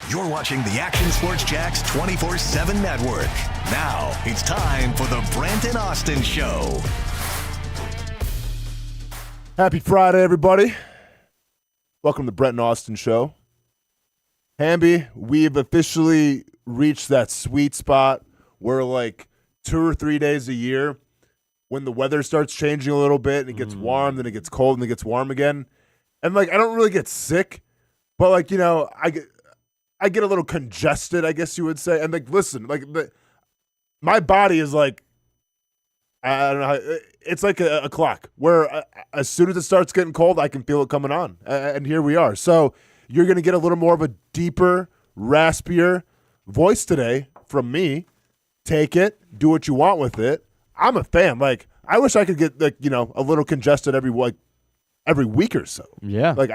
You're watching the Action Sports Jacks 24/7 network. Now it's time for the Brent and Austen Show. Happy Friday, everybody. Welcome to the Brent and Austen Show. Hamby, we've officially reached that sweet spot where like 2 or 3 days a year when the weather starts changing a little bit and it gets warm, then it gets cold and it gets warm again. And like I don't really get sick, but like, you know, I get a little congested, I guess you would say. And like, listen, like my body is like, I don't know how, it's like a clock where as soon as it starts getting cold, I can feel it coming on. And here we are. So you're going to get a little more of a deeper, raspier voice today from me. Take it, do what you want with it. I'm a fan. Like, I wish I could get like, you know, a little congested every week or so. Yeah. Like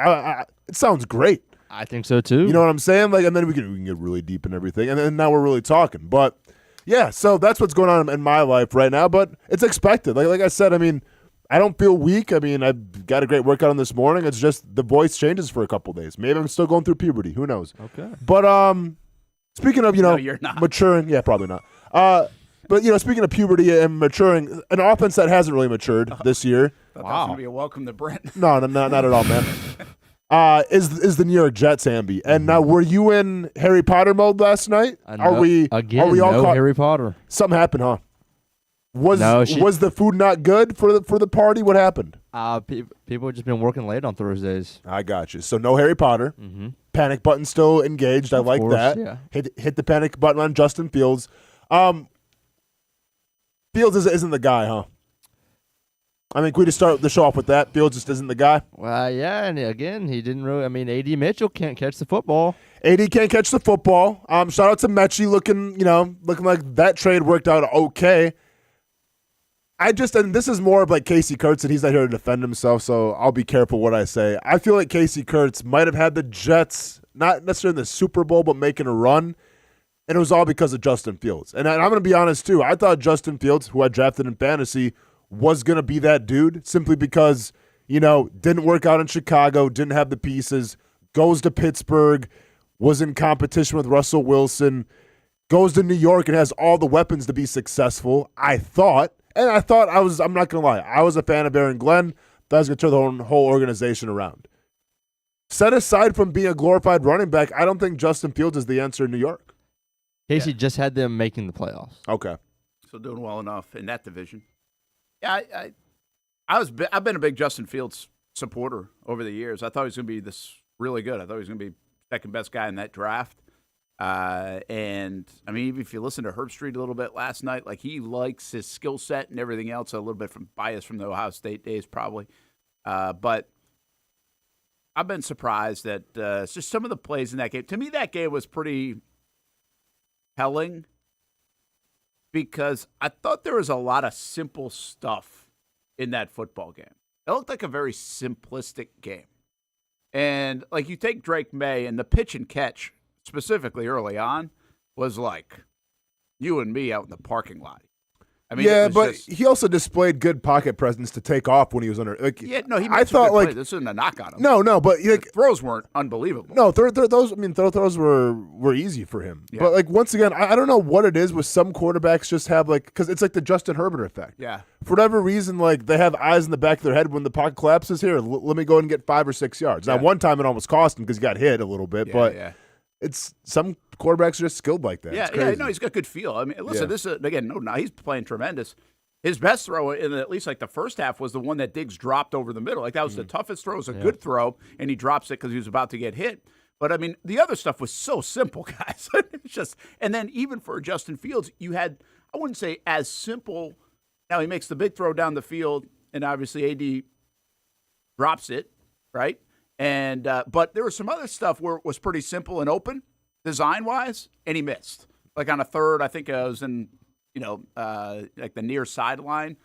it sounds great. I think so too. You know what I'm saying? Like, and then we can get really deep and everything. And then now we're really talking. But yeah, so that's what's going on in my life right now. But it's expected. Like I said, I mean, I don't feel weak. I mean, I've got a great workout on this morning. It's just the voice changes for a couple days. Maybe I'm still going through puberty. Who knows? Okay. But speaking of, you know, No, you're not. maturing, yeah, probably not. But you know, speaking of puberty and maturing, an offense that hasn't really matured this year. That was going to be a welcome to Brent. No, not at all, man. Is the New York Jets, Hamby. And now, were you in Harry Potter mode last night? Are we all caught? Harry Potter? Something happened, huh? Was No, the food not good for the party? What happened? People have just been working late on Thursdays. I got you. So no Harry Potter. Mm-hmm. Panic button still engaged. I Of like course, that. yeah. Hit the panic button on Justin Fields. Fields isn't the guy, huh? I mean, can we just start the show off with that? Fields just isn't the guy. Well, yeah, and again, he didn't really. I mean, A.D. Mitchell can't catch the football. AD can't catch the football. Shout out to Mechie looking like that trade worked out okay. And this is more of like Casey Kurtz, and he's not here to defend himself, so I'll be careful what I say. I feel like Casey Kurtz might have had the Jets, not necessarily in the Super Bowl, but making a run, and it was all because of Justin Fields. And I'm going to be honest, too. I thought Justin Fields, who I drafted in fantasy, was going to be that dude simply because, you know, didn't work out in Chicago, didn't have the pieces, goes to Pittsburgh, was in competition with Russell Wilson, goes to New York and has all the weapons to be successful, I thought. And I'm not going to lie, I was a fan of Aaron Glenn. Thought I was going to turn the whole organization around. Set aside from being a glorified running back, I don't think Justin Fields is the answer in New York. Casey just had them making the playoffs. Okay. So doing well enough in that division. Yeah, I've been a big Justin Fields supporter over the years. I thought he was going to be this really good. I thought he was going to be second best guy in that draft. And I mean, even if you listen to Herb Street a little bit last night, like he likes his skill set and everything else. A little bit from bias from the Ohio State days, probably. But I've been surprised that it's just some of the plays in that game. To me, that game was pretty telling, because I thought there was a lot of simple stuff in that football game. It looked like a very simplistic game. And, like, you take Drake May, and the pitch and catch, specifically early on, was like you and me out in the parking lot. I mean, yeah, but he also displayed good pocket presence to take off when he was under. Like, yeah, no, he made I some thought good like plays. This isn't a knock on him. No, but like, the throws weren't unbelievable. No, throws were easy for him. Yeah. But like once again, I don't know what it is with some quarterbacks just have like, because it's like the Justin Herbert effect. Yeah. For whatever reason, like they have eyes in the back of their head when the pocket collapses. Here, let me go and get 5 or 6 yards. Yeah. Now, one time it almost cost him because he got hit a little bit, but it's some quarterbacks are just skilled like that. Yeah, no, he's got good feel. I mean, listen, this is again, no, he's playing tremendous. His best throw in at least like the first half was the one that Diggs dropped over the middle. Like that was the toughest throw. It was a good throw, and he drops it because he was about to get hit. But I mean, the other stuff was so simple, guys. It's just, and then even for Justin Fields, you had, I wouldn't say as simple. Now he makes the big throw down the field, and obviously AD drops it, right? And but there was some other stuff where it was pretty simple and open, design wise, and he missed. Like on a third, I think it was in, like the near sideline,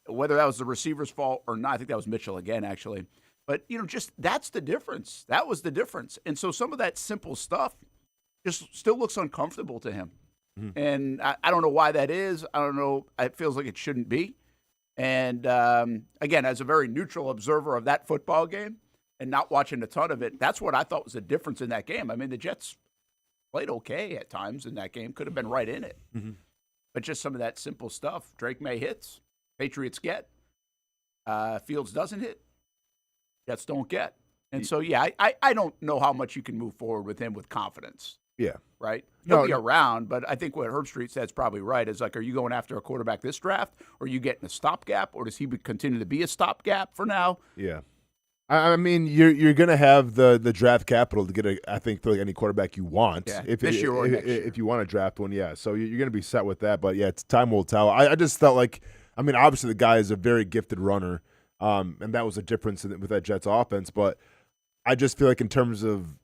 whether that was the receiver's fault or not. I think that was Mitchell again, actually. But, just that's the difference. That was the difference. And so some of that simple stuff just still looks uncomfortable to him. Mm-hmm. And I don't know why that is. I don't know. It feels like it shouldn't be. And, again, as a very neutral observer of that football game and not watching a ton of it, that's what I thought was the difference in that game. I mean, the Jets played okay at times in that game. Could have been right in it. Mm-hmm. But just some of that simple stuff. Drake May hits. Patriots get. Fields doesn't hit. Jets don't get. And so, yeah, I don't know how much you can move forward with him with confidence. Yeah. Right? He'll be around, but I think what Herb Street said is probably right. Is like, are you going after a quarterback this draft, or are you getting a stopgap, or does he continue to be a stopgap for now? Yeah. I mean, you're going to have the draft capital to get, I think, for any quarterback you want. Yeah, if this year or next year. If you want to draft one, yeah. So you're going to be set with that. But, yeah, time will tell. I just felt like, I mean, obviously the guy is a very gifted runner, and that was a difference with that Jets offense. But I just feel like in terms of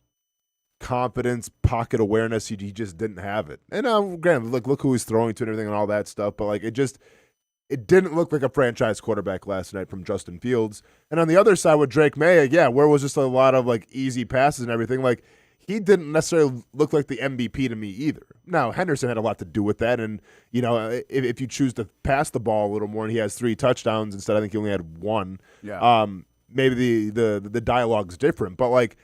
confidence, pocket awareness, he just didn't have it. And granted, look who he's throwing to and everything and all that stuff. But, like, it didn't look like a franchise quarterback last night from Justin Fields. And on the other side with Drake May, yeah, where was just a lot of, like, easy passes and everything. Like, he didn't necessarily look like the MVP to me either. Now, Henderson had a lot to do with that. And, you know, if you choose to pass the ball a little more and he has 3 touchdowns instead, I think he only had 1. Yeah. Maybe the dialogue's different. But, like,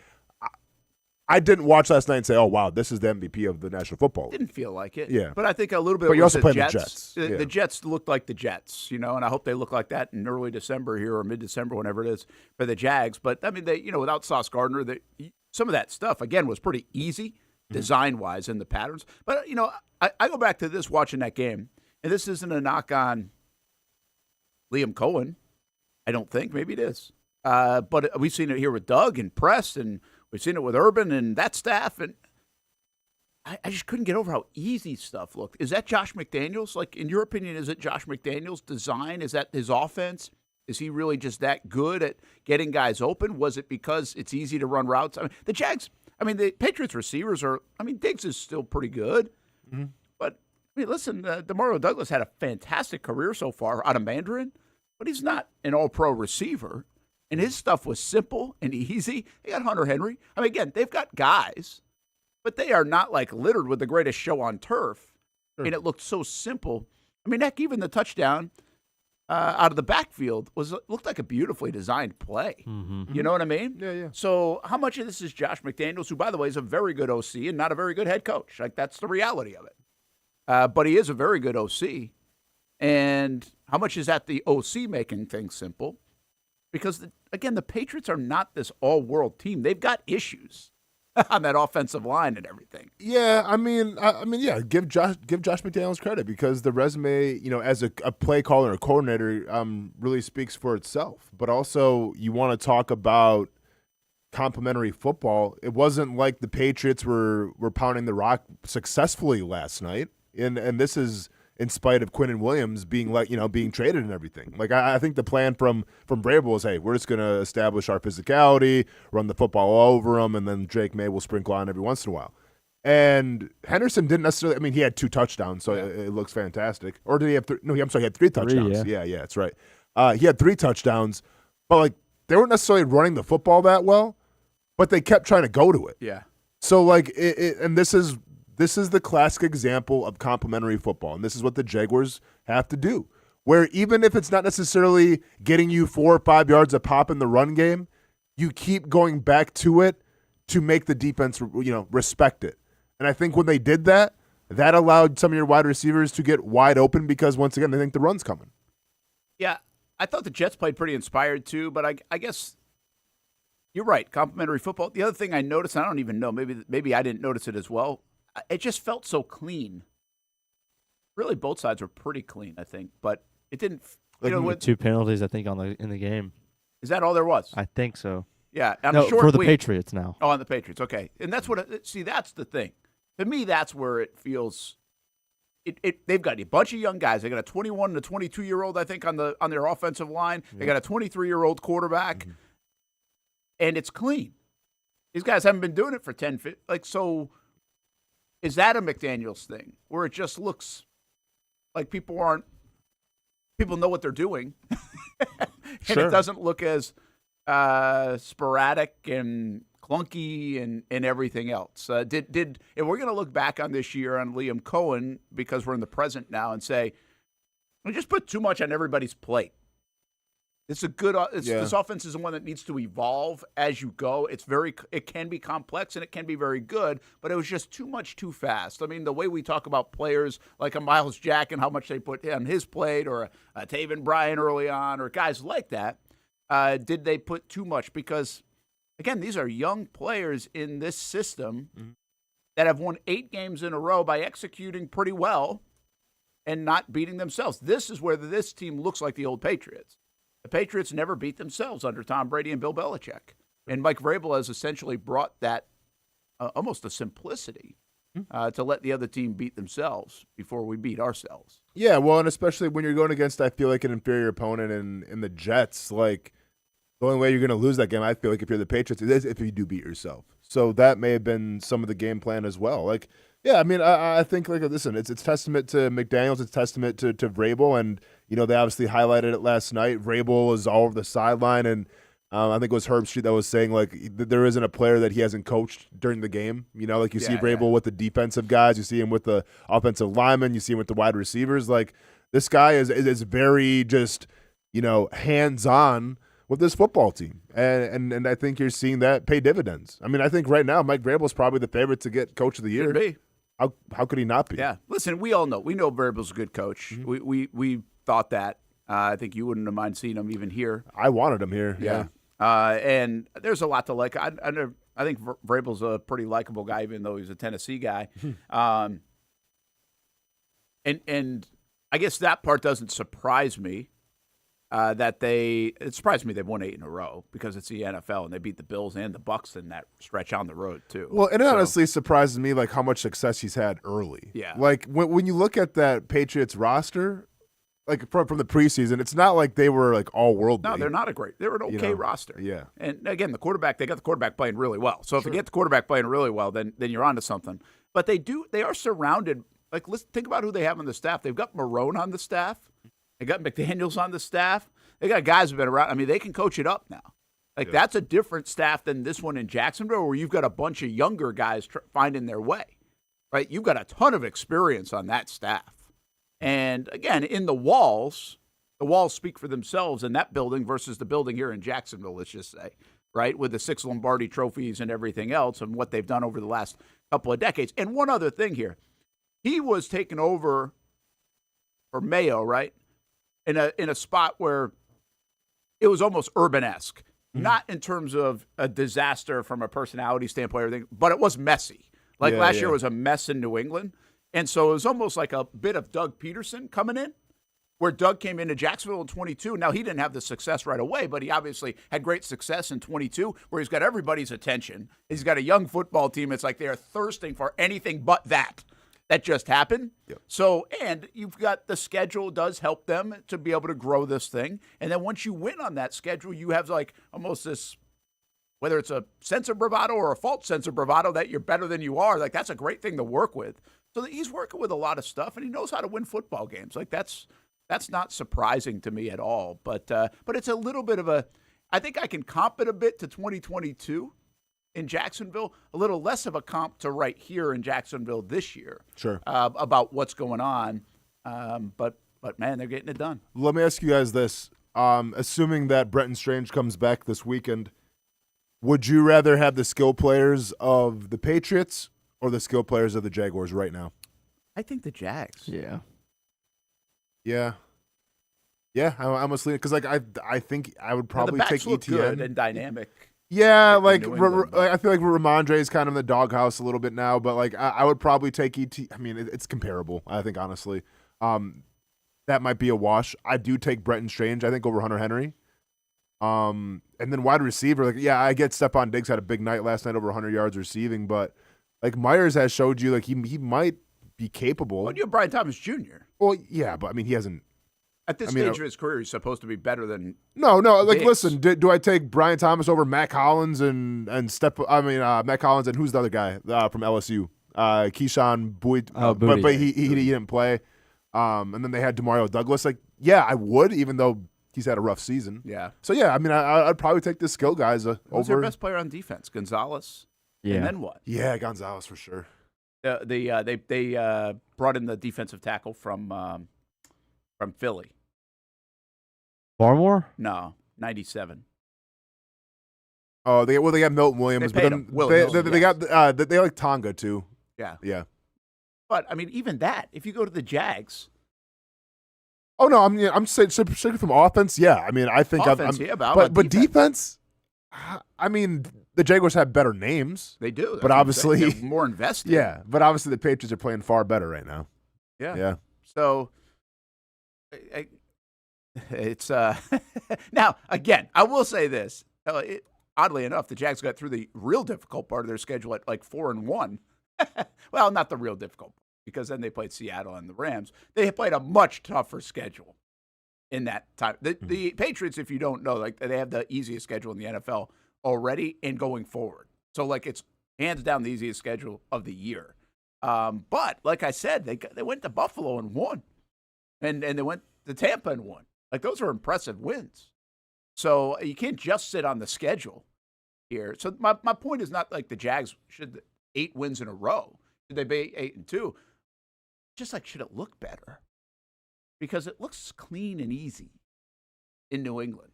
I didn't watch last night and say, oh, wow, this is the MVP of the National Football League. Didn't feel like it. Yeah. But I think a little bit But you're was also the playing Jets. the Jets. The Jets looked like the Jets, you know, and I hope they look like that in early December here or mid-December, whenever it is, for the Jags. But, I mean, they, you know, without Sauce Gardner, some of that stuff, again, was pretty easy design-wise in the patterns. But, you know, I go back to this watching that game, and this isn't a knock on Liam Cohen, I don't think. Maybe it is. But we've seen it here with Doug and Press, and we've seen it with Urban and that staff, and I just couldn't get over how easy stuff looked. Is that Josh McDaniels? Like, in your opinion, is it Josh McDaniels' design? Is that his offense? Is he really just that good at getting guys open? Was it because it's easy to run routes? I mean, the Patriots receivers are, I mean, Diggs is still pretty good. Mm-hmm. But, I mean, listen, DeMario Douglas had a fantastic career so far out of Mandarin, but he's not an all-pro receiver. And his stuff was simple and easy. They got Hunter Henry. I mean, again, they've got guys, but they are not like littered with the greatest show on turf. Sure. And it looked so simple. I mean, heck, even the touchdown out of the backfield looked like a beautifully designed play. Mm-hmm. You know what I mean? Yeah, yeah. So how much of this is Josh McDaniels, who, by the way, is a very good OC and not a very good head coach? Like, that's the reality of it. But he is a very good OC. And how much is that the OC making things simple? Because, again, the Patriots are not this all-world team. They've got issues on that offensive line and everything. Yeah, I mean, yeah. Give Josh McDaniels credit because the resume, you know, as a play caller or coordinator, really speaks for itself. But also, you want to talk about complimentary football. It wasn't like the Patriots were pounding the rock successfully last night, and this is in spite of Quinnen Williams being being traded and everything. Like, I think the plan from Vrabel is, hey, we're just going to establish our physicality, run the football all over them, and then Drake May will sprinkle on every once in a while. And Henderson didn't necessarily. I mean, he had 2 touchdowns, so it looks fantastic. Or did he have? He had 3 touchdowns. 3, yeah, that's right. He had 3 touchdowns, but like they weren't necessarily running the football that well, but they kept trying to go to it. Yeah. So like, and this is the classic example of complementary football, and this is what the Jaguars have to do. Where even if it's not necessarily getting you 4 or 5 yards a pop in the run game, you keep going back to it to make the defense, respect it. And I think when they did that, that allowed some of your wide receivers to get wide open because, once again, they think the run's coming. Yeah, I thought the Jets played pretty inspired too, but I guess you're right, complementary football. The other thing I noticed, I don't even know, maybe I didn't notice it as well, it just felt so clean. Really, both sides were pretty clean, I think, but it didn't. With 2 penalties, I think, in the game. Is that all there was? I think so. Yeah, for the Patriots now. Oh, on the Patriots, okay, and that's that's the thing. To me, that's where it feels. They've got a bunch of young guys. They got a 21 to 22-year-old, I think, on their offensive line. They got a 23-year-old quarterback, and it's clean. These guys haven't been doing it for 10, so. Is that a McDaniels thing where it just looks like people know what they're doing, and Sure. It doesn't look as sporadic and clunky and everything else? If we're going to look back on this year on Liam Cohen, because we're in the present now, and say, we just put too much on everybody's plate. It's a good. This offense is one that needs to evolve as you go. It can be complex and it can be very good, but it was just too much too fast. I mean, the way we talk about players like a Miles Jack and how much they put on his plate, or a Taven Bryan early on, or guys like that, did they put too much? Because again, these are young players in this system that have won 8 games in a row by executing pretty well and not beating themselves. This is where this team looks like the old Patriots. The Patriots never beat themselves under Tom Brady and Bill Belichick. And Mike Vrabel has essentially brought that almost a simplicity to let the other team beat themselves before we beat ourselves. Yeah, well, and especially when you're going against, I feel like, an inferior opponent in the Jets, like, the only way you're going to lose that game, I feel like, if you're the Patriots, is if you do beat yourself. So that may have been some of the game plan as well. Like, yeah, I mean, I think, like, listen, it's testament to McDaniels, it's testament to Vrabel, and, you know, they obviously highlighted it last night. Vrabel was all over the sideline, and I think it was Herb Street that was saying, like, there isn't a player that he hasn't coached during the game. You know, like, you see Vrabel with the defensive guys, you see him with the offensive linemen, you see him with the wide receivers. Like, this guy is very just, you know, hands-on with this football team. And I think you're seeing that pay dividends. I mean, I think right now Mike Vrabel is probably the favorite to get Coach of the Year. Could be. How could he not be? Yeah. Listen, we all know. We know Vrabel's a good coach. We thought that. I think you wouldn't have mind seeing him even here. I wanted him here. Yeah. And there's a lot to like. I think Vrabel's a pretty likable guy, even though he's a Tennessee guy. And I guess that part doesn't surprise me. It surprised me they've won 8 in a row because it's the NFL and they beat the Bills and the Bucs in that stretch on the road too. Well, and it honestly surprises me, like, how much success he's had early. Yeah. Like, when you look at that Patriots roster, like, from the preseason, it's not like they were, like, all world. No, they're not they're an okay roster. Yeah. And again, they got the quarterback playing really well. So if you get the quarterback playing really well, then you're onto something. But they are surrounded. Like, think about who they have on the staff. They've got Marrone on the staff. They got McDaniels on the staff. They got guys who've been around. I mean, they can coach it up now. Like, that's a different staff than this one in Jacksonville, where you've got a bunch of younger guys finding their way, right? You've got a ton of experience on that staff. And, again, in the walls speak for themselves in that building versus the building here in Jacksonville, let's just say, right, with the 6 Lombardi trophies and everything else and what they've done over the last couple of decades. And one other thing here. He was taken over for Mayo, right? In a spot where it was almost urban-esque, not in terms of a disaster from a personality standpoint or everything, but it was messy. Like last year was a mess in New England. And so it was almost like a bit of Doug Peterson coming in, where Doug came into Jacksonville in 22. Now, he didn't have the success right away, but he obviously had great success in 22, where he's got everybody's attention. He's got a young football team. It's like they are thirsting for anything but that just happened. Yep. So, and you've got the schedule does help them to be able to grow this thing. And then once you win on that schedule, you have like almost this, whether it's a sense of bravado or a false sense of bravado that you're better than you are. Like, that's a great thing to work with. So he's working with a lot of stuff, and he knows how to win football games. Like, that's not surprising to me at all. But it's a little bit of a, I think I can comp it a bit to 2022. In Jacksonville, a little less of a comp to right here in Jacksonville this year. Sure. About what's going on. But man, they're getting it done. Let me ask you guys this. Assuming that Brenton Strange comes back this weekend, would you rather have the skill players of the Patriots or the skill players of the Jaguars right now? I think the Jags. Yeah. Yeah. Yeah, I must lean because, like, I think I would probably the take look ETN. Good and dynamic. Yeah, like I feel like Ramondre is kind of in the doghouse a little bit now, but like I would probably take ET. I mean, it's comparable. I think honestly, that might be a wash. I do take Brenton Strange. I think over Hunter Henry. And then wide receiver, like I get Stephon Diggs had a big night last night, over 100 yards receiving, but like Myers has showed you like he might be capable. Well, you have Brian Thomas Jr. Well, yeah, but I mean he hasn't. At this stage of his career, he's supposed to be better than No. Like, Diggs. listen, do I take Brian Thomas over Matt Collins Matt Collins and who's the other guy from LSU? Keyshawn Boyd, but he didn't play. And then they had Demario Douglas. Like, yeah, I would, even though he's had a rough season. Yeah. So yeah, I mean, I'd probably take the skill guys over. Who's their best player on defense? Gonzalez. Yeah. And then what? Yeah, Gonzalez for sure. They brought in the defensive tackle from Philly. Barmore? No. 97. Oh, they got Milton Williams, They but paid then him. Will they Hilton, got they like Tonga too. Yeah. Yeah. But, I mean, even that, if you go to the Jags. Oh, no, I'm saying strictly from offense, yeah. I mean, I think Offense, I'm yeah, but defense, I mean, the Jaguars have better names. They do. But obviously they're more invested. Yeah, but obviously the Patriots are playing far better right now. Yeah. So, it's now, again, I will say this. Oddly enough, the Jags got through the real difficult part of their schedule at like 4-1. Well, not the real difficult part, because then they played Seattle and the Rams. They played a much tougher schedule in that time. The Patriots, if you don't know, like they have the easiest schedule in the NFL already and going forward. So, like, it's hands down the easiest schedule of the year. But like I said, they went to Buffalo and won, and they went to Tampa and won. Like, those are impressive wins. So you can't just sit on the schedule here. So my point is not like the Jags should 8 wins in a row. Should they be 8-2? Just like, should it look better? Because it looks clean and easy in New England.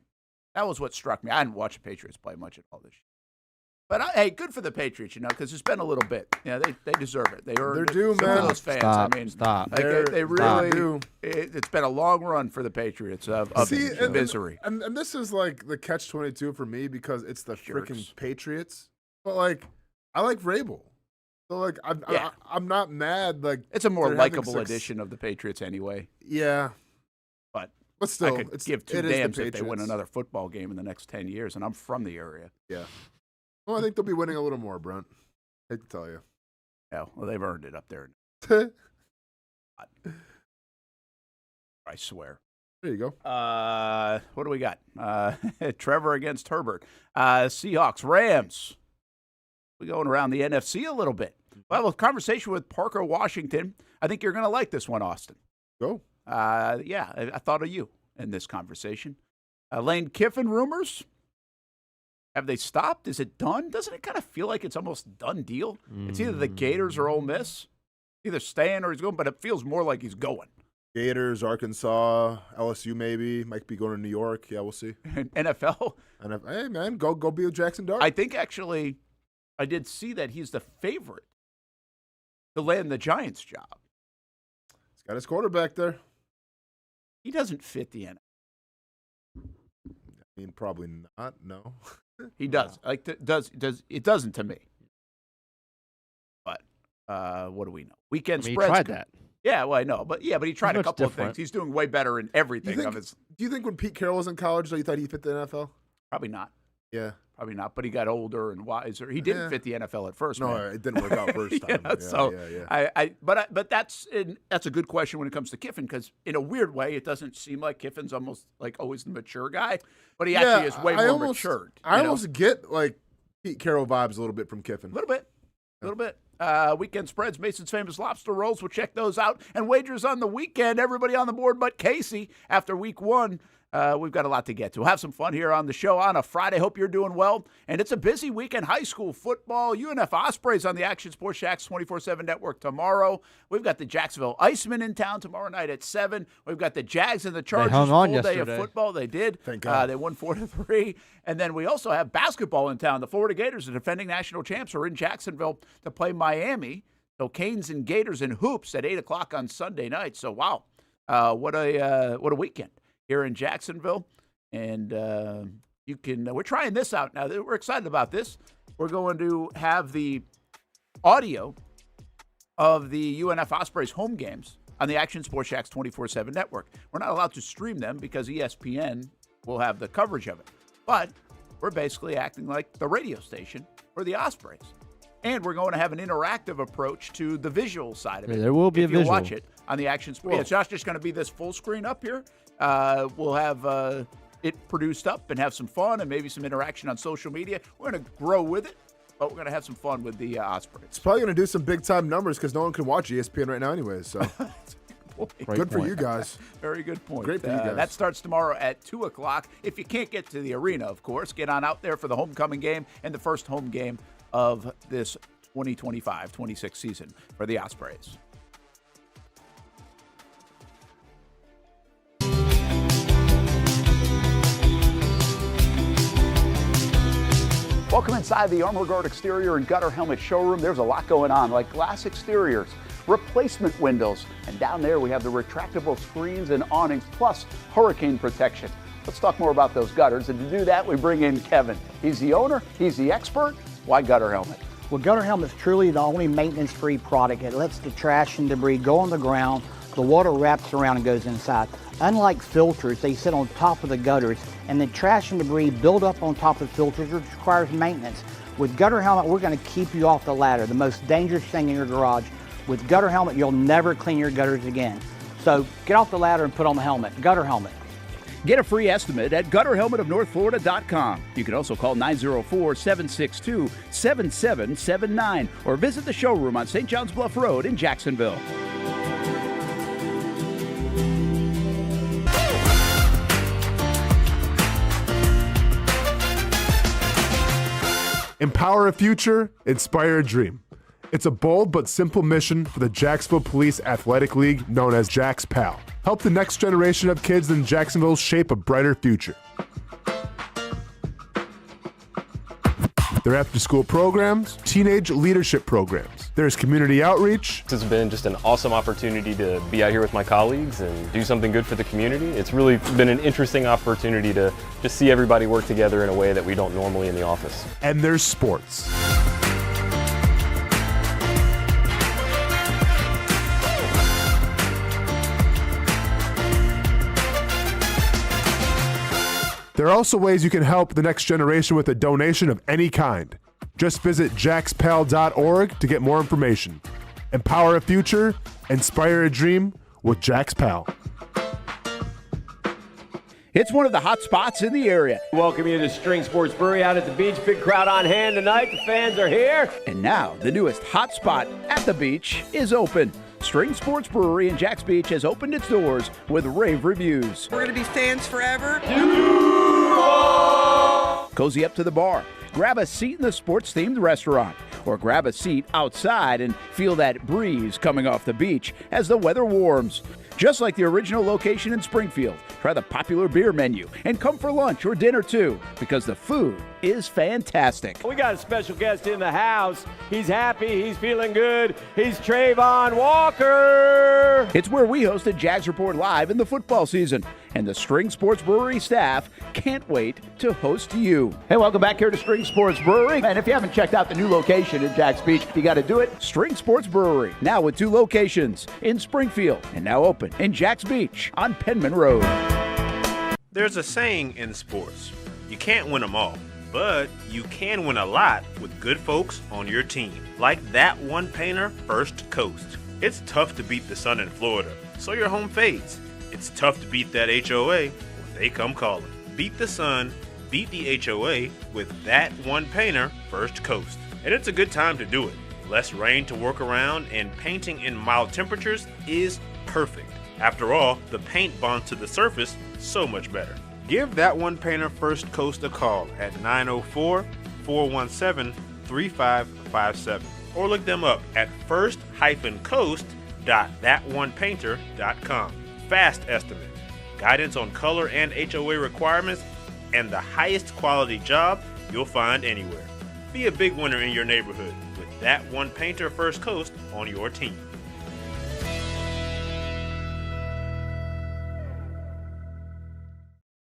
That was what struck me. I didn't watch the Patriots play much at all this year. But, hey, good for the Patriots, because it's been a little bit. Yeah, they deserve it. They earned it. They're due, Some of man. those fans, Stop. Like, they really do. It's been a long run for the Patriots of misery. And this is like the catch-22 for me because it's the Jerks. freaking Patriots. But, like, I like Vrabel. So, like, I'm not mad. Like, It's a more they're having likable edition of the Patriots anyway. Yeah. But still, I could give two it is the damns if they win Patriots. another football game in the next 10 years, and I'm from the area. Yeah. Well, I think they'll be winning a little more, Brent. Hate to tell you. Yeah, well, they've earned it up there. There I swear. you go. What do we got? Trevor against Herbert. Seahawks, Rams. We're going around the NFC a little bit. We'll have a conversation with Parker Washington. I think you're going to like this one, Austin. Go. Yeah, I thought of you in this conversation. Lane Kiffin rumors. Have they stopped? Is it done? Doesn't it kind of feel like it's almost a done deal? It's either the Gators or Ole Miss. Either staying or he's going, but it feels more like he's going. Gators, Arkansas, LSU maybe. Might be going to New York. Yeah, we'll see. NFL. And hey, man, go be with Jackson Dart. I think actually I did see that he's the favorite to land the Giants job. He's got his quarterback there. He doesn't fit the NFL. I mean, probably not. No. He does. Like it doesn't to me. But what do we know? Weekend He spreads. tried that. Yeah, well, I know, but he tried a much couple of different. things. He's doing way better in everything. Do you think when Pete Carroll was in college, though, you thought he fit the NFL? Probably not. Yeah. Probably not. But he got older and wiser. He didn't fit the NFL at first. No, man. it didn't work out first time. Yeah. But that's a good question when it comes to Kiffin, because in a weird way, it doesn't seem like Kiffin's almost like always the mature guy, but he actually is way more matured. I almost get like Pete Carroll vibes a little bit from Kiffin. A little bit. Weekend spreads, Mason's Famous Lobster Rolls. We'll check those out. And wagers on the weekend. Everybody on the board but Casey after week 1. We've got a lot to get to. We'll have some fun here on the show on a Friday. Hope you're doing well. And it's a busy weekend. High school football. UNF Ospreys on the Action Sports Jacks 24/7 network tomorrow. We've got the Jacksonville Icemen in town tomorrow night at 7. We've got the Jags and the Chargers. hung on full day yesterday. of football. They did. Thank God. They won 4-3. And then we also have basketball in town. The Florida Gators, the defending national champs, are in Jacksonville to play Miami. So Canes and Gators in hoops at 8 o'clock on Sunday night. So, wow, what a weekend here in Jacksonville. And we're trying this out now. We're excited about this. We're going to have the audio of the UNF Ospreys home games on the Action Sports Jacks 24/7 network. We're not allowed to stream them because ESPN will have the coverage of it. But we're basically acting like the radio station for the Ospreys. And we're going to have an interactive approach to the visual side of it. There will be if a you visual. watch it on the Action Sports. It's not just going to be this full screen up here. We'll have it produced up and have some fun and maybe some interaction on social media. We're going to grow with it, but we're going to have some fun with the Ospreys. It's probably going to do some big-time numbers because no one can watch ESPN right now anyways. So good for you guys. Very good point. Great for you guys. That starts tomorrow at 2 o'clock. If you can't get to the arena, of course, get on out there for the homecoming game and the first home game of this 2025-26 season for the Ospreys. Welcome inside the Armor Guard exterior and gutter helmet showroom. There's a lot going on, like glass exteriors, replacement windows, and down there we have the retractable screens and awnings, plus hurricane protection. Let's talk more about those gutters, and to do that, we bring in Kevin. He's the owner, he's the expert. Why Gutter Helmet? Well, Gutter Helmet is truly the only maintenance-free product. It lets the trash and debris go on the ground, the water wraps around and goes inside. Unlike filters, they sit on top of the gutters, and the trash and debris build up on top of filters, which requires maintenance. With Gutter Helmet, we're going to keep you off the ladder, the most dangerous thing in your garage. With Gutter Helmet, you'll never clean your gutters again. So get off the ladder and put on the helmet. Gutter Helmet. Get a free estimate at gutterhelmetofnorthflorida.com. You can also call 904-762-7779 or visit the showroom on St. John's Bluff Road in Jacksonville. Empower a future, inspire a dream. It's a bold but simple mission for the Jacksonville Police Athletic League known as Jax Pal. Help the next generation of kids in Jacksonville shape a brighter future. Their after-school programs, teenage leadership programs. There's community outreach. It's been just an awesome opportunity to be out here with my colleagues and do something good for the community. It's really been an interesting opportunity to just see everybody work together in a way that we don't normally in the office. And there's sports. There are also ways you can help the next generation with a donation of any kind. Just visit jaxpal.org to get more information. Empower a future, inspire a dream with Jax Pal. It's one of the hot spots in the area. Welcome you to String Sports Brewery out at the beach. Big crowd on hand tonight. The fans are here. And now, the newest hot spot at the beach is open. String Sports Brewery in Jax Beach has opened its doors with rave reviews. We're going to be fans forever. Cozy up to the bar, grab a seat in the sports-themed restaurant, or grab a seat outside and feel that breeze coming off the beach as the weather warms. Just like the original location in Springfield, try the popular beer menu and come for lunch or dinner too, because the food is fantastic. We got a special guest in the house. He's happy. He's feeling good. He's Trayvon Walker. It's where we hosted Jags Report Live in the football season, and the String Sports Brewery staff can't wait to host you. Hey, welcome back here to String Sports Brewery. And if you haven't checked out the new location in Jax Beach, you got to do it. String Sports Brewery, now with 2 locations in Springfield and now open in Jax Beach on Penman Road. There's a saying in sports, you can't win them all, but you can win a lot with good folks on your team. Like that one painter, First Coast. It's tough to beat the sun in Florida, so your home fades. It's tough to beat that HOA when they come calling. Beat the sun, beat the HOA with that one painter, First Coast. And it's a good time to do it. Less rain to work around and painting in mild temperatures is perfect. After all, the paint bonds to the surface so much better. Give that one painter First Coast a call at 904-417-3557 or look them up at first-coast.thatonepainter.com. Fast estimate, guidance on color and HOA requirements, and the highest quality job you'll find anywhere. Be a big winner in your neighborhood with that one painter First Coast on your team.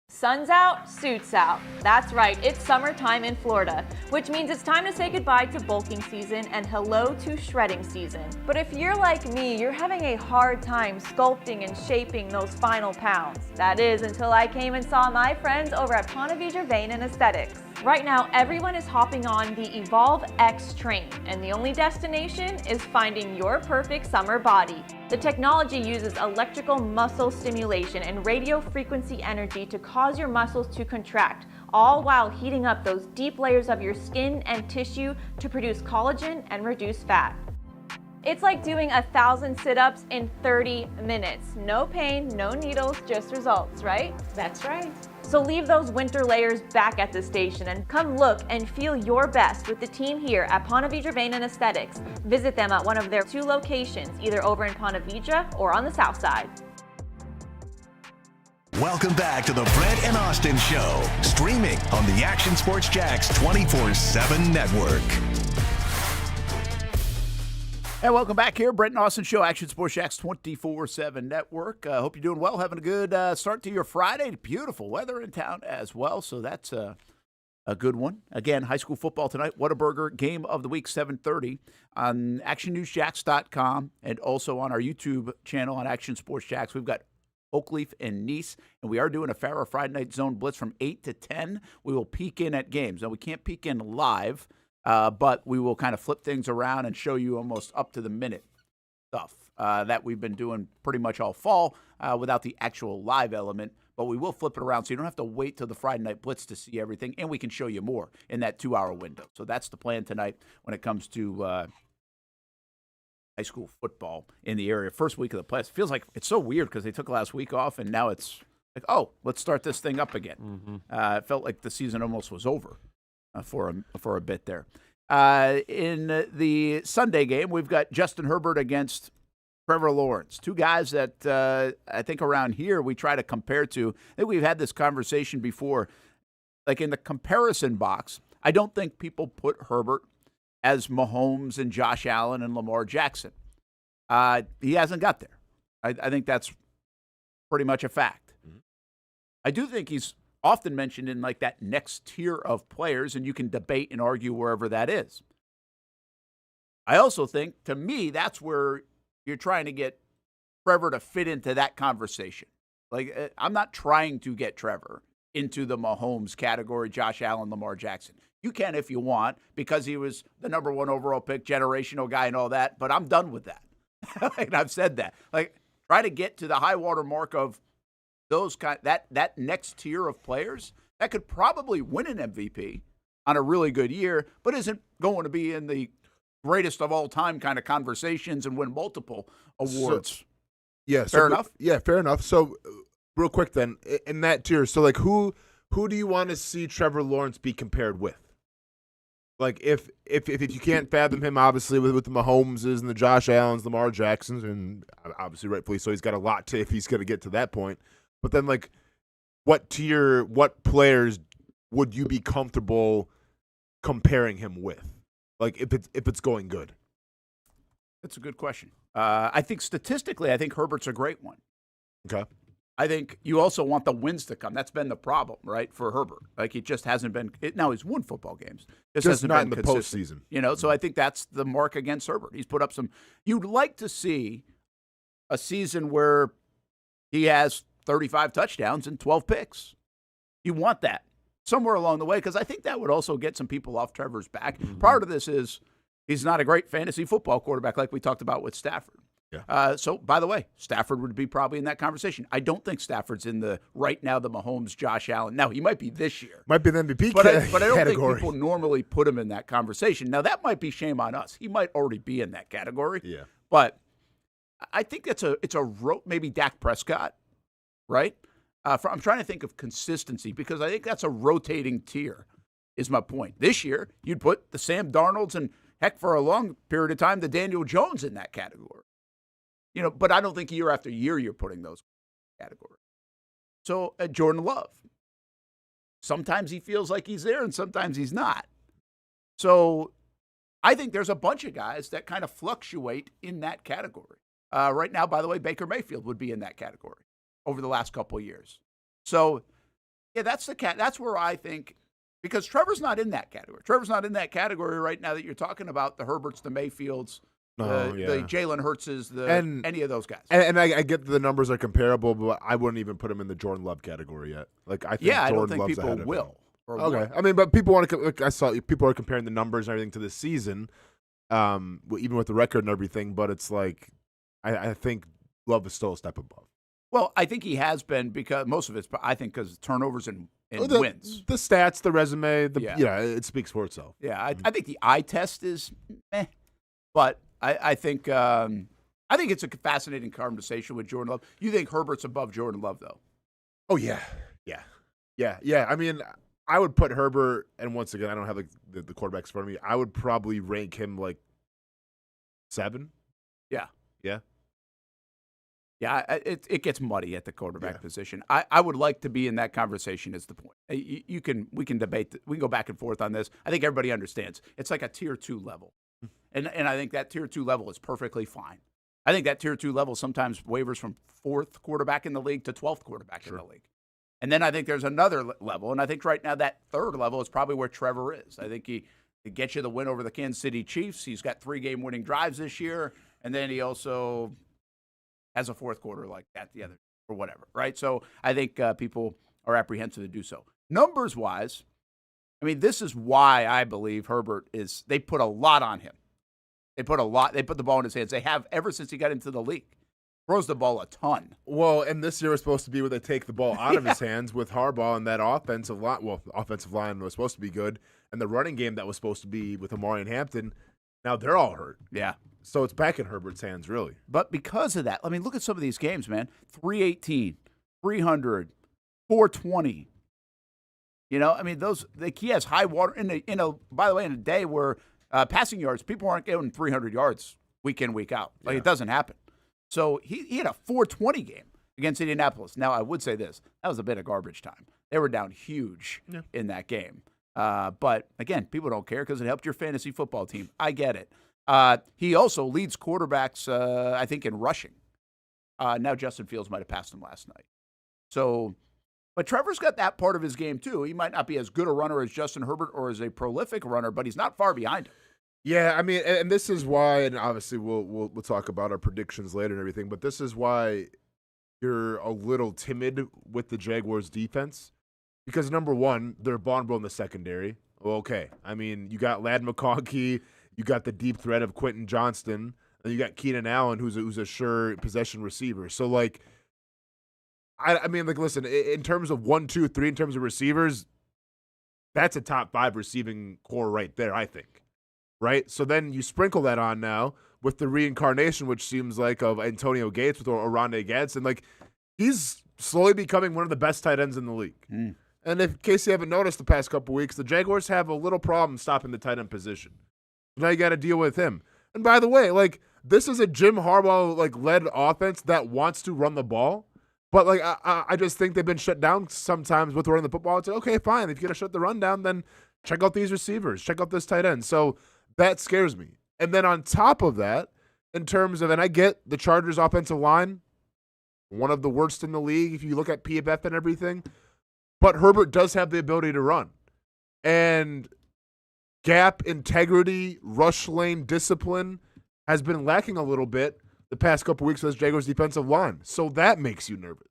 Sun's out, suits out. That's right, it's summertime in Florida, which means it's time to say goodbye to bulking season and hello to shredding season. But if you're like me, you're having a hard time sculpting and shaping those final pounds. That is until I came and saw my friends over at Ponte Vedra Vein and Aesthetics. Right now, everyone is hopping on the Evolve X train, and the only destination is finding your perfect summer body. The technology uses electrical muscle stimulation and radio frequency energy to cause your muscles to contract, all while heating up those deep layers of your skin and tissue to produce collagen and reduce fat. It's like doing 1,000 sit-ups in 30 minutes. No pain, no needles, just results, right? That's right. So leave those winter layers back at the station and come look and feel your best with the team here at Ponte Vedra Vein and Aesthetics. Visit them at one of their 2 locations, either over in Ponte Vedra or on the south side. Welcome back to the Brent and Austin Show, streaming on the Action Sports Jacks 24/7 network. And welcome back here, Brent and Austin Show, Action Sports Jacks 24/7 network. Hope you're doing well, having a good start to your Friday. Beautiful weather in town as well, so that's a good one. Again, high school football tonight. Whataburger game of the week, 7:30 on actionnewsjacks.com and also on our YouTube channel on Action Sports Jacks. We've got Oakleaf and Nice, and we are doing a Farrah Friday Night Zone Blitz from 8 to 10. We will peek in at games. Now, we can't peek in live, but we will kind of flip things around and show you almost up-to-the-minute stuff that we've been doing pretty much all fall without the actual live element. But we will flip it around so you don't have to wait till the Friday Night Blitz to see everything, and we can show you more in that 2-hour window. So that's the plan tonight when it comes to high school football in the area. First week of the playoffs. Feels like it's so weird because they took last week off, and now it's like, oh, let's start this thing up again. It felt like the season almost was over for a bit there. In the Sunday game, we've got Justin Herbert against Trevor Lawrence. Two guys that I think around here we try to compare to. I think we've had this conversation before. Like in the comparison box, I don't think people put Herbert as Mahomes and Josh Allen and Lamar Jackson. He hasn't got there. I think that's pretty much a fact. I do think he's often mentioned in like that next tier of players, and you can debate and argue wherever that is. I also think, to me, that's where you're trying to get Trevor to fit into that conversation. Like, I'm not trying to get Trevor into the Mahomes category, Josh Allen, Lamar Jackson. You can if you want, because he was the number 1 overall pick, generational guy and all that, but I'm done with that. And I've said that. Like, try to get to the high water mark of those that next tier of players that could probably win an MVP on a really good year, but isn't going to be in the greatest of all time kind of conversations and win multiple awards. Fair enough? Yeah, fair enough. So, real quick then, in that tier, so like who do you want to see Trevor Lawrence be compared with? Like if you can't fathom him, obviously with the Mahomeses and the Josh Allens, Lamar Jacksons, and obviously rightfully so, he's got a lot to if he's going to get to that point. But then like, what players would you be comfortable comparing him with? Like if it's going good. That's a good question. I think statistically, I think Herbert's a great one. Okay. I think you also want the wins to come. That's been the problem, right, for Herbert. Like, he just hasn't been – now he's won football games. Just hasn't not been in the consistent. postseason. So I think that's the mark against Herbert. He's put up some – you'd like to see a season where he has 35 touchdowns and 12 picks. You want that somewhere along the way, because I think that would also get some people off Trevor's back. Part of this is he's not a great fantasy football quarterback like we talked about with Stafford. Yeah. So, by the way, Stafford would be probably in that conversation. I don't think Stafford's in the right now the Mahomes, Josh Allen. Now, he might be this year. Might be the MVP but I don't category. think people normally put him in that conversation. Now, that might be shame on us. He might already be in that category. Yeah. But I think it's maybe Dak Prescott, right? I'm trying to think of consistency, because I think that's a rotating tier is my point. This year, you'd put the Sam Darnolds and, heck, for a long period of time, the Daniel Jones in that category. But I don't think year after year you're putting those categories. So Jordan Love, sometimes he feels like he's there and sometimes he's not. So I think there's a bunch of guys that kind of fluctuate in that category. Right now, by the way, Baker Mayfield would be in that category over the last couple of years. So, yeah, that's where I think, because Trevor's not in that category. Trevor's not in that category right now that you're talking about, the Herberts, the Mayfields, the Jalen Hurtses, any of those guys. And I get the numbers are comparable, but I wouldn't even put him in the Jordan Love category yet. Like, I think I Jordan don't think Love's people ahead of will. him. Okay. I mean, but people want to. Like, I saw people are comparing the numbers and everything to this season, even with the record and everything. But it's like, I think Love is still a step above. Well, I think he has been, because most of it's, I think, because turnovers and wins. The stats, the resume, it speaks for itself. Yeah, I think the eye test is meh, but I think it's a fascinating conversation with Jordan Love. You think Herbert's above Jordan Love, though? Oh, yeah. I mean, I would put Herbert, and once again, I don't have the quarterbacks in front of me. I would probably rank him like 7. Yeah. Yeah. Yeah, it gets muddy at the quarterback position. I would like to be in that conversation. Is the point? We can debate. We can go back and forth on this. I think everybody understands. It's like a tier 2 level, and I think that tier 2 level is perfectly fine. I think that tier 2 level sometimes wavers from 4th quarterback in the league to 12th quarterback in the league, and then I think there's another level, and I think right now that 3rd level is probably where Trevor is. I think he gets you the win over the Kansas City Chiefs. He's got 3 game winning drives this year, and then he also has a 4th quarter like that the other or whatever, right? So I think people are apprehensive to do so. Numbers-wise, I mean, this is why I believe Herbert they put a lot on him. They put the ball in his hands. They have ever since he got into the league. Throws the ball a ton. Well, and this year was supposed to be where they take the ball out of his hands with Harbaugh and that offensive line. Well, the offensive line was supposed to be good, and the running game that was supposed to be with Amari and Hampton, now they're all hurt. Yeah. So it's back in Herbert's hands, really. But because of that, I mean, look at some of these games, man. 318, 300, 420. You know, I mean, he has high water by the way, in a day where passing yards, people aren't getting 300 yards week in, week out. It doesn't happen. So he had a 420 game against Indianapolis. Now, I would say this. That was a bit of garbage time. They were down huge in that game. But, again, people don't care because it helped your fantasy football team. I get it. He also leads quarterbacks, I think, in rushing. Now Justin Fields might have passed him last night. But Trevor's got that part of his game, too. He might not be as good a runner as Justin Herbert or as a prolific runner, but he's not far behind him. Yeah, I mean, and this is why, and obviously we'll talk about our predictions later and everything, but this is why you're a little timid with the Jaguars' defense. Because, number one, they're vulnerable in the secondary. Well, okay. I mean, you got Ladd McConkey, you got the deep threat of Quentin Johnston, and you got Keenan Allen, who's a sure possession receiver. So, like, I mean, like, listen, in terms of 1, 2, 3, in terms of receivers, that's a top 5 receiving core right there, I think. Right? So then you sprinkle that on now with the reincarnation, which seems like of Antonio Gates with Oronde Gadsden. Like, he's slowly becoming one of the best tight ends in the league. And in case you haven't noticed the past couple weeks, the Jaguars have a little problem stopping the tight end position. Now you got to deal with him. And by the way, like, this is a Jim Harbaugh led offense that wants to run the ball. But like I just think they've been shut down sometimes with running the football. It's like, okay, fine. If you're gonna shut the run down, then check out these receivers, check out this tight end. So that scares me. And then on top of that, in terms of, and I get the Chargers' offensive line, one of the worst in the league if you look at PFF and everything. But Herbert does have the ability to run. And gap integrity, rush lane discipline has been lacking a little bit the past couple weeks with this Jaguars defensive line. So that makes you nervous.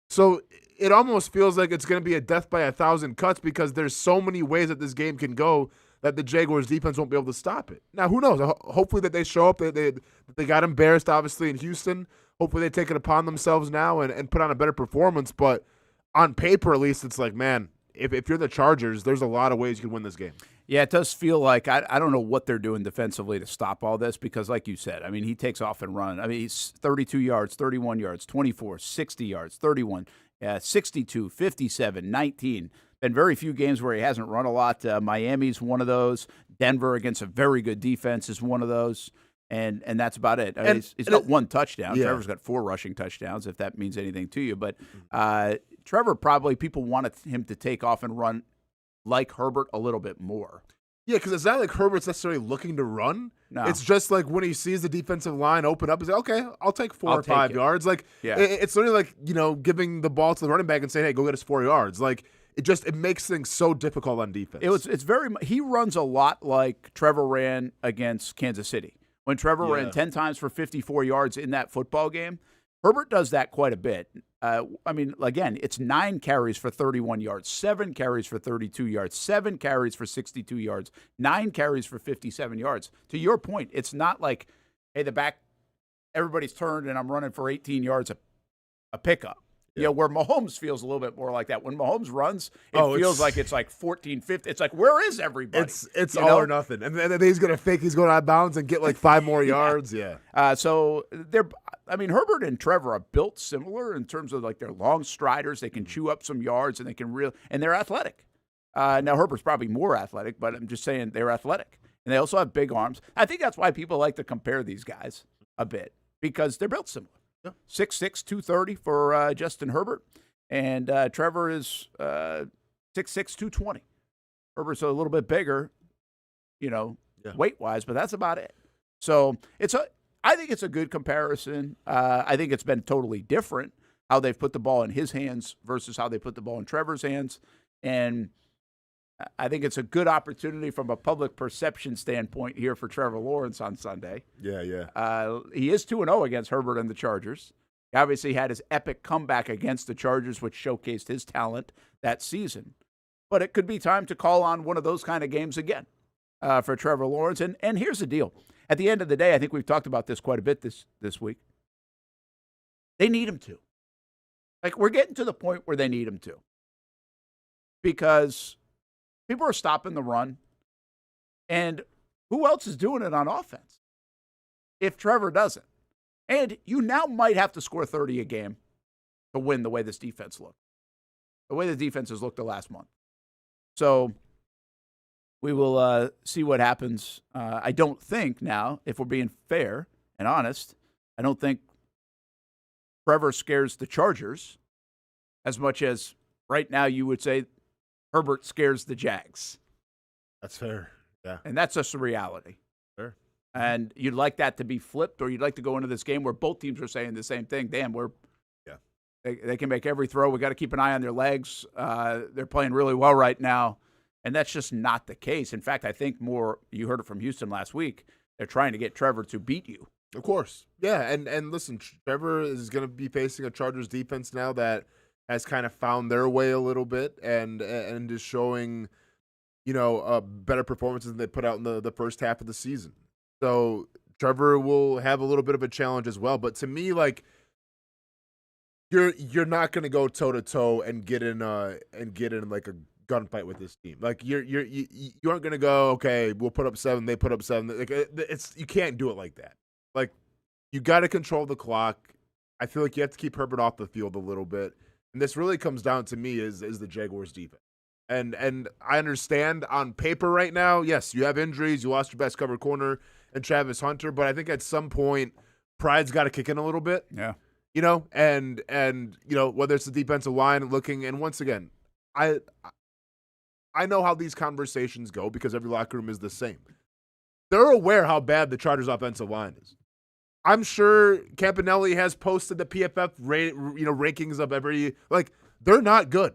So it almost feels like it's going to be a death by 1,000 cuts because there's so many ways that this game can go that the Jaguars defense won't be able to stop it. Now, who knows? Hopefully that they show up. They got embarrassed, obviously, in Houston. Hopefully they take it upon themselves now and put on a better performance. But on paper, at least, it's like, man, if you're the Chargers, there's a lot of ways you can win this game. Yeah, it does feel like I don't know what they're doing defensively to stop all this because, like you said, I mean, he takes off and run. I mean, he's 32 yards, 31 yards, 24, 60 yards, 31, 62, 57, 19. Been very few games where he hasn't run a lot. Miami's one of those. Denver against a very good defense is one of those. And that's about it. I mean, he's got one touchdown. Yeah. Trevor's got 4 rushing touchdowns, if that means anything to you. But Trevor probably, people wanted him to take off and run like Herbert a little bit more. Yeah, because it's not like Herbert's necessarily looking to run. No. It's just like when he sees the defensive line open up, he's like, okay, I'll take 4 or 5 yards. Like, it's literally like, giving the ball to the running back and saying, hey, go get us 4 yards. Like, it makes things so difficult on defense. He runs a lot like Trevor ran against Kansas City. When Trevor ran 10 times for 54 yards in that football game, Herbert does that quite a bit. I mean, again, it's 9 carries for 31 yards, 7 carries for 32 yards, 7 carries for 62 yards, 9 carries for 57 yards. To your point, it's not like, hey, everybody's turned and I'm running for 18 yards a pickup. Yeah. You know, where Mahomes feels a little bit more like that. When Mahomes runs, it feels like it's like 14, 15. It's like, where is everybody? It's all or nothing. And then he's going to fake he's going out of bounds and get like 5 more yards. Yeah. So Herbert and Trevor are built similar in terms of like they're long striders. They can chew up some yards and and they're athletic. Now Herbert's probably more athletic, but I'm just saying they're athletic. And they also have big arms. I think that's why people like to compare these guys a bit because they're built similar. 6'6", 230 for Justin Herbert. And Trevor is 6'6", 220. Herbert's a little bit bigger, weight-wise, but that's about it. So I think it's a good comparison. I think it's been totally different how they've put the ball in his hands versus how they put the ball in Trevor's hands. And I think it's a good opportunity from a public perception standpoint here for Trevor Lawrence on Sunday. Yeah. He is 2-0 against Herbert and the Chargers. He obviously had his epic comeback against the Chargers, which showcased his talent that season. But it could be time to call on one of those kind of games again for Trevor Lawrence. And here's the deal. At the end of the day, I think we've talked about this quite a bit this week. They need him to. Like, we're getting to the point where they need him to. Because people are stopping the run. And who else is doing it on offense if Trevor doesn't? And you now might have to score 30 a game to win the way this defense looked. The way the defense has looked the last month. So we will see what happens. I don't think now, if we're being fair and honest, I don't think Trevor scares the Chargers as much as right now you would say Herbert scares the Jags. That's fair. Yeah. And that's just a reality. Fair. And you'd like that to be flipped, or you'd like to go into this game where both teams are saying the same thing. Damn, they can make every throw. We got to keep an eye on their legs. They're playing really well right now. And that's just not the case. In fact, I think you heard it from Houston last week, they're trying to get Trevor to beat you. Of course. Yeah, and listen, Trevor is going to be facing a Chargers defense now that has kind of found their way a little bit and is showing, better performances than they put out in the first half of the season. So Trevor will have a little bit of a challenge as well. But to me, like, you're not going to go toe to toe and get in like a gunfight with this team. Like you aren't going to go, okay, we'll put up 7, they put up 7. Like you can't do it like that. Like, you got to control the clock. I feel like you have to keep Herbert off the field a little bit. And this really comes down to me is the Jaguars defense. And I understand on paper right now, yes, you have injuries, you lost your best cover corner and Travis Hunter, but I think at some point pride's got to kick in a little bit. Yeah. And whether it's the defensive line looking, and once again, I know how these conversations go because every locker room is the same. They're aware how bad the Chargers offensive line is. I'm sure Campanelli has posted the PFF rankings of every, like, they're not good.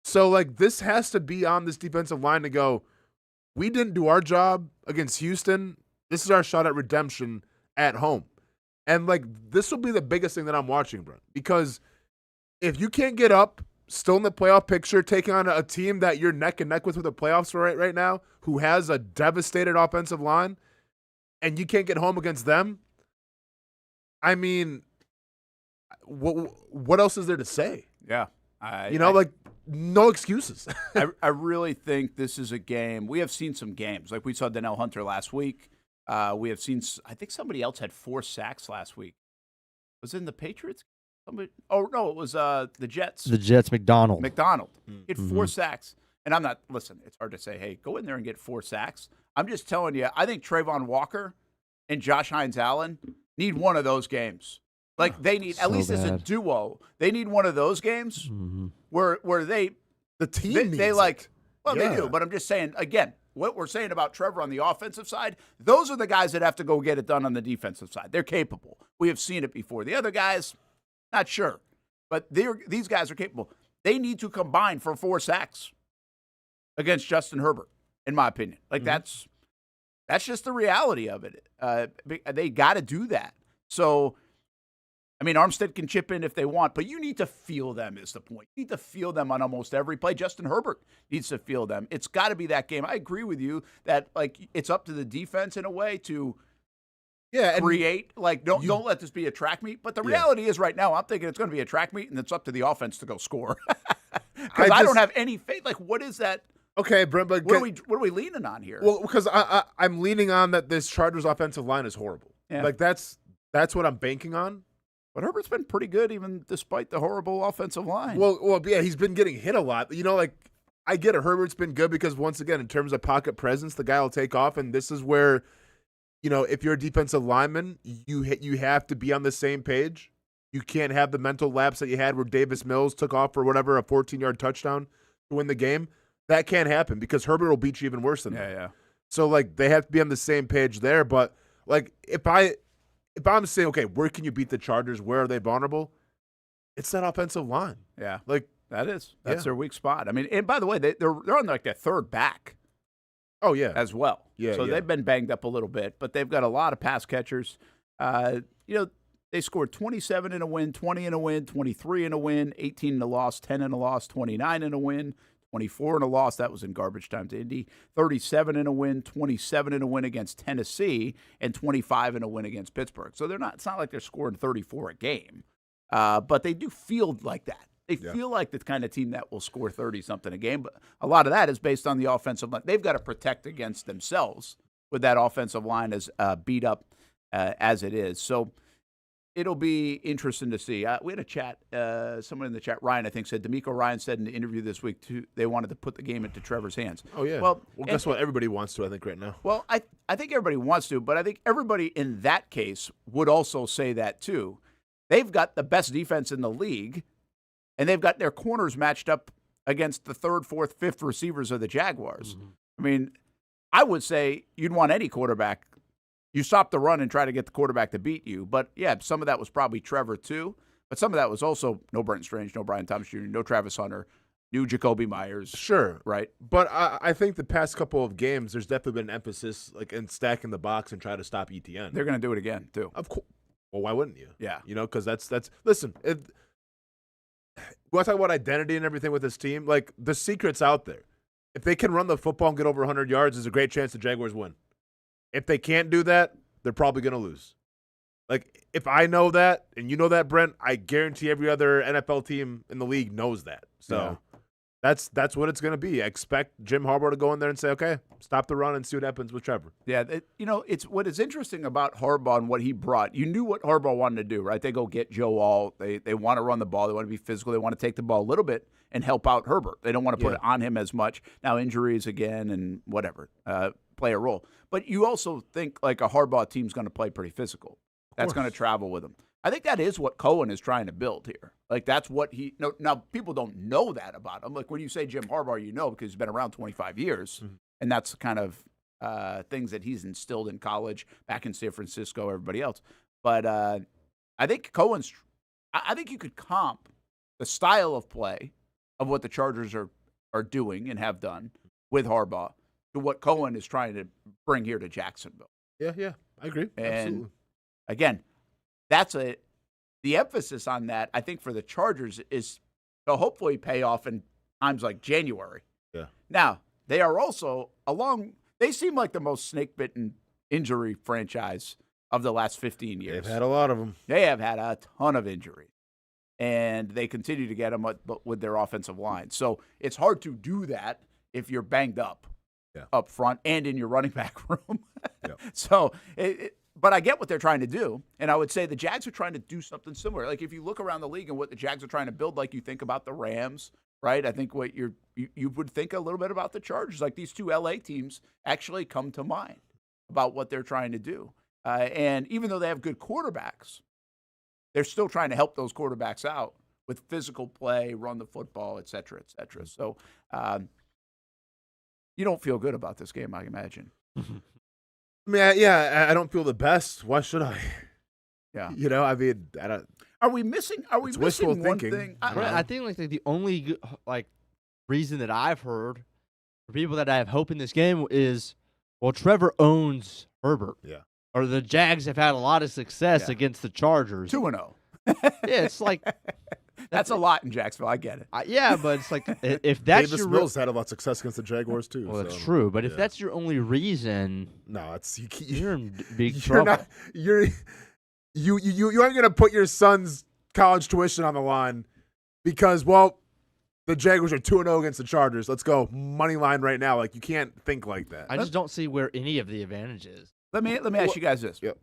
So, like, this has to be on this defensive line to go, we didn't do our job against Houston. This is our shot at redemption at home. And, like, this will be the biggest thing that I'm watching, Brent, because if you can't get up, still in the playoff picture, taking on a team that you're neck and neck with the playoffs right now, who has a devastated offensive line, and you can't get home against them, I mean, what else is there to say? Yeah. No excuses. I really think this is a game. We have seen some games. Like, we saw Donnell Hunter last week. We have seen, I think somebody else had 4 sacks last week. Was it in the Patriots? It was the Jets. The Jets, McDonald. He had 4 sacks. And it's hard to say, hey, go in there and get 4 sacks. I'm just telling you, I think Trayvon Walker and Josh Hines-Allen need one of those games. Like, they need, at least as a duo, they need one of those games where they needs like, well, they do. But I'm just saying, again, what we're saying about Trevor on the offensive side, those are the guys that have to go get it done on the defensive side. They're capable. We have seen it before. The other guys, not sure. But these guys are capable. They need to combine for 4 sacks against Justin Herbert, in my opinion. Like, that's just the reality of it. They got to do that. So, I mean, Armstead can chip in if they want, but you need to feel them is the point. You need to feel them on almost every play. Justin Herbert needs to feel them. It's got to be that game. I agree with you that, like, it's up to the defense in a way to create. Like, don't let this be a track meet. But the reality is right now I'm thinking it's going to be a track meet, and it's up to the offense to go score. Because I don't have any faith. Like, what is that? Okay, Brent, but what are we leaning on here? Well, because I'm leaning on that this Chargers offensive line is horrible. Yeah. Like, that's what I'm banking on. But Herbert's been pretty good even despite the horrible offensive line. Well, yeah, he's been getting hit a lot. Like, I get it. Herbert's been good because, once again, in terms of pocket presence, the guy will take off. And this is where, if you're a defensive lineman, you have to be on the same page. You can't have the mental lapse that you had where Davis Mills took off for whatever, a 14-yard touchdown to win the game. That can't happen because Herbert will beat you even worse than that. Yeah. So, like, they have to be on the same page there. But, like, if I'm saying, okay, where can you beat the Chargers? Where are they vulnerable? It's that offensive line. Yeah. Like, That's yeah. their weak spot. I mean, and by the way, they're on like their third back. Oh, yeah. As well. Yeah. So yeah. they've been banged up a little bit, but they've got a lot of pass catchers. They scored 27 in a win, 20 in a win, 23 in a win, 18 in a loss, 10 in a loss, 29 in a win, 24 in a loss. That was in garbage time to Indy. 37 in a win, 27 in a win against Tennessee, and 25 in a win against Pittsburgh. So it's not like they're scoring 34 a game, but they do feel like that. They feel like the kind of team that will score 30-something a game, but a lot of that is based on the offensive line. They've got to protect against themselves with that offensive line as beat up as it is. So it'll be interesting to see. We had a chat. Someone in the chat, Ryan, I think, said DeMeco Ryan said in the interview this week they wanted to put the game into Trevor's hands. Oh, yeah. Well, guess what? Everybody wants to, I think, right now. Well, I think everybody wants to, but I think everybody in that case would also say that, too. They've got the best defense in the league, and they've got their corners matched up against the third, fourth, fifth receivers of the Jaguars. Mm-hmm. I mean, I would say you'd want any quarterback. You stop the run and try to get the quarterback to beat you. But, yeah, some of that was probably Trevor, too. But some of that was also no Brenton Strange, no Brian Thomas Jr., no Travis Hunter, new Jacoby Myers. Sure. Right? But I think the past couple of games, there's definitely been an emphasis in stacking the box and try to stop ETN. They're going to do it again, too. Of course. Well, why wouldn't you? Yeah. Because that's listen, we want to talk about identity and everything with this team. Like, the secret's out there. If they can run the football and get over 100 yards, there's a great chance the Jaguars win. If they can't do that, they're probably going to lose. Like, if I know that and you know that, Brent, I guarantee every other NFL team in the league knows that. So that's what it's going to be. I expect Jim Harbaugh to go in there and say, okay, stop the run and see what happens with Trevor. Yeah, it's what is interesting about Harbaugh and what he brought. You knew what Harbaugh wanted to do, right? They go get Joe All. They want to run the ball. They want to be physical. They want to take the ball a little bit and help out Herbert. They don't want to put it on him as much. Now, injuries again and whatever play a role. But you also think like a Harbaugh team's going to play pretty physical. That's going to travel with him. I think that is what Cohen is trying to build here. Like, that's what he – now, people don't know that about him. Like, when you say Jim Harbaugh, you know because he's been around 25 years, and that's kind of things that he's instilled in college, back in San Francisco, everybody else. But I think Cohen's – I think you could comp the style of play of what the Chargers are doing and have done with Harbaugh to what Cohen is trying to bring here to Jacksonville. Yeah, I agree. And absolutely. Again, that's the emphasis on that, I think, for the Chargers is to hopefully pay off in times like January. Yeah. Now, they are also they seem like the most snake-bitten injury franchise of the last 15 years. They've had a lot of them. They have had a ton of injuries, and they continue to get them with their offensive line. So it's hard to do that if you're banged up up front and in your running back room. So but I get what they're trying to do, and I would say the Jags are trying to do something similar. Like, if you look around the league and what the Jags are trying to build, like you think about the Rams, right? I think what you would think a little bit about the Chargers. Like, these two LA teams actually come to mind about what they're trying to do. And even though they have good quarterbacks, they're still trying to help those quarterbacks out with physical play, run the football, et cetera, et cetera. So you don't feel good about this game, I imagine. I mean, I don't feel the best. Why should I? Yeah. I mean, I don't. Are we missing one thinking. thing? I think like the only reason that I've heard for people that I have hope in this game is, well, Trevor owns Herbert. Yeah. Or the Jags have had a lot of success against the Chargers. 2-0. Yeah, it's like that's a lot in Jacksonville. I get it. Yeah, but it's like if that's Davis Mills had a lot of success against the Jaguars too. Well, that's true. But if that's your only reason, no, you're in big trouble. You aren't going to put your son's college tuition on the line because, well, the Jaguars are 2-0 against the Chargers. Let's go money line right now. Like, you can't think like that. I just don't see where any of the advantage is. Let me ask you guys this. Yep.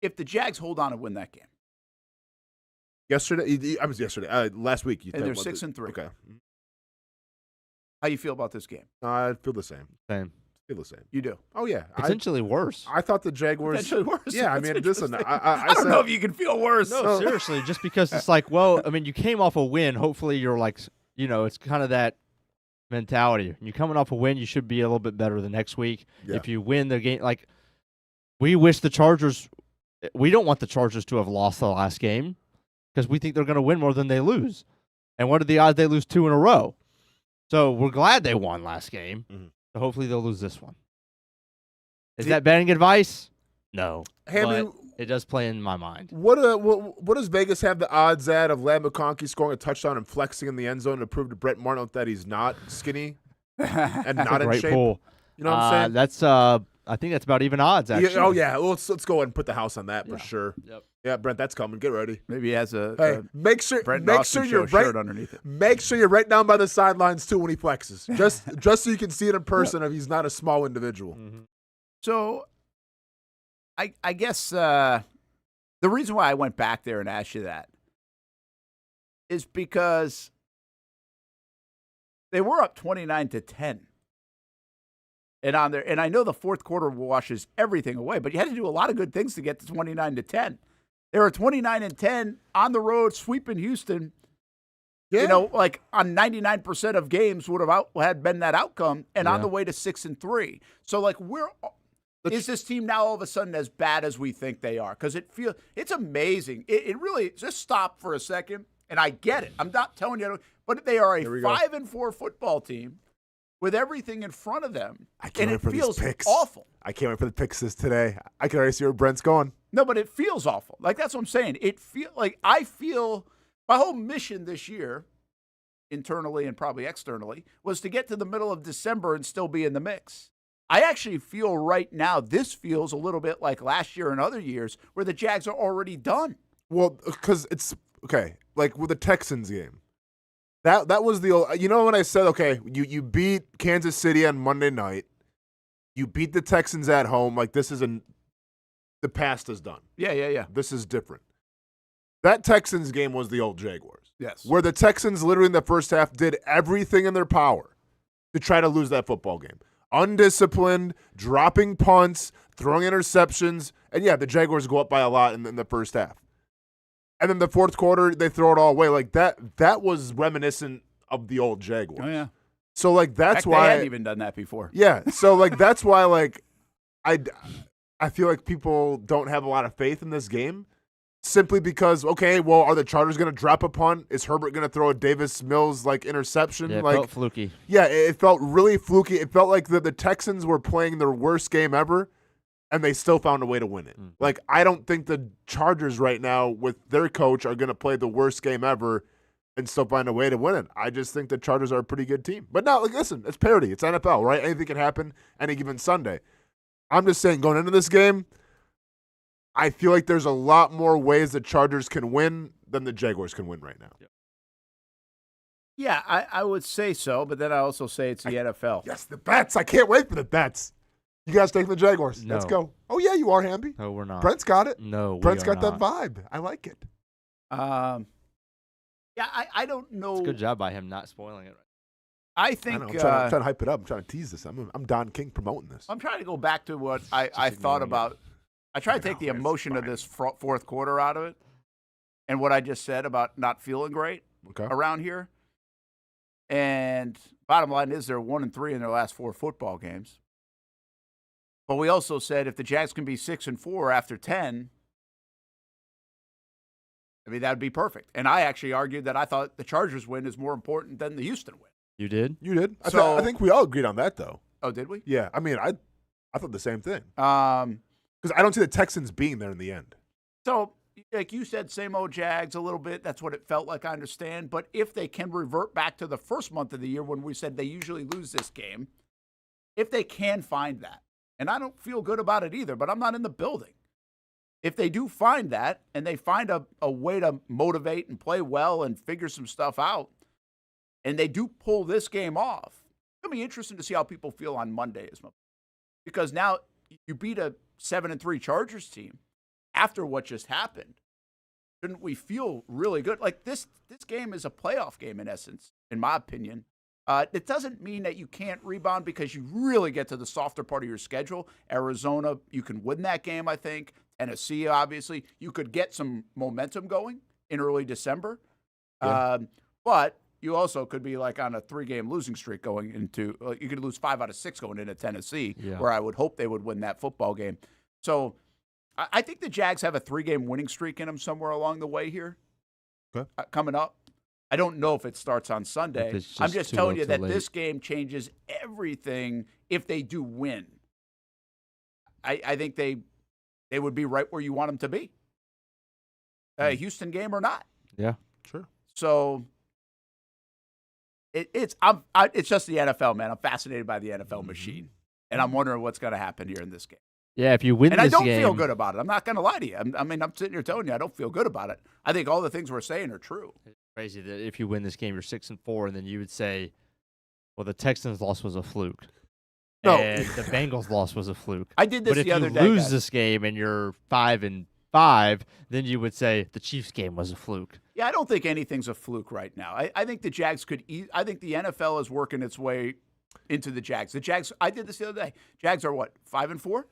If the Jags hold on and win that game. Last week. And they're 6-3. Okay. How you feel about this game? I feel the same. Same. Feel the same. You do. Oh yeah, Potentially worse. I thought the Jaguars. Potentially worse. Yeah, I That's mean, listen, interesting. I don't know if you can feel worse. No, seriously, just because it's like, well, I mean, you came off a win. Hopefully, you're like, it's kind of that mentality. You're coming off a win, you should be a little bit better the next week. Yeah. If you win the game, like, we wish the Chargers. We don't want the Chargers to have lost the last game because we think they're going to win more than they lose. And what are the odds they lose 2 in a row? So we're glad they won last game. Mm-hmm. So hopefully they'll lose this one. Is that betting advice? No. Hammy, But it does play in my mind. what does Vegas have the odds at of Lamb McConkey scoring a touchdown and flexing in the end zone to prove to Brent Martineau that he's not skinny and not in Great shape? pool. You know what I'm saying? That's I think that's about even odds, actually. Yeah, oh yeah, well, let's go ahead and put the house on that for Yeah. sure. Yep. Yeah, Brent, that's coming. Get ready. Maybe he has a Hey, make sure Austin you're Show right. shirt underneath it. Make sure you're right down by the sidelines too when he flexes, just so you can see it in person if he's not a small individual. Mm-hmm. So, I guess the reason why I went back there and asked you that is because they were up 29-10. And I know the fourth quarter washes everything away, but you had to do a lot of good things to get to 29-10. They were 29-10 on the road, sweeping Houston. Yeah. You know, like on 99% of games would have had been that outcome, and on Yeah. the way to 6-3. So, like, is this team now all of a sudden as bad as we think they are? Because it's amazing. It really just stop for a second, and I get it. I'm not telling you, but they are a 5-4 football team with everything in front of them. I can't wait for these feels picks. awful. I can't wait for the picks today. I can already see where Brent's going. No, but it feels awful. Like, that's what I'm saying. I feel my whole mission this year, internally and probably externally, was to get to the middle of December and still be in the mix. I actually feel right now this feels a little bit like last year and other years where the Jags are already done. Well, because it's okay. Like with the Texans game, that was the old. You know when I said, okay, you beat Kansas City on Monday night, you beat the Texans at home. Like this is the past is done. Yeah. This is different. That Texans game was the old Jaguars. Yes. Where the Texans literally in the first half did everything in their power to try to lose that football game. Undisciplined, dropping punts, throwing interceptions, and yeah, the Jaguars go up by a lot in the first half. And then the fourth quarter, they throw it all away. Like that was reminiscent of the old Jaguars. Oh, yeah. So like that's Heck, why they hadn't even done that before. Yeah. So like that's why like I feel like people don't have a lot of faith in this game. Simply because, okay, well, are the Chargers going to drop a punt? Is Herbert going to throw a Davis Mills like interception? Yeah, it like felt fluky. Yeah, it felt really fluky. It felt like the Texans were playing their worst game ever, and they still found a way to win it. Like, I don't think the Chargers right now with their coach are going to play the worst game ever and still find a way to win it. I just think the Chargers are a pretty good team. But now, like, listen, it's parity. It's NFL, right? Anything can happen any given Sunday. I'm just saying, going into this game, I feel like there's a lot more ways the Chargers can win than the Jaguars can win right now. Yeah, I would say so, but then I also say it's the NFL. Yes, the bets. I can't wait for the bets. You guys taking the Jaguars? No. Let's go. Oh, yeah, you are, Hamby. No, we're not. Brent's got it. No, Brent's we are got that not. vibe. I like it. Yeah, I don't know. It's a good job by him not spoiling it. I I think know, I'm trying to hype it up. I'm trying to tease this. I'm Don King promoting this. I'm trying to go back to what I thought about. I try to take the emotion of this fourth quarter out of it and what I just said about not feeling great around here. And bottom line is they're 1-3 in their last 4 football games. But we also said if the Jags can be 6-4 after 10, I mean, that would be perfect. And I actually argued that I thought the Chargers win is more important than the Houston win. You did? You did? So- I think we all agreed on that, though. Oh, did we? Yeah, I mean, I thought the same thing. Because I don't see the Texans being there in the end. So, like you said, same old Jags a little bit. That's what it felt like, I understand. But if they can revert back to the first month of the year when we said they usually lose this game, if they can find that, and I don't feel good about it either, but I'm not in the building. If they do find that and they find a way to motivate and play well and figure some stuff out, and they do pull this game off, it'll be interesting to see how people feel on Monday. Because now you beat a 7-3 Chargers team after what just happened. Shouldn't we feel really good? Like this game is a playoff game in essence, in my opinion. It doesn't mean that you can't rebound because you really get to the softer part of your schedule. Arizona, you can win that game, I think. Tennessee, obviously. You could get some momentum going in early December. Yeah. But you also could be like on a 3-game losing streak going into you could lose 5 out of 6 going into Tennessee, where I would hope they would win that football game. So I think the Jags have a 3-game winning streak in them somewhere along the way here coming up. I don't know if it starts on Sunday. I'm just telling you that this game changes everything if they do win. I think they would be right where you want them to be. A Houston game or not. Yeah, sure. So it's just the NFL, man. I'm fascinated by the NFL machine, and I'm wondering what's going to happen here in this game. Yeah, if you win this game. And I don't feel good about it. I'm not going to lie to you. I'm sitting here telling you I don't feel good about it. I think all the things we're saying are true. It's crazy that if you win this game, you're 6-4, and then you would say, well, the Texans' loss was a fluke. No. And the Bengals' loss was a fluke. I did this the other day. But if you lose this game and you're 5-5, then you would say the Chiefs game was a fluke. Yeah, I don't think anything's a fluke right now. I think the Jags could I think the NFL is working its way into the Jags. The Jags, I did this the other day. Jags are what, 5-4?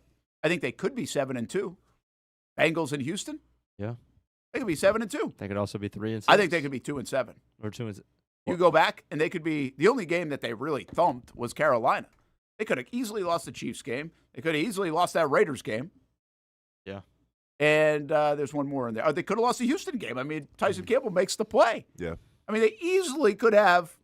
I think they could be 7-2. Bengals in Houston? Yeah. They could be 7-2. They could also be 3-6. I think they could be 2-7. Or 2-6. You go back, and they could be the only game that they really thumped was Carolina. They could have easily lost the Chiefs game. They could have easily lost that Raiders game. Yeah. And there's one more in there. Or they could have lost the Houston game. I mean, Tyson Campbell makes the play. Yeah. I mean, they easily could have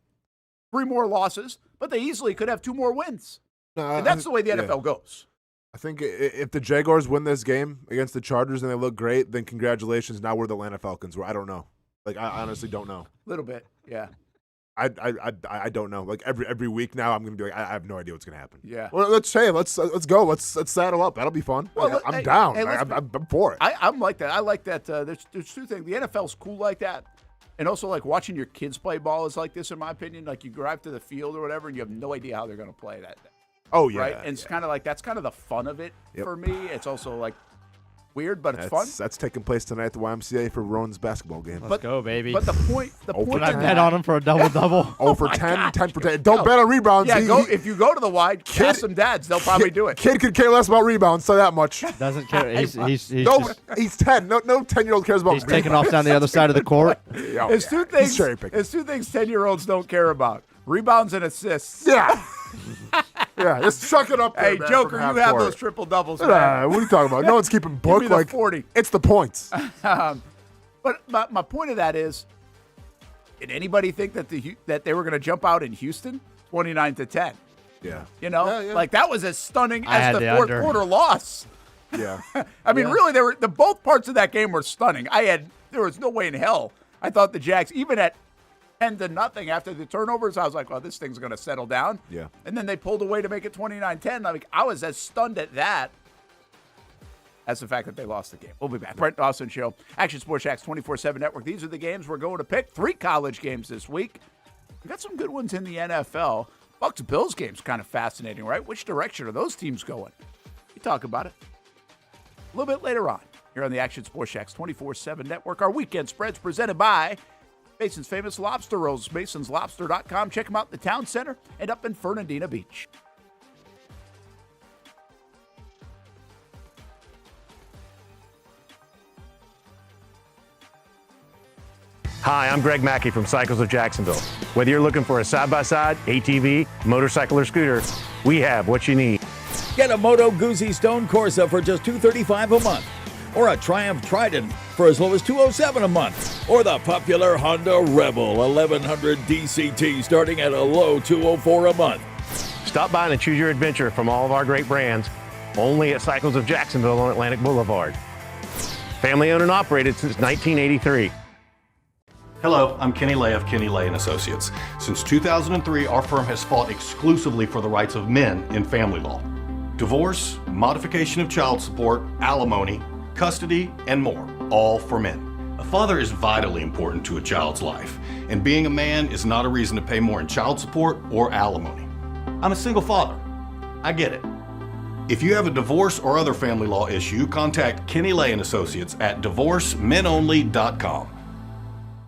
3 more losses, but they easily could have 2 more wins. And that's the way the NFL goes. I think if the Jaguars win this game against the Chargers and they look great, then congratulations. Now we're the Atlanta Falcons. I don't know. Like, I honestly don't know. A little bit, yeah. I don't know. Like every week now, I'm gonna be like, I have no idea what's gonna happen. Yeah. Well, let's go. Let's saddle up. That'll be fun. Well, I'm down. Hey, I'm for it. I'm like that. I like that. There's 2 things. The NFL's cool like that, and also like watching your kids play ball is like this, in my opinion. Like you drive to the field or whatever, and you have no idea how they're gonna play that. Oh yeah. Right. And it's kind of like that's kind of the fun of it for me. It's also like weird, but it's fun. That's taking place tonight at the YMCA for Rowan's basketball game. Let's go, baby. But the point. Can I bet on him for a double-double? 0 for 10, 10 for 10. Don't bet on rebounds. Yeah, if you go to the wide, ask some dads. They'll probably do it. Kid could care less about rebounds, so that much. Doesn't care. He's 10. No 10-year-old cares about. He's taking off down the other side of the court. There's 2 things. There's 2 things 10-year-olds don't care about: rebounds and assists. Yeah. Yeah, just chuck it up there. Hey, man, Joker, you have those triple doubles. What are you talking about? No one's keeping book. Give me like 40. It's the points. But my point of that is, did anybody think that they were going to jump out in Houston 29-10? Yeah. You know, Yeah. like that was as stunning I as had the the fourth under. quarter loss. Yeah. I mean, really, both parts of that game were stunning. There was no way in hell I thought the Jags, even at 10-0 after the turnovers, I was like, well, this thing's going to settle down. Yeah. And then they pulled away to make it 29-10. I was as stunned at that as the fact that they lost the game. We'll be back. Brent Austen Show, Action Sports Jacks 24/7 Network. These are the games we're going to pick. 3 college games this week. We got some good ones in the NFL. Bucs-Bills game's kind of fascinating, right? Which direction are those teams going? We talk about it a little bit later on here on the Action Sports Jacks 24/7 Network. Our weekend spreads presented by Mason's Famous Lobster Rolls, masonslobster.com. Check them out in the town center and up in Fernandina Beach. Hi, I'm Greg Mackey from Cycles of Jacksonville. Whether you're looking for a side-by-side, ATV, motorcycle, or scooter, we have what you need. Get a Moto Guzzi Stone Corsa for just $235 a month, or a Triumph Trident for as low as $207 a month, or the popular Honda Rebel 1100 DCT starting at a low $204 a month. Stop by and choose your adventure from all of our great brands, only at Cycles of Jacksonville on Atlantic Boulevard. Family owned and operated since 1983. Hello, I'm Kenny Lay of Kenny Lay & Associates. Since 2003, our firm has fought exclusively for the rights of men in family law. Divorce, modification of child support, alimony, custody, and more, all for men. A father is vitally important to a child's life, and being a man is not a reason to pay more in child support or alimony. I'm a single father. I get it. If you have a divorce or other family law issue, contact Kenny Lay & Associates at divorcemenonly.com.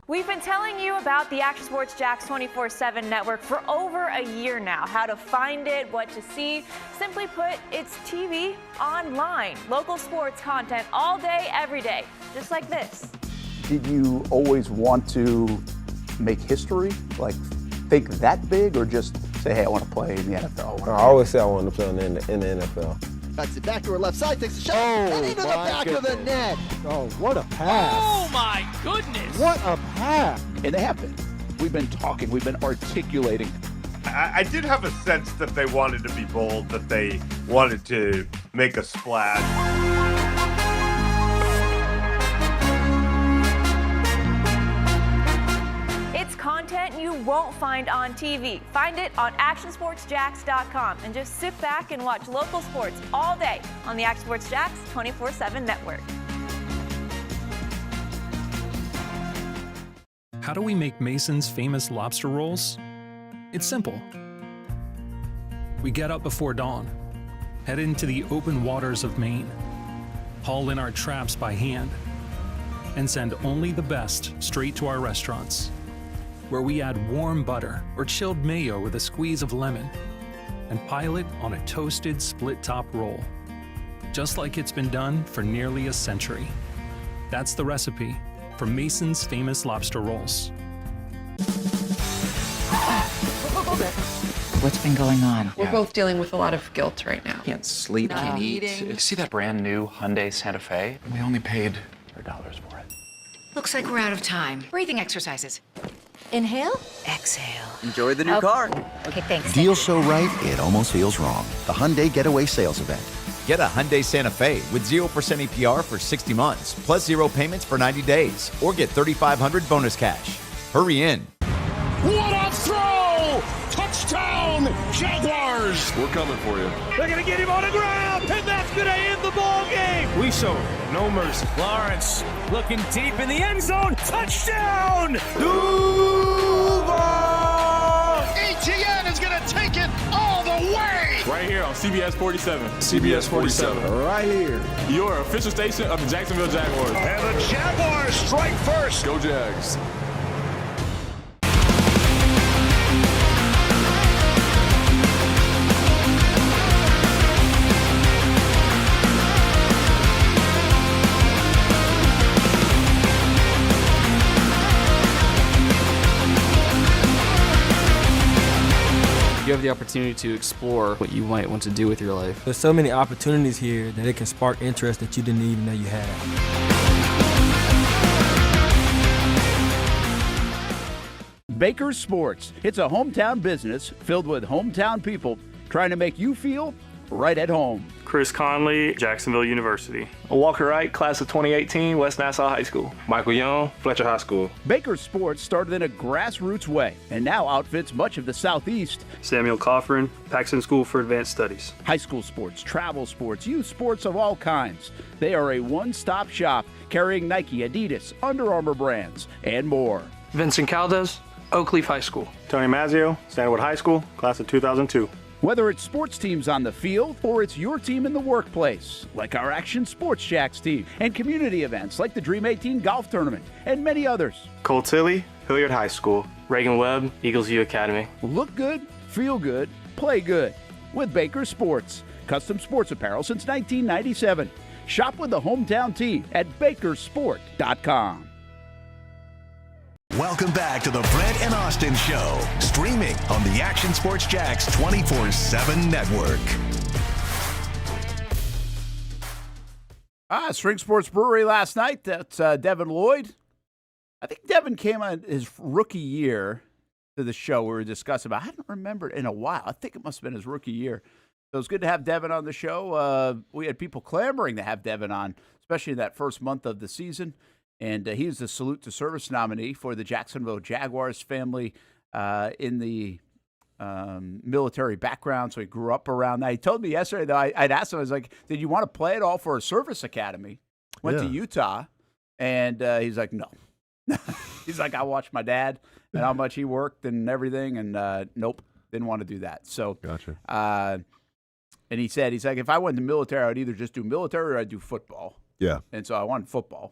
We've been telling you about the Action Sports Jax 24/7 network for over a year now. How to find it, what to see. Simply put, it's TV online. Local sports content all day, every day, just like this. Did you always want to make history? Like, think that big, or just say, hey, I want to play in the NFL? I always say I wanted to play in the NFL. Backs it back to her left side, takes a shot, and into the back of the net. Oh, what a pass. Oh, my goodness. What a pass. And they have been. We've been talking, we've been articulating. I did have a sense that they wanted to be bold, that they wanted to make a splash. Content you won't find on TV. Find it on actionsportsjax.com and just sit back and watch local sports all day on the Action Sports Jax 24/7 network. How do we make Mason's famous lobster rolls? It's simple. We get up before dawn, head into the open waters of Maine, haul in our traps by hand, and send only the best straight to our restaurants, where we add warm butter or chilled mayo with a squeeze of lemon and pile it on a toasted split-top roll, just like it's been done for nearly a century. That's the recipe for Mason's famous lobster rolls. What's been going on? We're both dealing with a lot of guilt right now. Can't sleep, Not can't eat. eating. You see that brand new Hyundai Santa Fe? We only paid $100 for it. Looks like we're out of time. Breathing exercises. Inhale, exhale. Enjoy the new car. Okay, thanks. Deal so right, it almost feels wrong. The Hyundai Getaway Sales Event. Get a Hyundai Santa Fe with 0% APR for 60 months, plus 0 payments for 90 days. Or get $3,500 bonus cash. Hurry in. What a throw! Touchdown, Jaguars! We're coming for you. They're going to get him on the ground, and that's going to end the ball game. We show no mercy. Lawrence looking deep in the end zone. Touchdown! Duval! ETN is going to take it all the way! Right here on CBS 47. CBS 47. Right here. Your official station of the Jacksonville Jaguars. And the Jaguars strike first. Go Jags. You have the opportunity to explore what you might want to do with your life. There's so many opportunities here that it can spark interest that you didn't even know you had. Baker Sports. It's a hometown business filled with hometown people trying to make you feel right at home. Chris Conley, Jacksonville University. Walker Wright, class of 2018, West Nassau High School. Michael Young, Fletcher High School. Baker Sports started in a grassroots way and now outfits much of the Southeast. Samuel Coffrin, Paxton School for Advanced Studies. High school sports, travel sports, youth sports of all kinds. They are a one-stop shop carrying Nike, Adidas, Under Armour brands, and more. Vincent Caldes, Oak Leaf High School. Tony Mazzio, Stanwood High School, class of 2002. Whether it's sports teams on the field or it's your team in the workplace, like our Action Sports Jax team, and community events like the Dream 18 Golf Tournament, and many others. Cole Tilley, Hilliard High School. Reagan Webb, Eagles View Academy. Look good, feel good, play good with Baker Sports. Custom sports apparel since 1997. Shop with the hometown team at bakersport.com. Welcome back to the Brent and Austen Show, streaming on the Action Sports Jax 24/7 network. String Sports Brewery last night. That's Devin Lloyd. I think Devin came on his rookie year to the show we were discussing about. I haven't remembered in a while. I think it must have been his rookie year. So it was good to have Devin on the show. We had people clamoring to have Devin on, especially in that first month of the season. And he was the Salute to Service nominee for the Jacksonville Jaguars family in the military background. So he grew up around that. He told me yesterday, though, I'd asked him, I was like, did you want to play at all for a service academy? Went to Utah. And he's like, no. He's like, I watched my dad and how much he worked and everything. And nope, didn't want to do that. So, gotcha. And he said, he's like, if I went to military, I'd either just do military or I'd do football. Yeah. And so I wanted football.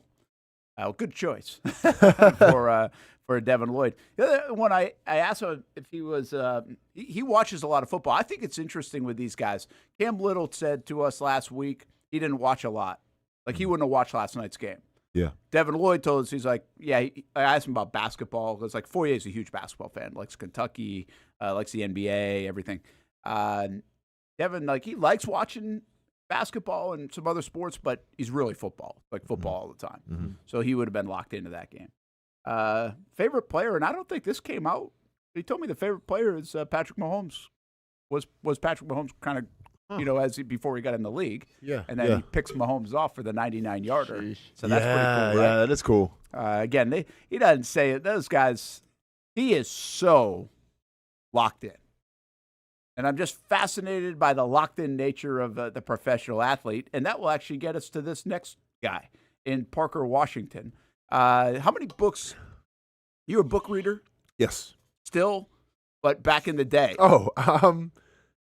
Good choice for Devin Lloyd. The other one I asked him if he was he watches a lot of football. I think it's interesting with these guys. Cam Little said to us last week he didn't watch a lot. Like he wouldn't have watched last night's game. Yeah. Devin Lloyd told us, he's like, I asked him about basketball because like Foyer's a huge basketball fan, likes Kentucky, likes the NBA, everything. Devin, like he likes watching basketball and some other sports, but he's really football all the time. Mm-hmm. So he would have been locked into that game. Favorite player, and I don't think this came out. He told me the favorite player is Patrick Mahomes. Was Patrick Mahomes kind of, before he got in the league. Yeah. And then he picks Mahomes off for the 99-yarder. So that's pretty cool, right? Yeah, that is cool. Again, he doesn't say it. Those guys, he is so locked in. And I'm just fascinated by the locked-in nature of the professional athlete. And that will actually get us to this next guy in Parker, Washington. How many books? You a book reader? Yes. Still? But back in the day?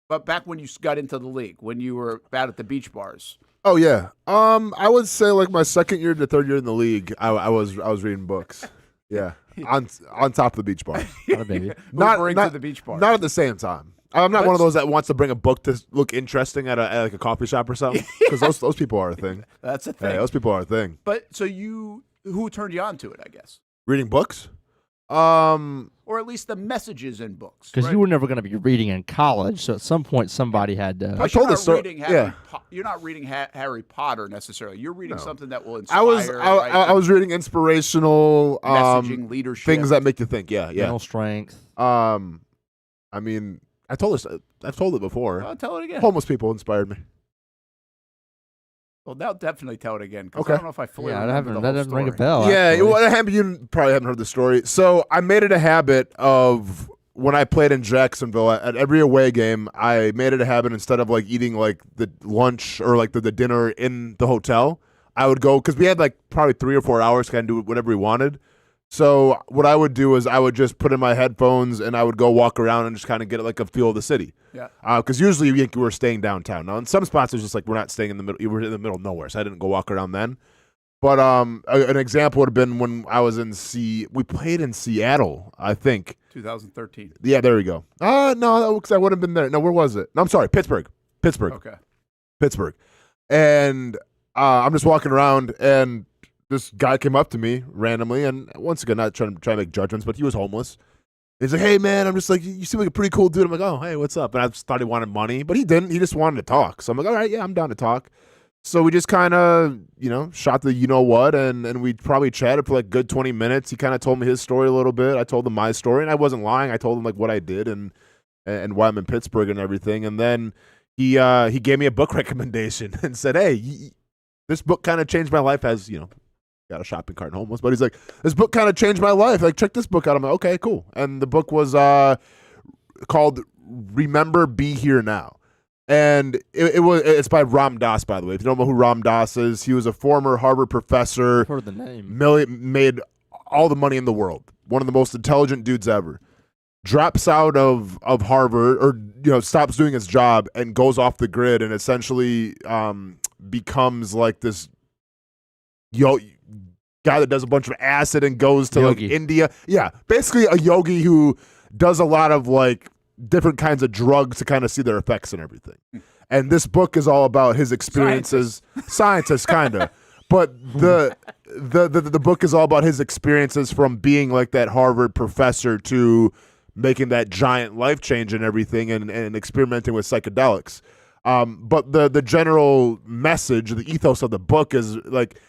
But back when you got into the league, when you were out at the beach bars? Oh, yeah. I would say like my second year to third year in the league, I was reading books. Yeah. on top of the beach bar. Not to the beach bar. Not at the same time. I'm not one of those that wants to bring a book to look interesting at like a coffee shop or something, because those people are a thing. That's a thing. Hey, those people are a thing. But so who turned you on to it, I guess? Reading books? Or at least the messages in books. Because you were never going to be reading in college, so at some point somebody had to. I told the story. You're not reading Harry Potter necessarily. You're reading something that will I was reading inspirational messaging, leadership, things that make you think. Yeah. Mental strength. I mean, I've told it before. I'll tell it again. Homeless people inspired me. Well, they'll definitely tell it again. Okay. I don't know if I fully remember the whole that doesn't ring a story. bell. Yeah, you probably haven't heard the story. So I made it a habit of when I played in Jacksonville at every away game. I made it a habit, instead of like eating like the lunch or like the dinner in the hotel, I would go, because we had like probably 3 or 4 hours to kind of do whatever we wanted. So what I would do is I would just put in my headphones and I would go walk around and just kind of get like a feel of the city. Yeah. Because usually we were staying downtown. Now in some spots it's just like we're not staying in the middle. We were in the middle of nowhere, so I didn't go walk around then. But an example would have been when I was we played in Seattle, I think. 2013. Yeah, there we go. No, because I wouldn't have been there. No, where was it? No, I'm sorry, Pittsburgh. Okay. Pittsburgh. And I'm just walking around, and this guy came up to me randomly, and once again, not trying to make judgments, but he was homeless. He's like, "Hey, man," I'm just like, "You seem like a pretty cool dude." I'm like, "Oh, hey, what's up?" And I just thought he wanted money, but he didn't. He just wanted to talk. So I'm like, "All right, yeah, I'm down to talk." So we just kind of, shot the what, and we probably chatted for like a good 20 minutes. He kind of told me his story a little bit. I told him my story, and I wasn't lying. I told him like what I did and why I'm in Pittsburgh and everything. And then he gave me a book recommendation and said, "Hey, this book kind of changed my life." As got a shopping cart and homeless, but he's like, "This book kind of changed my life. Like, check this book out." I'm like, "Okay, cool." And the book was called "Remember, Be Here Now," and it's by Ram Dass, by the way. If you don't know who Ram Dass is, he was a former Harvard professor. I've heard the name. Made all the money in the world. One of the most intelligent dudes ever. Drops out of Harvard, or stops doing his job and goes off the grid, and essentially becomes like this guy that does a bunch of acid and goes to yogi. Like India. Yeah, basically a yogi who does a lot of like different kinds of drugs to kind of see their effects and everything. And this book is all about his experiences. Scientist kind of. But the book is all about his experiences from being like that Harvard professor to making that giant life change and everything, and experimenting with psychedelics. But the general message, the ethos of the book is like,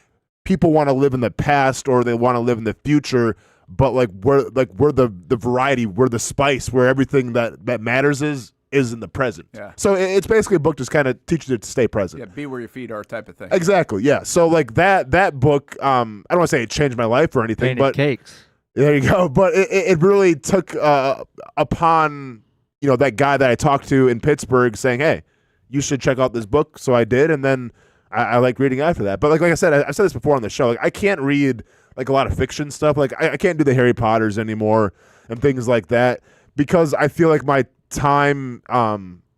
people want to live in the past or they want to live in the future, but we're the variety, we're the spice, where everything that matters is in the present. Yeah. So it's basically a book just kind of teaches you to stay present. Yeah, be where your feet are type of thing. Exactly. Yeah. So like that book, I don't want to say it changed my life or anything, but cakes. There you go. But it really took upon that guy that I talked to in Pittsburgh saying, "Hey, you should check out this book." So I did, and then I like reading after that. But like I said, I've said this before on the show. Like, I can't read like a lot of fiction stuff. Like I can't do the Harry Potters anymore and things like that, because I feel like my time.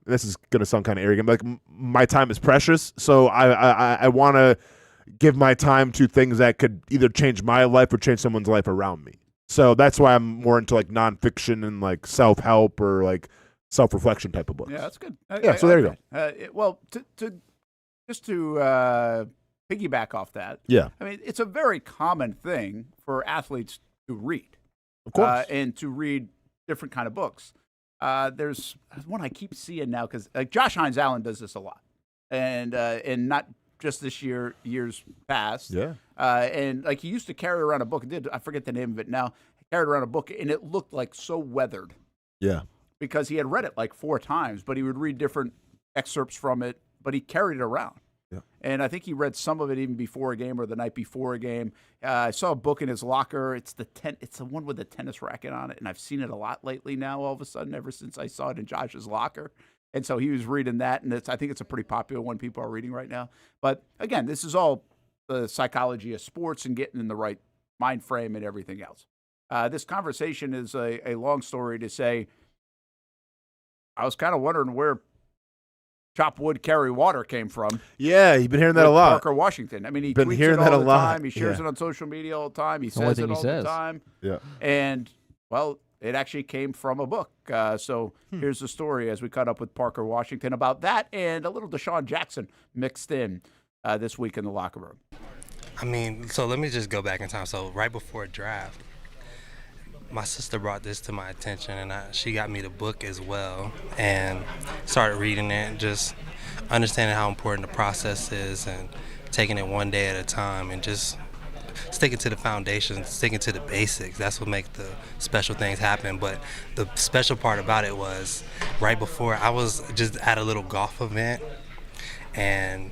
This is gonna sound kind of arrogant, but like my time is precious. So I want to give my time to things that could either change my life or change someone's life around me. So that's why I'm more into like nonfiction and like self-help or like self-reflection type of books. Yeah, that's good. So there you go. Well, to piggyback off that. Yeah. I mean, it's a very common thing for athletes to read. Of course. And to read different kind of books. There's one I keep seeing now because Josh Hines Allen does this a lot, and not just this year, years past. Yeah. And like he used to carry around a book. I forget the name of it now. He carried around a book, and it looked like so weathered. Yeah. Because he had read it like 4 times, but he would read different excerpts from it, but he carried it around. Yeah. And I think he read some of it even before a game or the night before a game. I saw a book in his locker. It's the one with the tennis racket on it, and I've seen it a lot lately now. All of a sudden, ever since I saw it in Josh's locker, and so he was reading that, and I think it's a pretty popular one people are reading right now. But again, this is all the psychology of sports and getting in the right mind frame and everything else. This conversation is a long story to say. I was kind of wondering where chop wood, carry water came from. Yeah, you've been hearing that a lot. Parker Washington. I mean, he been tweets hearing it all that a the lot. time. He shares it on social media all the time. He only says it thing all he the says. time. Yeah. And, well, it actually came from a book. So here's the story as we caught up with Parker Washington about that and a little Deshaun Jackson mixed in this week in the locker room. I mean, so let me just go back in time. So right before draft, my sister brought this to my attention, and she got me the book as well, and started reading it, and just understanding how important the process is, and taking it one day at a time, and just sticking to the foundation, sticking to the basics. That's what makes the special things happen. But the special part about it was right before I was just at a little golf event, and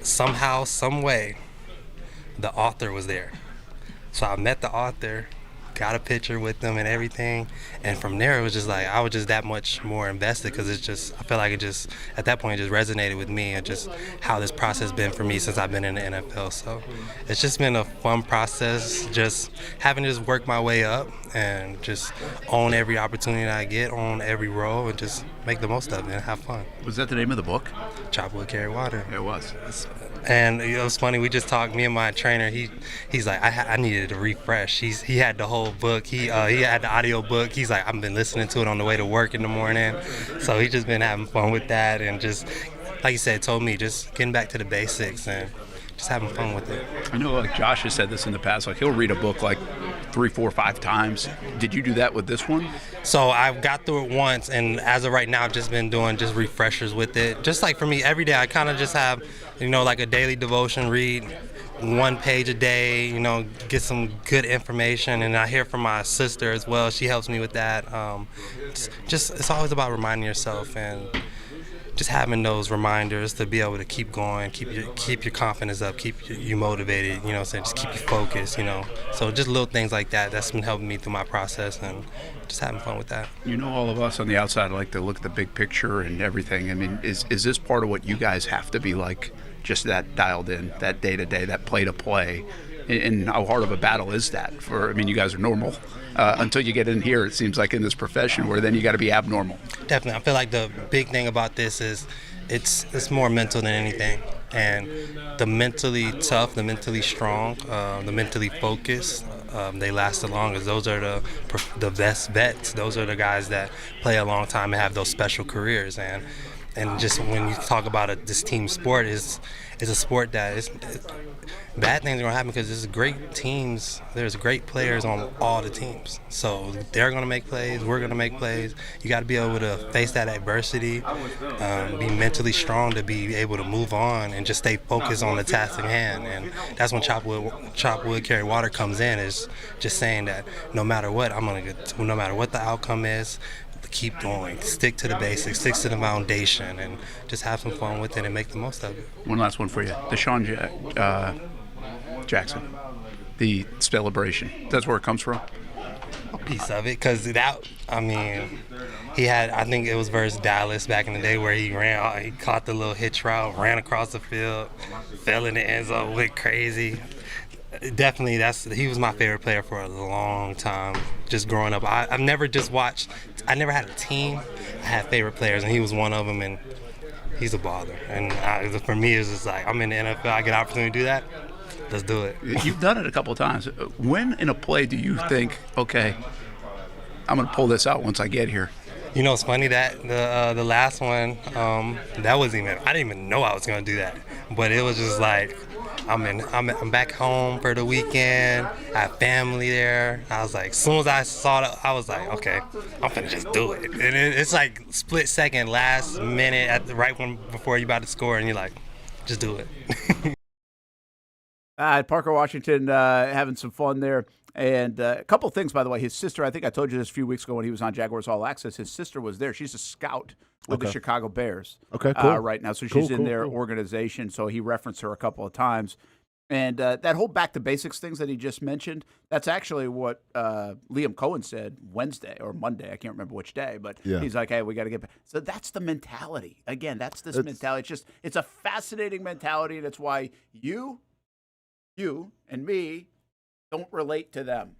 somehow, some way, the author was there. So I met the author, got a picture with them and everything, and from there it was just like I was just that much more invested because it's just I felt like it just at that point it just resonated with me and just how this process been for me since I've been in the NFL. So it's just been a fun process, just having to just work my way up and just own every opportunity that I get, own every role, and just make the most of it and have fun. Was that the name of the book? Chop Wood, Carry Water. It was. And it was funny. We just talked. Me and my trainer. He's like, I needed a refresh. He had the whole book. He had the audio book. He's like, I've been listening to it on the way to work in the morning. So he just been having fun with that and just, like you said, told me just getting back to the basics and just having fun with it. I know, like Josh has said this in the past. Like he'll read a book like 3, 4, 5 times. Did you do that with this one? So I got through it once, and as of right now, I've just been doing just refreshers with it. Just like for me, every day I kind of just have, like a daily devotion, read 1 page a day, get some good information. And I hear from my sister as well. She helps me with that. It's always about reminding yourself and just having those reminders to be able to keep going, keep your confidence up, keep you motivated, just keep you focused, So just little things like that, that's been helping me through my process and just having fun with that. All of us on the outside like to look at the big picture and everything. I mean, is this part of what you guys have to be like, just that dialed in, that day-to-day, that play-to-play? And how hard of a battle is that? You guys are normal. Until you get in here, it seems like in this profession where then you got to be abnormal. Definitely. I feel like the big thing about this is it's more mental than anything. And the mentally tough, the mentally strong, the mentally focused, they last the longest. Those are the best vets. Those are the guys that play a long time and have those special careers. And just when you talk about this team sport, it's a sport that bad things are going to happen because there's great teams. There's great players on all the teams. So they're going to make plays. We're going to make plays. You got to be able to face that adversity, be mentally strong to be able to move on and just stay focused on the task at hand. And that's when Chop Wood, Carry Water comes in, is just saying that no matter what, no matter what the outcome is, keep going, stick to the basics, stick to the foundation, and just have some fun with it and make the most of it. One last one for you. Deshaun Jackson, the celebration. That's where it comes from? A piece of it, because he had, I think it was versus Dallas back in the day where he caught the little hitch route, ran across the field, fell in the end zone, went crazy. Definitely, he was my favorite player for a long time, just growing up. I never had a team. I had favorite players, and he was one of them, and he's a baller. And for me, it's just like, I'm in the NFL, I get an opportunity to do that. Let's do it. You've done it a couple of times. When in a play do you think, okay, I'm going to pull this out once I get here? You know, it's funny that the last one, that wasn't even, I didn't even know I was going to do that. But it was just like, I'm back home for the weekend. I have family there. I was like, as soon as I saw it, I was like, okay, I'm finna just do it. And it's like split second, last minute, right when before you're about to score, and you're like, just do it. Parker Washington having some fun there. And a couple things, by the way. His sister, I think I told you this a few weeks ago when he was on Jaguars All Access, his sister was there. She's a scout with the Chicago Bears right now. So she's in their organization. So he referenced her a couple of times. And that whole back to basics things that he just mentioned, that's actually what Liam Cohen said Wednesday or Monday. I can't remember which day, but he's like, hey, we got to get back. So that's the mentality. Again, that's this mentality. It's a fascinating mentality, and it's why you and me don't relate to them.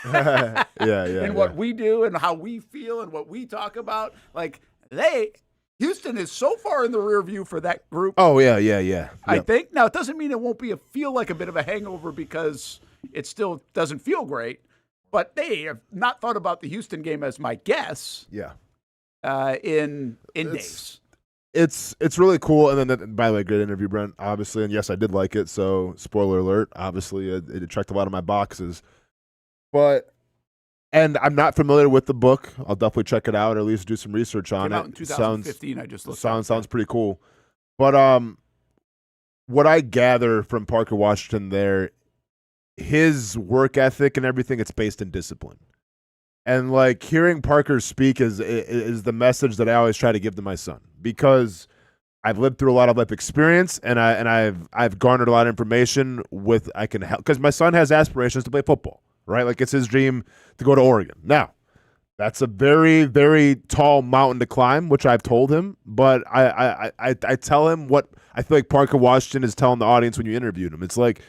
And what we do and how we feel and what we talk about. Like, Houston is so far in the rear view for that group. Oh, yeah. I think. Now, it doesn't mean it won't feel like a bit of a hangover because it still doesn't feel great. But they have not thought about the Houston game as my guess. Yeah. In days. It's really cool. And then, by the way, great interview, Brent, obviously. And yes, I did like it. So, spoiler alert, obviously, it checked a lot of my boxes. And I'm not familiar with the book. I'll definitely check it out or at least do some research on Came it. out in 2015, I just looked sounds pretty cool. But what I gather from Parker Washington there, his work ethic and everything, it's based in discipline. And like hearing Parker speak is the message that I always try to give to my son, because I've lived through a lot of life experience and I've garnered a lot of information I can help, because my son has aspirations to play football, right? Like it's his dream to go to Oregon. Now, that's a very, very tall mountain to climb, which I've told him, but I tell him what I feel like Parker Washington is telling the audience when you interviewed him. It's like,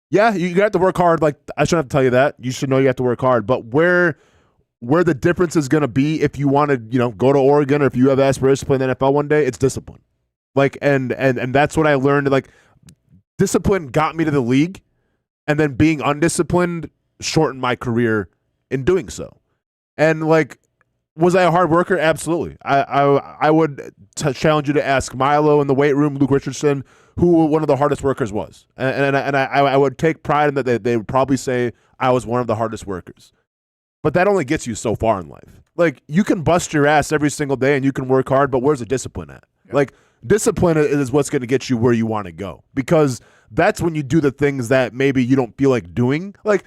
yeah, you have to work hard. Like, I shouldn't have to tell you that. You should know you have to work hard, but where the difference is going to be if you want to, go to Oregon or if you have aspirations to play in the NFL one day, it's discipline. Like, and that's what I learned. Like, discipline got me to the league, and then being undisciplined shortened my career in doing so. And like, was I a hard worker? Absolutely. I would challenge you to ask Milo in the weight room, Luke Richardson, who one of the hardest workers was. And I would take pride in that they would probably say I was one of the hardest workers. But that only gets you so far in life. Like, you can bust your ass every single day and you can work hard, but where's the discipline at? Yeah. Like, discipline is what's going to get you where you want to go, because that's when you do the things that maybe you don't feel like doing. Like,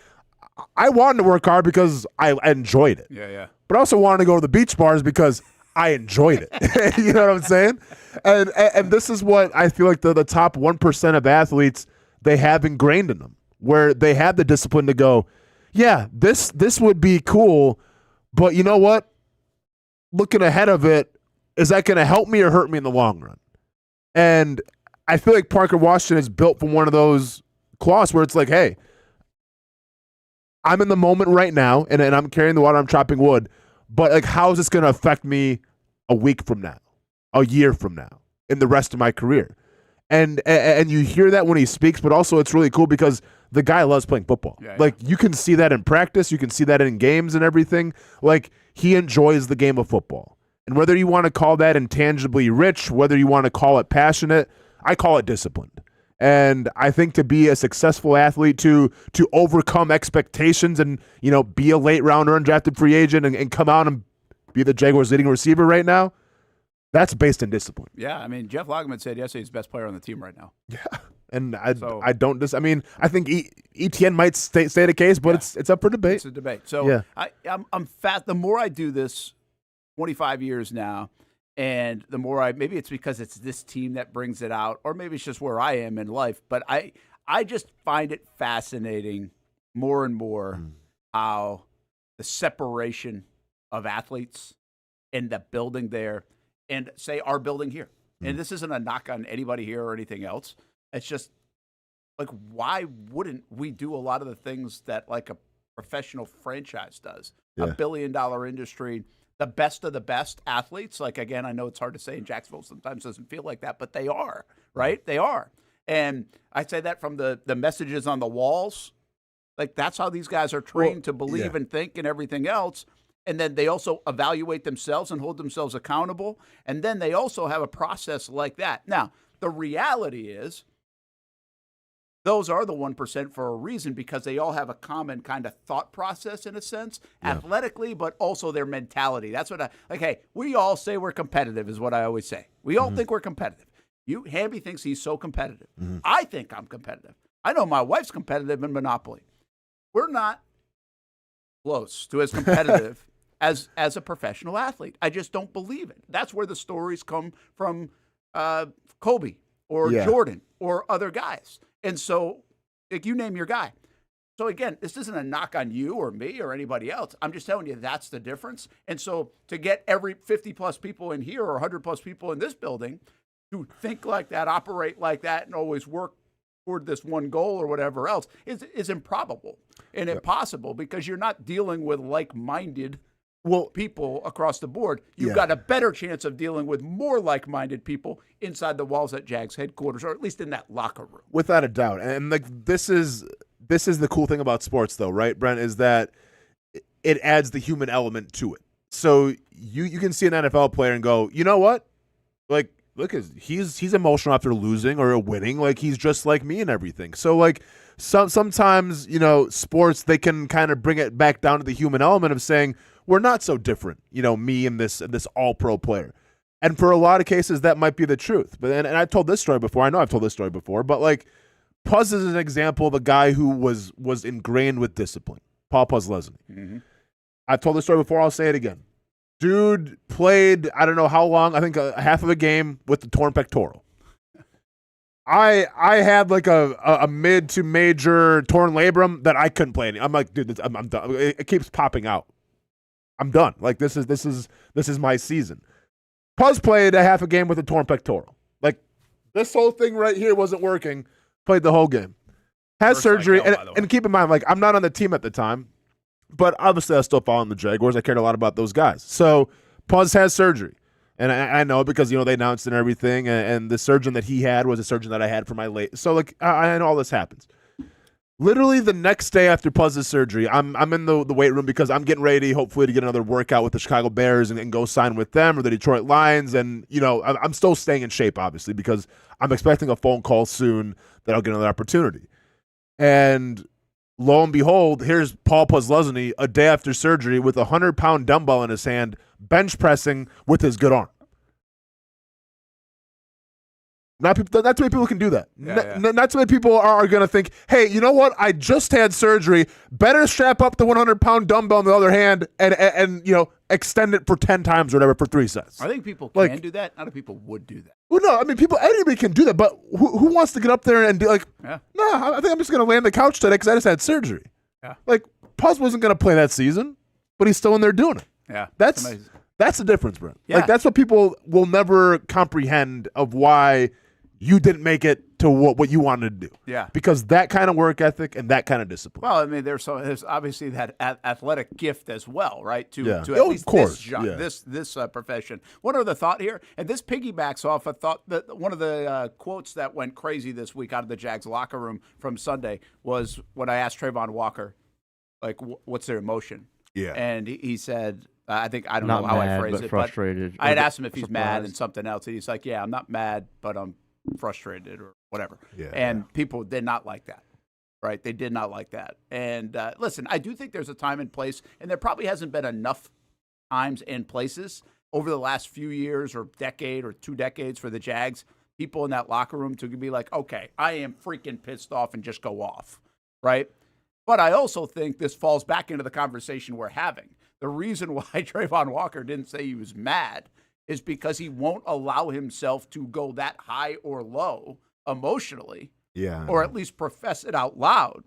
I wanted to work hard because I enjoyed it. Yeah. But I also wanted to go to the beach bars because I enjoyed it. You know what I'm saying? And this is what I feel like the top 1% of athletes, they have ingrained in them, where they have the discipline to go, yeah, this would be cool, but you know what? Looking ahead of it, is that going to help me or hurt me in the long run? And I feel like Parker Washington is built from one of those cloths where it's like, hey, I'm in the moment right now, and I'm carrying the water, I'm chopping wood, but like, how is this going to affect me a week from now, a year from now, in the rest of my career? And you hear that when he speaks, but also it's really cool because the guy loves playing football. Yeah. Like, you can see that in practice. You can see that in games and everything. Like, he enjoys the game of football. And whether you want to call that intangibly rich, whether you want to call it passionate, I call it disciplined. And I think to be a successful athlete, to overcome expectations and, be a late round undrafted free agent and come out and be the Jaguars' leading receiver right now, that's based in discipline. Yeah, I mean, Jeff Lageman said yesterday he's the best player on the team right now. Yeah. And I think ETN might stay the case, but it's up for debate. It's a debate. So I'm fat. The more I do this, 25 years now, and the more maybe it's because it's this team that brings it out, or maybe it's just where I am in life. But I just find it fascinating more and more how the separation of athletes and the building there, and say our building here. And this isn't a knock on anybody here or anything else. It's just like, why wouldn't we do a lot of the things that like a professional franchise does? Yeah. $1 billion industry the best of the best athletes. Like, again, I know it's hard to say in Jacksonville sometimes doesn't feel like that, but they are, right? They are. And I say that from the messages on the walls. Like, that's how these guys are trained to believe and think and everything else. And then they also evaluate themselves and hold themselves accountable. And then they also have a process like that. Now, the reality is those are the 1% for a reason because they all have a common kind of thought process in a sense, athletically, but also their mentality. That's what hey, we all say we're competitive is what I always say. We all think we're competitive. Hamby thinks he's so competitive. I think I'm competitive. I know my wife's competitive in Monopoly. We're not close to as competitive as a professional athlete. I just don't believe it. That's where the stories come from Kobe or Jordan or other guys. And so, like, you name your guy. So, again, this isn't a knock on you or me or anybody else. I'm just telling you that's the difference. And so to get every 50-plus people in here or 100-plus people in this building to think like that, operate like that, and always work toward this one goal or whatever else is improbable and impossible because you're not dealing with like-minded people across the board. You've got a better chance of dealing with more like-minded people inside the walls at Jags headquarters, or at least in that locker room. Without a doubt. And like this is the cool thing about sports, though, right, Brent, is that it adds the human element to it. So you can see an NFL player and go, you know what? Like, look, he's emotional after losing or winning. Like, he's just like me and everything. So, like, sometimes, sports, they can kind of bring it back down to the human element of saying, we're not so different, me and this all-pro player. And for a lot of cases, that might be the truth. But and I've told this story before. I know I've told this story before. But, like, Puz is an example of a guy who was ingrained with discipline. Paul Puzzlesny. Mm-hmm. I've told this story before. I'll say it again. Dude played, I don't know how long, I think a half of a game with the torn pectoral. I had like a mid to major torn labrum that I couldn't play any. I'm like, dude, I'm done. It keeps popping out. I'm done. Like, this is my season. Puz played a half a game with a torn pectoral. Like, this whole thing right here wasn't working. Played the whole game. Has surgery. And keep in mind, like, I'm not on the team at the time. But obviously, I was still following the Jaguars. I cared a lot about those guys. So, Puz has surgery. And I know because, they announced and everything. And the surgeon that he had was a surgeon that I had for my late. So, like, I know all this happens. Literally the next day after Puz's surgery, I'm in the weight room because I'm getting ready, hopefully, to get another workout with the Chicago Bears and go sign with them or the Detroit Lions. And, I'm still staying in shape, obviously, because I'm expecting a phone call soon that I'll get another opportunity. And lo and behold, here's Paul Puzzlesny a day after surgery with a 100-pound dumbbell in his hand, bench pressing with his good arm. Not too many people can do that. Not too many people are going to think, hey, you know what? I just had surgery. Better strap up the 100-pound dumbbell in the other hand and extend it for 10 times or whatever for 3 sets. I think people can do that. Not a people would do that. Well, no, I mean, anybody can do that, but who wants to get up there and do no, I think I'm just going to lay on the couch today because I just had surgery. Yeah. Like, Puz wasn't going to play that season, but he's still in there doing it. Yeah. That's the difference, Brent. Yeah. Like, that's what people will never comprehend of why you didn't make it to what you wanted to do. Yeah. Because that kind of work ethic and that kind of discipline. Well, I mean, there's obviously that athletic gift as well, right? To at least this profession. One other thought here, and this piggybacks off a thought that one of the quotes that went crazy this week out of the Jags locker room from Sunday was when I asked Trayvon Walker, like, what's their emotion? Yeah. And he said, I don't not know how mad, I phrased but it, frustrated. but I had asked him if he's Surprised. mad and something else, and he's like, yeah, I'm not mad, but I'm frustrated or whatever. People did not like that, right? They did not like that. And listen, I do think there's a time and place, and there probably hasn't been enough times and places over the last few years or decade or 2 decades for the Jags, people in that locker room to be like, okay, I am freaking pissed off and just go off, right? But I also think this falls back into the conversation we're having. The reason why Trayvon Walker didn't say he was mad is because he won't allow himself to go that high or low emotionally, or at least profess it out loud,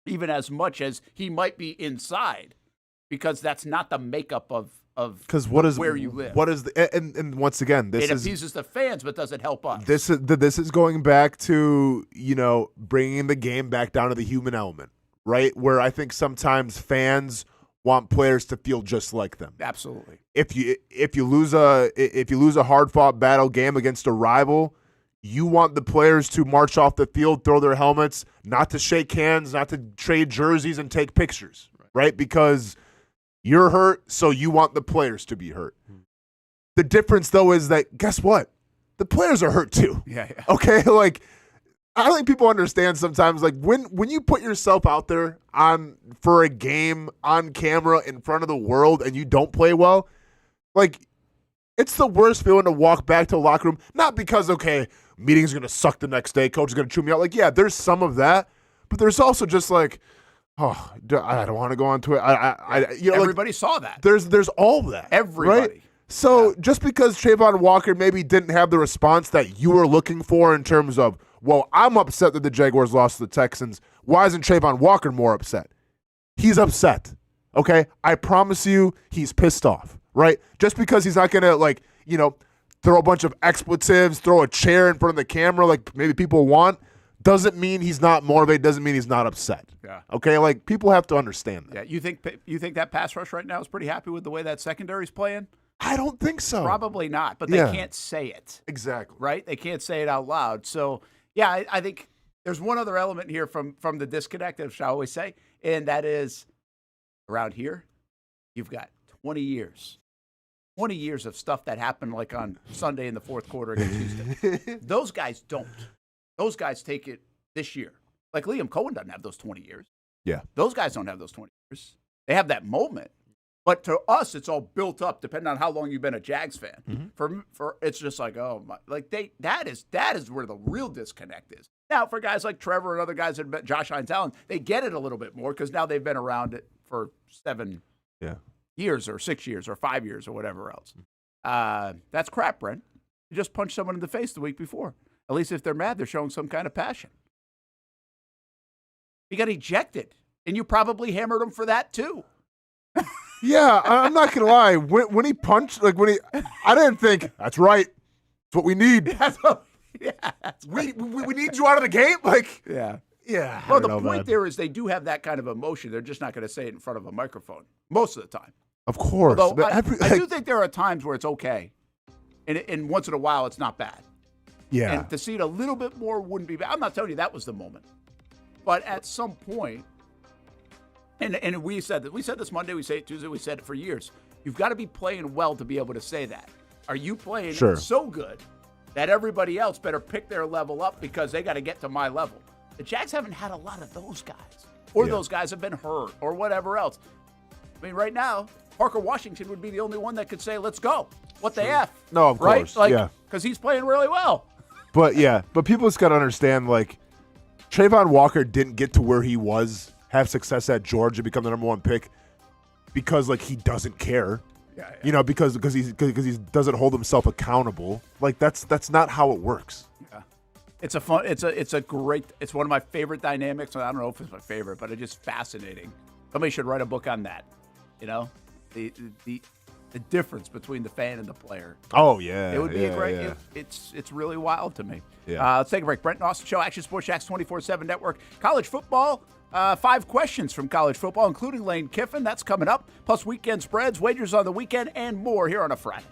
even as much as he might be inside, because that's not the makeup of where you live. What is and once again, it appeases the fans, but does it help us? This is going back to bringing the game back down to the human element, right? Where I think sometimes fans want players to feel just like them. Absolutely. If you lose a hard-fought battle game against a rival, you want the players to march off the field, throw their helmets, not to shake hands, not to trade jerseys and take pictures, right? Because you're hurt, so you want the players to be hurt. The difference, though, is that, guess what? The players are hurt, too. Yeah. Okay? Like, I don't think people understand sometimes, like, when you put yourself out there for a game on camera in front of the world and you don't play well, like, it's the worst feeling to walk back to a locker room, not because, okay, meeting's going to suck the next day, coach is going to chew me out. Like, yeah, there's some of that, but there's also just like, oh, I don't want to go on to it. Everybody saw that. There's all that. Everybody. Right? So just because Trayvon Walker maybe didn't have the response that you were looking for in terms of, well, I'm upset that the Jaguars lost to the Texans. Why isn't Trayvon Walker more upset? He's upset, okay? I promise you he's pissed off, right? Just because he's not going to, throw a bunch of expletives, throw a chair in front of the camera like maybe people want, doesn't mean he's not motivated, doesn't mean he's not upset. Yeah. Okay? Like, people have to understand that. Yeah. You think that pass rush right now is pretty happy with the way that secondary's playing? I don't think so. Probably not, but they can't say it. Exactly. Right? They can't say it out loud. So, yeah, I think there's one other element here from the disconnect, as I always say, and that is around here, you've got 20 years. 20 years of stuff that happened like on Sunday in the fourth quarter against Houston. Those guys don't. Those guys take it this year. Like Liam Cohen doesn't have those 20 years. Yeah. Those guys don't have those 20 years. They have that moment. But to us, it's all built up, depending on how long you've been a Jags fan. Mm-hmm. For it's just like, oh my, like that is where the real disconnect is. Now, for guys like Trevor and other guys that met Josh Hines Allen, they get it a little bit more because now they've been around it for 7 years or 6 years or 5 years or whatever else. That's crap, Brent. You just punched someone in the face the week before. At least if they're mad, they're showing some kind of passion. He got ejected, and you probably hammered him for that too. Yeah, I'm not gonna lie. When he punched, I didn't think that's right. That's what we need. We need you out of the game. Like, yeah. Well, the point there is they do have that kind of emotion. They're just not going to say it in front of a microphone most of the time. Of course. Although I do think there are times where it's okay, and once in a while it's not bad. Yeah. And to see it a little bit more wouldn't be bad. I'm not telling you that was the moment, but at some point. And we said that. We said this Monday. We say it Tuesday. We said it for years. You've got to be playing well to be able to say that. Are you playing so good that everybody else better pick their level up because they got to get to my level? The Jags haven't had a lot of those guys, or those guys have been hurt, or whatever else. I mean, right now, Parker Washington would be the only one that could say, "Let's go." What the F? No, of course, because he's playing really well. But people just got to understand, like, Trayvon Walker didn't get to where he was. Have success at Georgia, become the number 1 pick, because he doesn't care, because he doesn't hold himself accountable. Like that's not how it works. Yeah, it's one of my favorite dynamics. I don't know if it's my favorite, but it's just fascinating. Somebody should write a book on that. The difference between the fan and the player. Oh yeah, it would be a great. Yeah. It's really wild to me. Yeah. Let's take a break. Brent and Austen Show, Action Sports Jax 24/7 Network, college football. 5 questions from college football, including Lane Kiffin. That's coming up. Plus weekend spreads, wagers on the weekend, and more here on a Friday.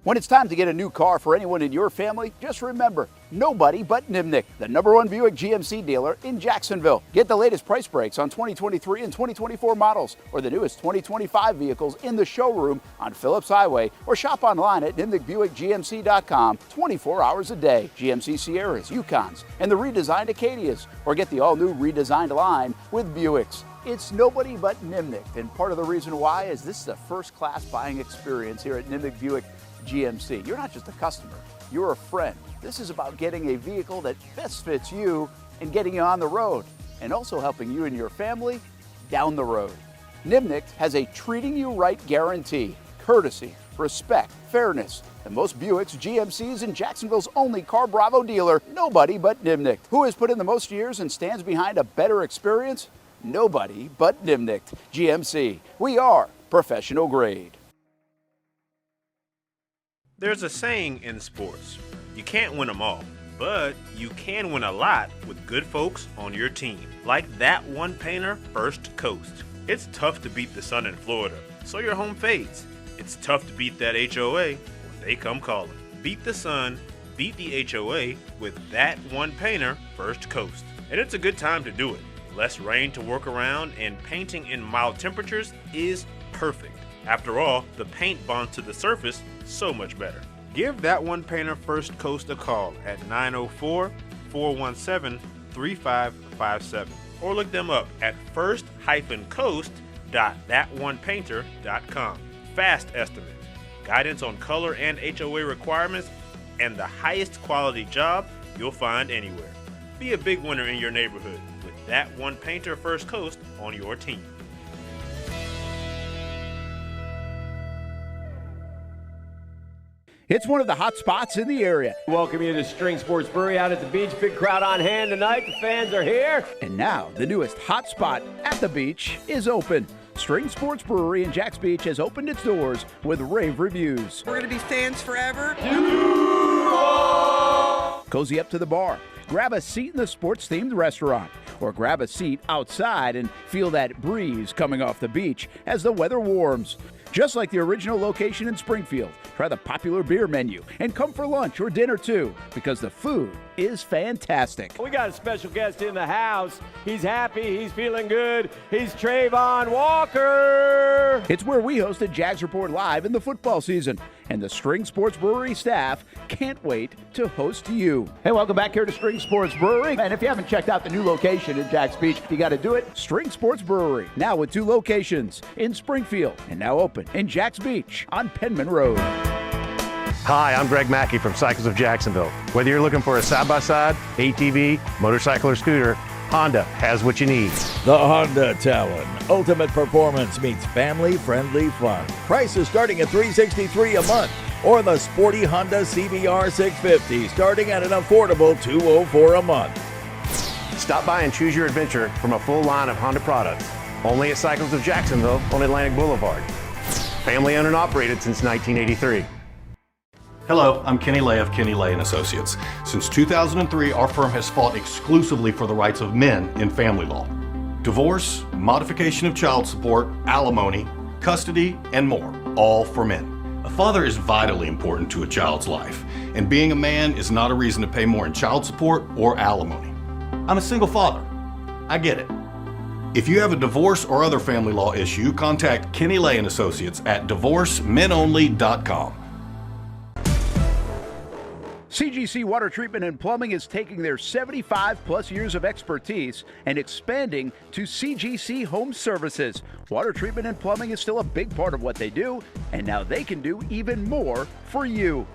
When it's time to get a new car for anyone in your family, just remember, nobody but Nimnick, the #1 Buick GMC dealer in Jacksonville. Get the latest price breaks on 2023 and 2024 models or the newest 2025 vehicles in the showroom on Phillips Highway or shop online at NimnickBuickGMC.com 24 hours a day. GMC Sierras, Yukons, and the redesigned Acadias, or get the all-new redesigned line with Buicks. It's nobody but Nimnick, and part of the reason why is this is a first-class buying experience here at Nimnick Buick GMC. You're not just a customer, you're a friend. This is about getting a vehicle that best fits you and getting you on the road, and also helping you and your family down the road. Nimnick has a treating you right guarantee, courtesy, respect, fairness, and most Buicks, GMCs, and Jacksonville's only Car Bravo dealer, nobody but Nimnick. Who has put in the most years and stands behind a better experience? Nobody but Nimnick. GMC, we are professional grade. There's a saying in sports, you can't win them all, But you can win a lot with good folks on your team, like that one painter, First Coast. It's tough to beat the sun in Florida, so your home fades. It's tough to beat that HOA when they come calling. Beat the sun, beat the HOA with that one painter, First Coast. And it's a good time to do it. Less rain to work around, and painting in mild temperatures is perfect. After all, the paint bonds to the surface so much better. Give that one painter First Coast a call at 904-417-3557 or look them up at first-coast.thatonepainter.com. Fast estimate, guidance on color and HOA requirements, and the highest quality job you'll find anywhere. Be a big winner in your neighborhood with that one painter First Coast on your team. It's one of the hot spots in the area. Welcome you to String Sports Brewery out at the beach. Big crowd on hand tonight. The fans are here. And now, the newest hot spot at the beach is open. String Sports Brewery in Jax Beach has opened its doors with rave reviews. We're going to be fans forever. Cozy up to the bar. Grab a seat in the sports-themed restaurant, or grab a seat outside and feel that breeze coming off the beach as the weather warms. Just like the original location in Springfield, try the popular beer menu and come for lunch or dinner too, because the food is fantastic. We got a special guest in the house. He's happy. He's feeling good. He's Trayvon Walker. It's where we hosted Jags Report Live in the football season, and the String Sports Brewery staff can't wait to host you. Hey, welcome back here to String Sports Brewery. And if you haven't checked out the new location in Jax Beach, you got to do it. String Sports Brewery, now with 2 locations in Springfield and now open in Jax Beach on Penman Road. Hi, I'm Greg Mackey from Cycles of Jacksonville. Whether you're looking for a side-by-side, ATV, motorcycle, or scooter, Honda has what you need. The Honda Talon. Ultimate performance meets family-friendly fun. Prices starting at $363 a month. Or the sporty Honda CBR 650 starting at an affordable $204 a month. Stop by and choose your adventure from a full line of Honda products. Only at Cycles of Jacksonville on Atlantic Boulevard. Family owned and operated since 1983. Hello, I'm Kenny Lay of Kenny Lay & Associates. Since 2003, our firm has fought exclusively for the rights of men in family law. Divorce, modification of child support, alimony, custody, and more, all for men. A father is vitally important to a child's life, and being a man is not a reason to pay more in child support or alimony. I'm a single father. I get it. If you have a divorce or other family law issue, contact Kenny Lay & Associates at divorcemenonly.com. CGC Water Treatment and Plumbing is taking their 75-plus years of expertise and expanding to CGC Home Services. Water treatment and plumbing is still a big part of what they do, and now they can do even more for you.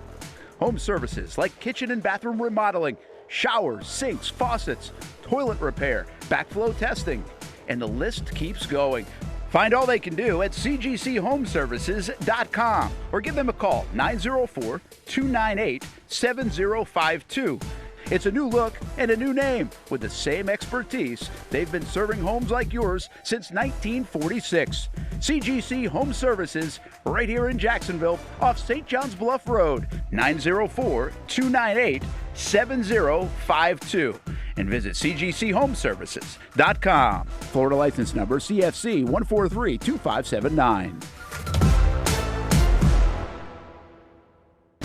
Home services like kitchen and bathroom remodeling, showers, sinks, faucets, toilet repair, backflow testing, and the list keeps going. Find all they can do at cgchomeservices.com or give them a call, 904-298-7052. It's a new look and a new name with the same expertise. They've been serving homes like yours since 1946. CGC Home Services, right here in Jacksonville off St. John's Bluff Road, 904-298-7052. And visit cgchomeservices.com. Florida license number CFC 1432579.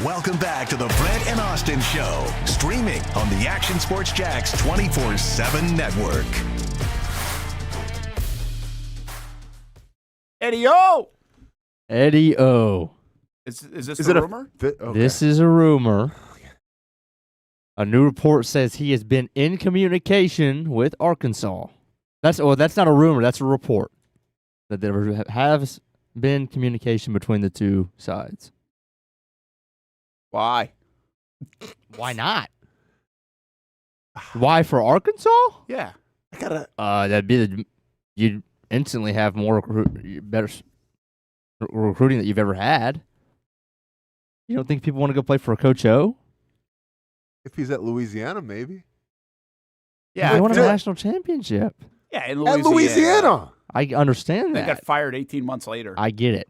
Welcome back to the Brent and Austen Show, streaming on the Action Sports Jax 24/7 network. Eddie O! Eddie O. Is this a rumor? This is a rumor. A new report says he has been in communication with Arkansas. That's not a rumor. That's a report that there has been communication between the two sides. Why? Why not? Why for Arkansas? Yeah. That'd be you'd instantly have more better recruiting that you've ever had. You don't think people want to go play for Coach O? If he's at Louisiana, maybe. Yeah, they won a national championship. Yeah, in At Louisiana. I understand They that. got fired 18 months later. I get it.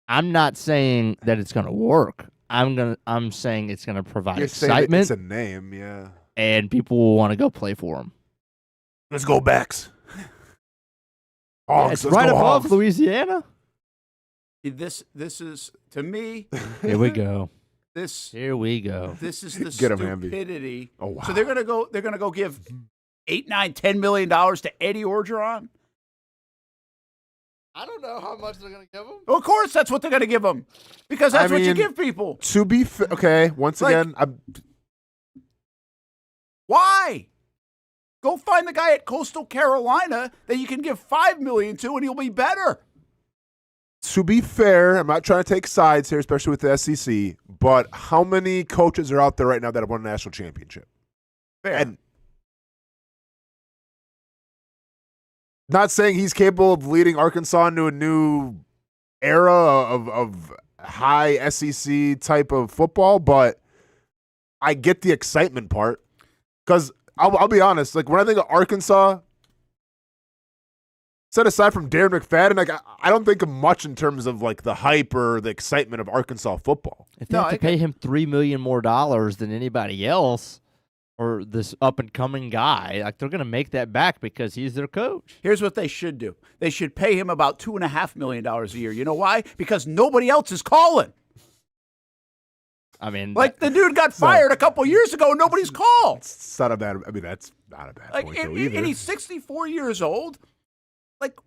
I'm not saying that it's going to work. I'm saying it's gonna provide You're saying excitement. it's a name, yeah. And people will want to go play for him. Let's go Backs. Yeah, Hogs, it's let's right go above Hogs. Louisiana. This is, to me. Here we go. Here we go. This is the Get him, Hamby. stupidity. Oh, wow. So they're gonna go give $8, $9, $10 million to Eddie Orgeron. I don't know how much they're gonna give him. Well, of course, that's what they're gonna give him because that's what you give people. To be okay, once again, Why? Go find the guy at Coastal Carolina that you can give $5 million to, and he'll be better. to be fair, I'm not trying to take sides here, especially with the SEC, but how many coaches are out there right now that have won a national championship? Fair. And not saying he's capable of leading Arkansas into a new era of high SEC type of football, but I get the excitement part. Because I'll be honest, like when I think of Arkansas, set aside from Darren McFadden, like I don't think of much in terms of like the hype or the excitement of Arkansas football. If they have to pay him $3 million more than anybody else, or this up and coming guy, like they're going to make that back because he's their coach. Here's what they should do: they should pay him about $2.5 million a year. You know why? Because nobody else is calling. I mean, like the dude got fired a couple years ago, and nobody's called. It's not a bad. I mean, that's not a bad point though either. And he's 64 years old. Like,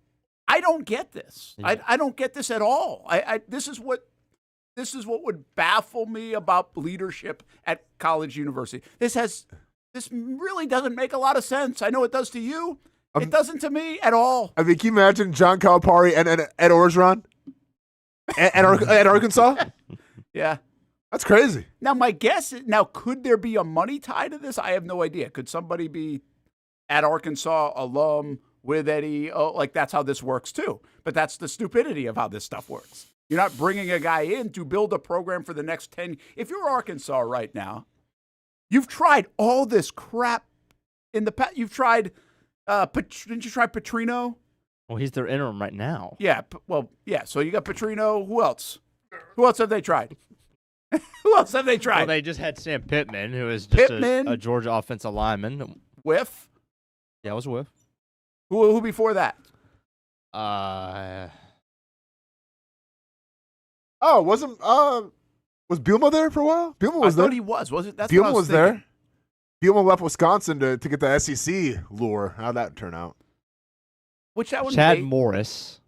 I don't get this. Yeah. I don't get this at all. This is what would baffle me about leadership at college university. This really doesn't make a lot of sense. I know it does to you. It doesn't to me at all. I mean, can you imagine John Calipari and Ed Orgeron at Arkansas? Yeah. That's crazy. Now, my guess is, could there be a money tie to this? I have no idea. Could somebody be at Arkansas alum with Eddie? Oh, like that's how this works too. But that's the stupidity of how this stuff works. You're not bringing a guy in to build a program for the next 10. If you're Arkansas right now, you've tried all this crap in the past. You've tried, didn't you try Petrino? Well, he's their interim right now. Yeah. Yeah. So you got Petrino. Who else? Who else have they tried? Who else have they tried? Well, they just had Sam Pittman, who is just a Georgia offensive lineman. Whiff? Yeah, it was a whiff. Who before that? Was Bielema there for a while? Bielema was there. I thought he was. Was it? That's Bielema what I was there. Bielema left Wisconsin to get the SEC lure. How'd that turn out? Which that one? Chad Morris,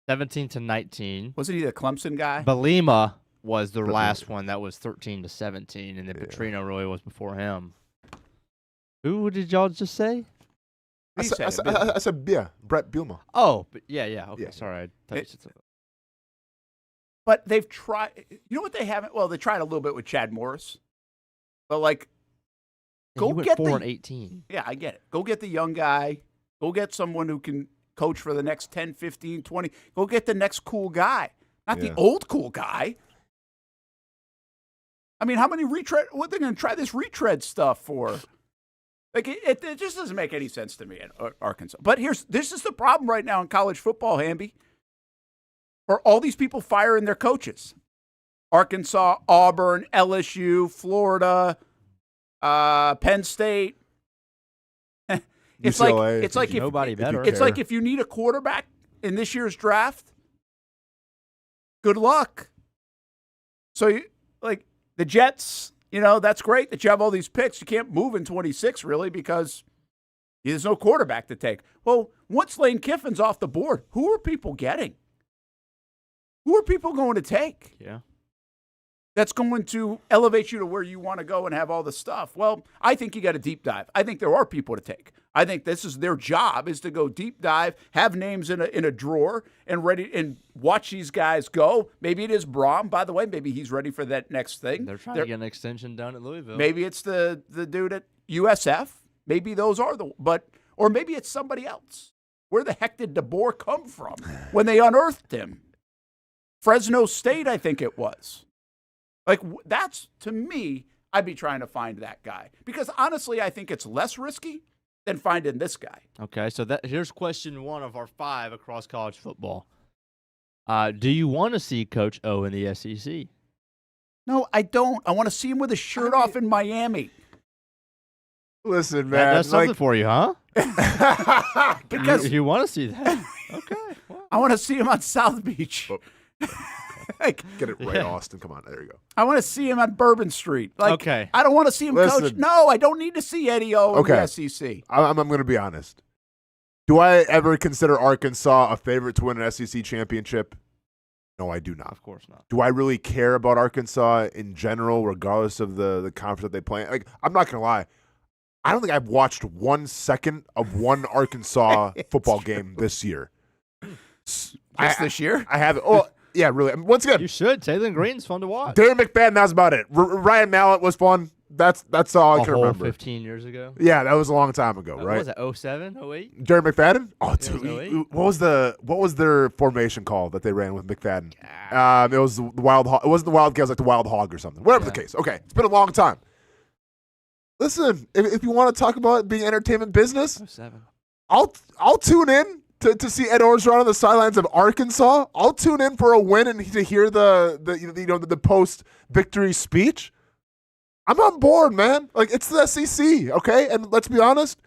17-19. Wasn't he the Clemson guy? Bielema was the last one that was 13-17, and then Petrino really was before him. Who did y'all just say? I said, Brett Bielema. Oh, yeah. Okay, sorry. I thought you said something. But they've tried. You know what they haven't? Well, they tried a little bit with Chad Morris, but like, go get 4-18. Yeah, I get it. Go get the young guy. Go get someone who can coach for the next 10, 15, 20. Go get the next cool guy, not the old cool guy. I mean, how many retread? What are they going to try this retread stuff for? Like, it just doesn't make any sense to me at Arkansas. But this is the problem right now in college football, Hamby. Are all these people firing their coaches? Arkansas, Auburn, LSU, Florida, Penn State. It's UCLA. It's like nobody better. It's like if you need a quarterback in this year's draft, good luck. So, the Jets, that's great that you have all these picks. You can't move in 26, really, because there's no quarterback to take. Well, once Lane Kiffin's off the board, who are people getting? Who are people going to take? Yeah. That's going to elevate you to where you want to go and have all the stuff. Well, I think you got to deep dive. I think there are people to take. I think this is their job, is to go deep dive, have names in a drawer and ready, and watch these guys go. Maybe it is Braum, by the way. Maybe he's ready for that next thing. They're trying to get an extension done at Louisville. Maybe it's the dude at USF. Maybe those are or maybe it's somebody else. Where the heck did DeBoer come from when they unearthed him? Fresno State, I think it was. Like, that's, to me, I'd be trying to find that guy. Because, honestly, I think it's less risky than finding this guy. Okay, so here's question 1 of our 5 across college football. Do you want to see Coach O in the SEC? No, I don't. I want to see him with his shirt off in Miami. Listen, man. That's something for you, huh? Because you want to see that. Okay. Well. I want to see him on South Beach. Get it right, Austin. Come on. There you go. I want to see him on Bourbon Street. Okay. I don't want to see him coach. No, I don't need to see Eddie O in the SEC. I'm going to be honest. Do I ever consider Arkansas a favorite to win an SEC championship? No, I do not. Of course not. Do I really care about Arkansas in general, regardless of the conference that they play? Like, I'm not going to lie. I don't think I've watched 1 second of one Arkansas football game this year. This year? I haven't. Oh, yeah, really. Once again, you should. Taylor Green's fun to watch. Darren McFadden, that's about it. Ryan Mallett was fun. That's all I can remember. 15 years ago? Yeah, that was a long time ago, right? What was that, 07, 08? Darren McFadden? Oh, dude. What was their formation called that they ran with McFadden? It was the Wild Hog. It wasn't the Wildcats, like the Wild Hog or something. Whatever the case. Okay, it's been a long time. Listen, if you want to talk about being entertainment business, 07. I'll tune in to see Ed Orgeron on the sidelines of Arkansas. I'll tune in for a win and to hear the post victory speech. I'm on board, man. Like, it's the SEC, okay? And let's be honest,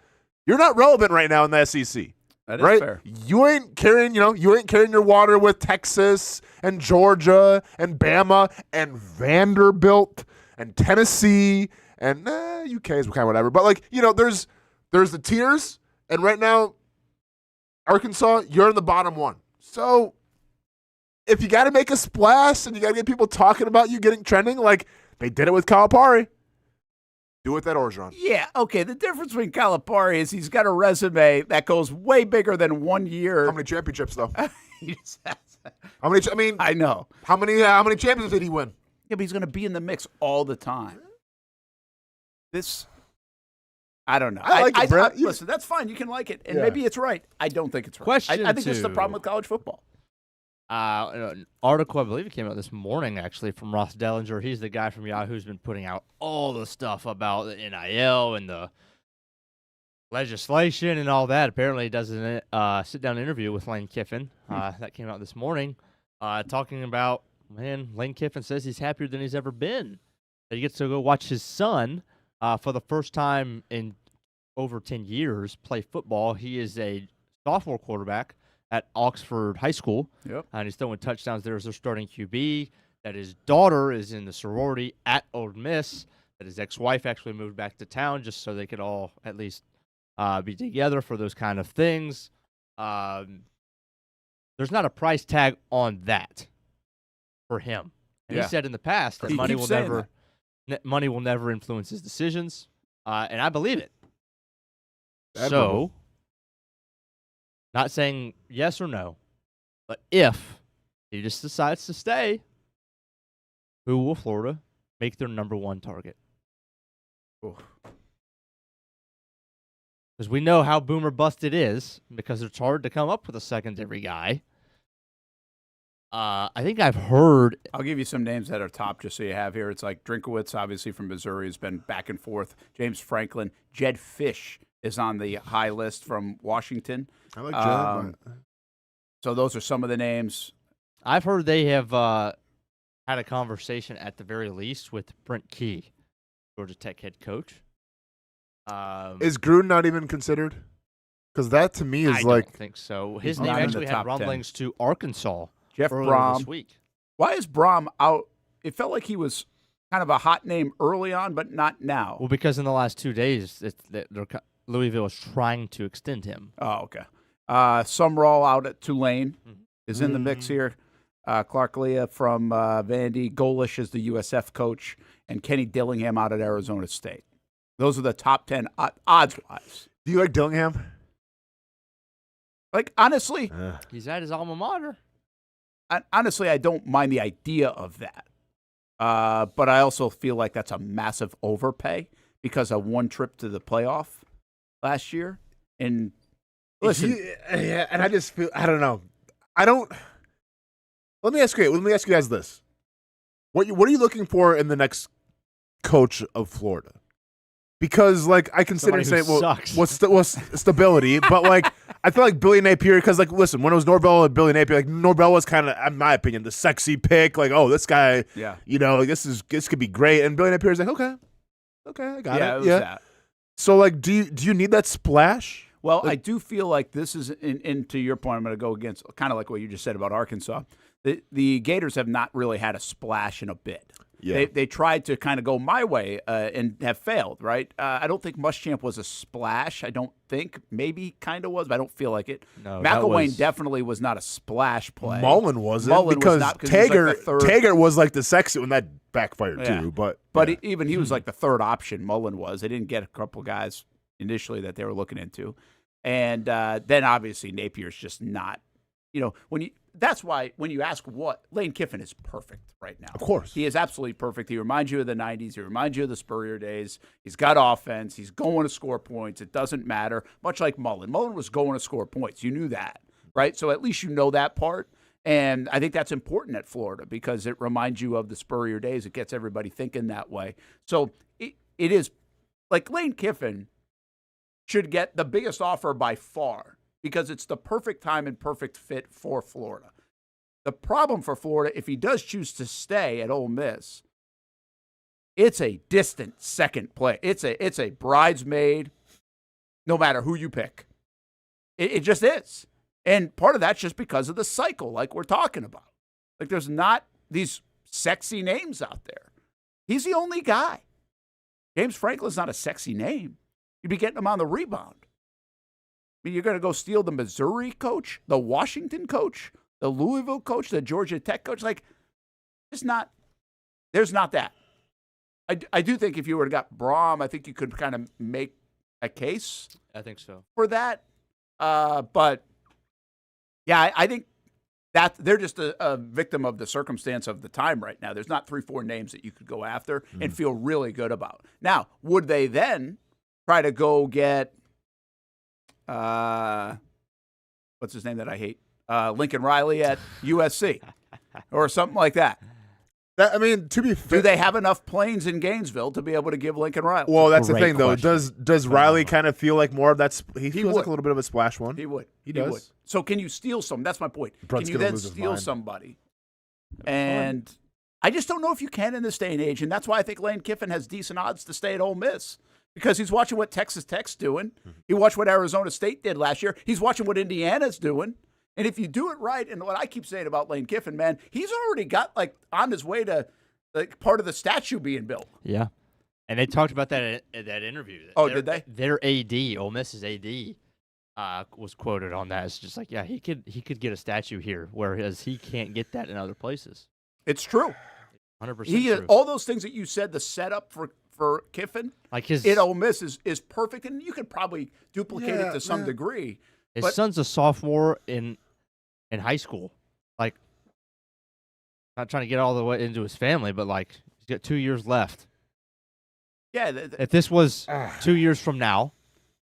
you're not relevant right now in the SEC. That is right? fair. You ain't carrying your water with Texas and Georgia and Bama and Vanderbilt and Tennessee and UK is kind of whatever. But like, there's the tiers, and right now, Arkansas, you're in the bottom one. So if you got to make a splash and you got to get people talking about you getting trending, like they did it with Calipari, do it with that Orgeron. Yeah, okay. The difference between Calipari is he's got a resume that goes way bigger than 1 year. How many championships though? How many? I mean, I know. How many championships did he win? Yeah, but he's going to be in the mix all the time. I don't know. I like it, Brett. Listen, that's fine. You can like it, and maybe it's right. I don't think it's right. Question I think this is the problem with college football. An article, I believe it came out this morning, actually, from Ross Dellinger. He's the guy from Yahoo who's been putting out all the stuff about the NIL and the legislation and all that. Apparently, he does a sit-down interview with Lane Kiffin. That came out this morning, talking about, Lane Kiffin says he's happier than he's ever been. That he gets to go watch his son for the first time in over 10 years play football. He is a sophomore quarterback at Oxford High School. Yep. And he's throwing touchdowns there as their starting QB. That his daughter is in the sorority at Ole Miss. That his ex-wife actually moved back to town just so they could all at least be together for those kind of things. There's not a price tag on that for him. And he said in the past that money will never influence his decisions, and I believe it. So, not saying yes or no, but if he just decides to stay, who will Florida make their number one target? Because we know how boomer bust it is, because it's hard to come up with a secondary guy. I think I've heard. I'll give you some names that are top just so you have here. It's like Drinkowitz, obviously from Missouri, has been back and forth. James Franklin. Jed Fish is on the high list from Washington. I like Jed. So those are some of the names. I've heard they have had a conversation at the very least with Brent Key, Georgia Tech head coach. Is Gruden not even considered? Because that to me is I don't think so. His name actually had rumblings to Arkansas. Jeff Brom. This week. Why is Brom out? It felt like he was kind of a hot name early on, but not now. Well, because in the last 2 days, Louisville is trying to extend him. Oh, okay. Sumrall out at Tulane is in the mix here. Clark Leah from Vandy. Golish is the USF coach. And Kenny Dillingham out at Arizona State. Those are the top 10 odds-wise. Do you like Dillingham? Like, honestly. He's at his alma mater. Honestly, I don't mind the idea of that. But I also feel like that's a massive overpay because of one trip to the playoff last year. And listen. And I just feel, I don't know. Let me ask you guys this. What are you looking for in the next coach of Florida? Because, like, I consider saying, what's stability, but, like, I feel like Billy Napier, because, like, listen, when it was Norvell and Billy Napier, like, Norvell was kind of, in my opinion, the sexy pick. Like, oh, this guy, you know, like, this could be great. And Billy Napier's like, okay, I got it. It was that. So, like, do you need that splash? Well, I do feel like this is, and to your point, I'm going to go against kind of like what you just said about Arkansas. The Gators have not really had a splash in a bit. Yeah. They tried to kind of go my way and have failed, right? I don't think Muschamp was a splash. I don't think. Maybe kind of was, but I don't feel like it. No, McElwain definitely was not a splash play. Mullen wasn't Mullen because was not, Taggart was like the sexy when that backfired too. But even he was like the third option. Mullen was. They didn't get a couple guys initially that they were looking into, and then obviously Napier's just not. You know, that's why when you ask what, Lane Kiffin is perfect right now. Of course. He is absolutely perfect. He reminds you of the 90s. He reminds you of the Spurrier days. He's got offense. He's going to score points. It doesn't matter. Much like Mullen. Mullen was going to score points. You knew that, right? So at least you know that part. And I think that's important at Florida because it reminds you of the Spurrier days. It gets everybody thinking that way. So it is like Lane Kiffin should get the biggest offer by far, because it's the perfect time and perfect fit for Florida. The problem for Florida, if he does choose to stay at Ole Miss, it's a distant second play. It's a bridesmaid, no matter who you pick. It just is. And part of that's just because of the cycle, like we're talking about. Like there's not these sexy names out there. He's the only guy. James Franklin's not a sexy name. You'd be getting him on the rebound. I mean, you're going to go steal the Missouri coach, the Washington coach, the Louisville coach, the Georgia Tech coach. Like, there's not that. I do think if you were to got Braum, I think you could kind of make a case. I think so. For that. But, yeah, I think that they're just a victim of the circumstance of the time right now. There's not 3-4 names that you could go after and feel really good about. Now, would they then try to go get what's his name that I hate? Lincoln Riley at USC or something like that. I mean, to be fair, do they have enough planes in Gainesville to be able to give Lincoln Riley? Well, that's the thing, though. Does Riley kind of feel like more of that? He feels would. like a little bit of a splash one. He would. He does. Would. So can you steal some? That's my point. Brent's can you then steal somebody? And I just don't know if you can in this day and age, and that's why I think Lane Kiffin has decent odds to stay at Ole Miss. Because he's watching what Texas Tech's doing. He watched what Arizona State did last year. He's watching what Indiana's doing. And if you do it right, and what I keep saying about Lane Kiffin, man, he's already got, like, on his way to, like, part of the statue being built. Yeah. And they talked about that at that interview. Oh, did they? Their AD, Ole Miss's AD, was quoted on that. It's just like, yeah, he could get a statue here, whereas he can't get that in other places. It's true. 100% true. All those things that you said, the setup for Kiffin, like his at Ole Miss is perfect, and you could probably duplicate it to some degree. His son's a sophomore in high school. Like, not trying to get all the way into his family, but like he's got 2 years left. Yeah. If this was 2 years from now,